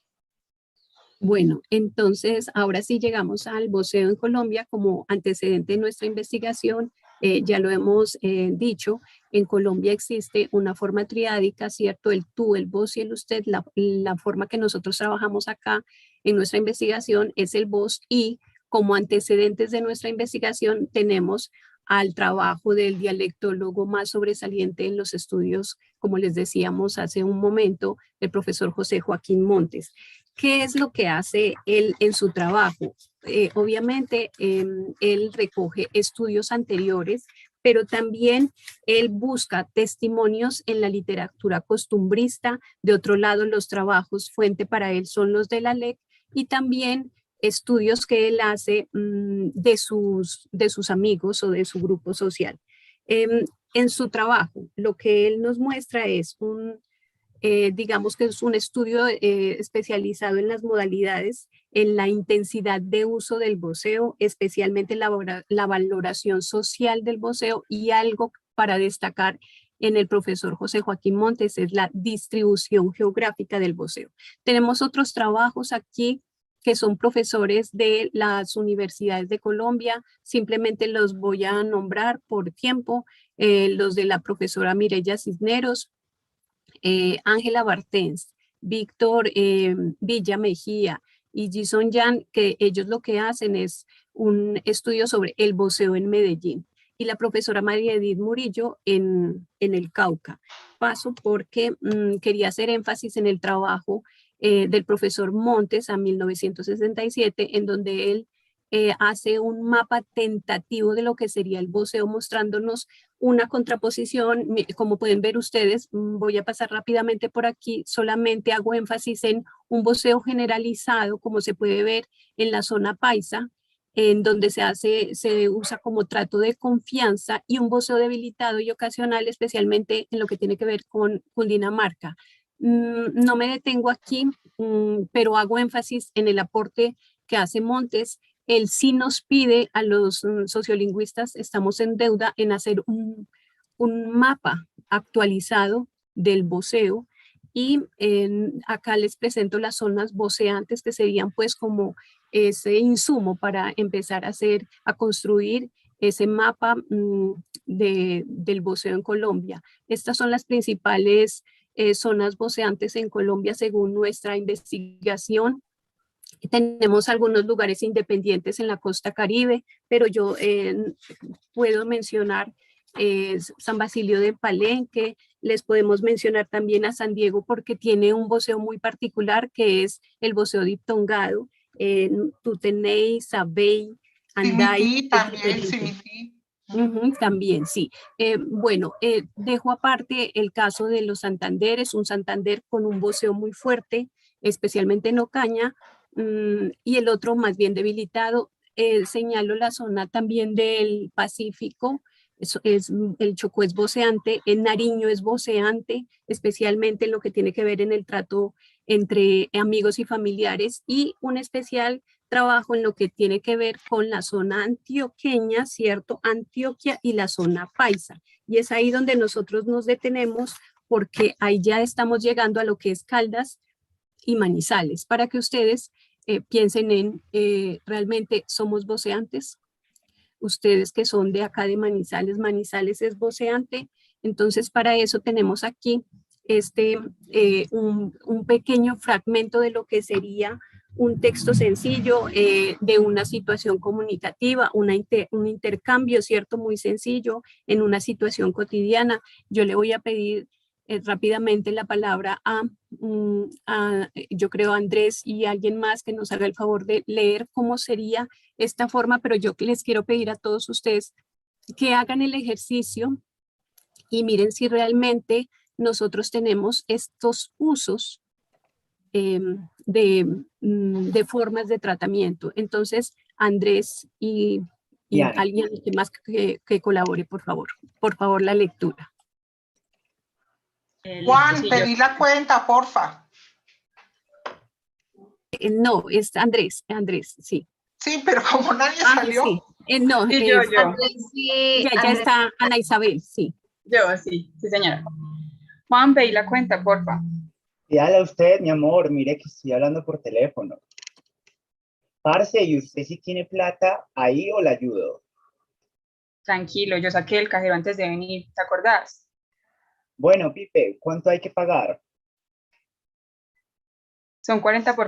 Bueno, entonces ahora sí llegamos al voceo en Colombia como antecedente de nuestra investigación. Ya lo hemos dicho, en Colombia existe una forma triádica, ¿cierto? El tú, el vos y el usted. La forma que nosotros trabajamos acá en nuestra investigación es el vos, y como antecedentes de nuestra investigación tenemos al trabajo del dialectólogo más sobresaliente en los estudios, como les decíamos hace un momento, el profesor José Joaquín Montes. ¿Qué es lo que hace él en su trabajo? Obviamente, él recoge estudios anteriores, pero también él busca testimonios en la literatura costumbrista. De otro lado, los trabajos fuente para él son los de la LEC, y también estudios que él hace de sus amigos o de su grupo social. En su trabajo, lo que él nos muestra es digamos que es un estudio especializado en las modalidades, en la intensidad de uso del voceo, especialmente la valoración social del voceo, y algo para destacar en el profesor José Joaquín Montes es la distribución geográfica del voceo. Tenemos otros trabajos aquí que son profesores de las universidades de Colombia, simplemente los voy a nombrar por tiempo, los de la profesora Mireya Cisneros, Ángela Bartens, Víctor Villa Mejía y Jason Yan, que ellos lo que hacen es un estudio sobre el voceo en Medellín, y la profesora María Edith Murillo en el Cauca. Paso porque quería hacer énfasis en el trabajo del profesor Montes a 1967, en donde él hace un mapa tentativo de lo que sería el voceo, mostrándonos una contraposición. Como pueden ver ustedes, voy a pasar rápidamente por aquí, solamente hago énfasis en un voceo generalizado, como se puede ver en la zona paisa, en donde se usa como trato de confianza, y un voceo debilitado y ocasional, especialmente en lo que tiene que ver con Cundinamarca. No me detengo aquí, pero hago énfasis en el aporte que hace Montes. Él sí nos pide a los sociolingüistas, estamos en deuda en hacer un mapa actualizado del voceo, y acá les presento las zonas voceantes, que serían pues como ese insumo para empezar a construir ese mapa del voceo en Colombia. Estas son las principales zonas voceantes en Colombia según nuestra investigación. Tenemos algunos lugares independientes en la costa Caribe, pero yo puedo mencionar San Basilio de Palenque. Les podemos mencionar también a San Diego porque tiene un voceo muy particular, que es el voceo diptongado. Tuteney, Sabey, Anday. También, sí. Bueno, dejo aparte el caso de los Santanderes, un Santander con un voceo muy fuerte, especialmente en Ocaña, y el otro más bien debilitado. Señalo la zona también del Pacífico, el Chocó es voceante, el Nariño es voceante, especialmente en lo que tiene que ver en el trato entre amigos y familiares, y un especial trabajo en lo que tiene que ver con la zona antioqueña, ¿cierto? Antioquia y la zona paisa. Y es ahí donde nosotros nos detenemos porque ahí ya estamos llegando a lo que es Caldas y Manizales, para que ustedes piensen en realmente somos voceantes. Ustedes que son de acá de Manizales, Manizales es voceante. Entonces para eso tenemos aquí un pequeño fragmento de lo que sería un texto sencillo de una situación comunicativa, un intercambio, ¿cierto? Muy sencillo en una situación cotidiana. Yo le voy a pedir rápidamente la palabra yo creo, Andrés y alguien más que nos haga el favor de leer cómo sería esta forma, pero yo les quiero pedir a todos ustedes que hagan el ejercicio y miren si realmente nosotros tenemos estos usos de formas de tratamiento. Entonces, Andrés y alguien más que colabore, por favor, la lectura. Juan, pedí la cuenta, porfa. No, es Andrés, sí. Sí, pero como nadie salió. Sí. No, Andrés, ya Andrés. está Ana Isabel, sí. Yo, sí, señora. Juan, pedí la cuenta, porfa. Dígale a usted, mi amor, mire que estoy hablando por teléfono. Parce, ¿y usted si tiene plata ahí o la ayudo? Tranquilo, yo saqué el cajero antes de venir, ¿te acordás? Bueno, Pipe, ¿cuánto hay que pagar? Son 40 por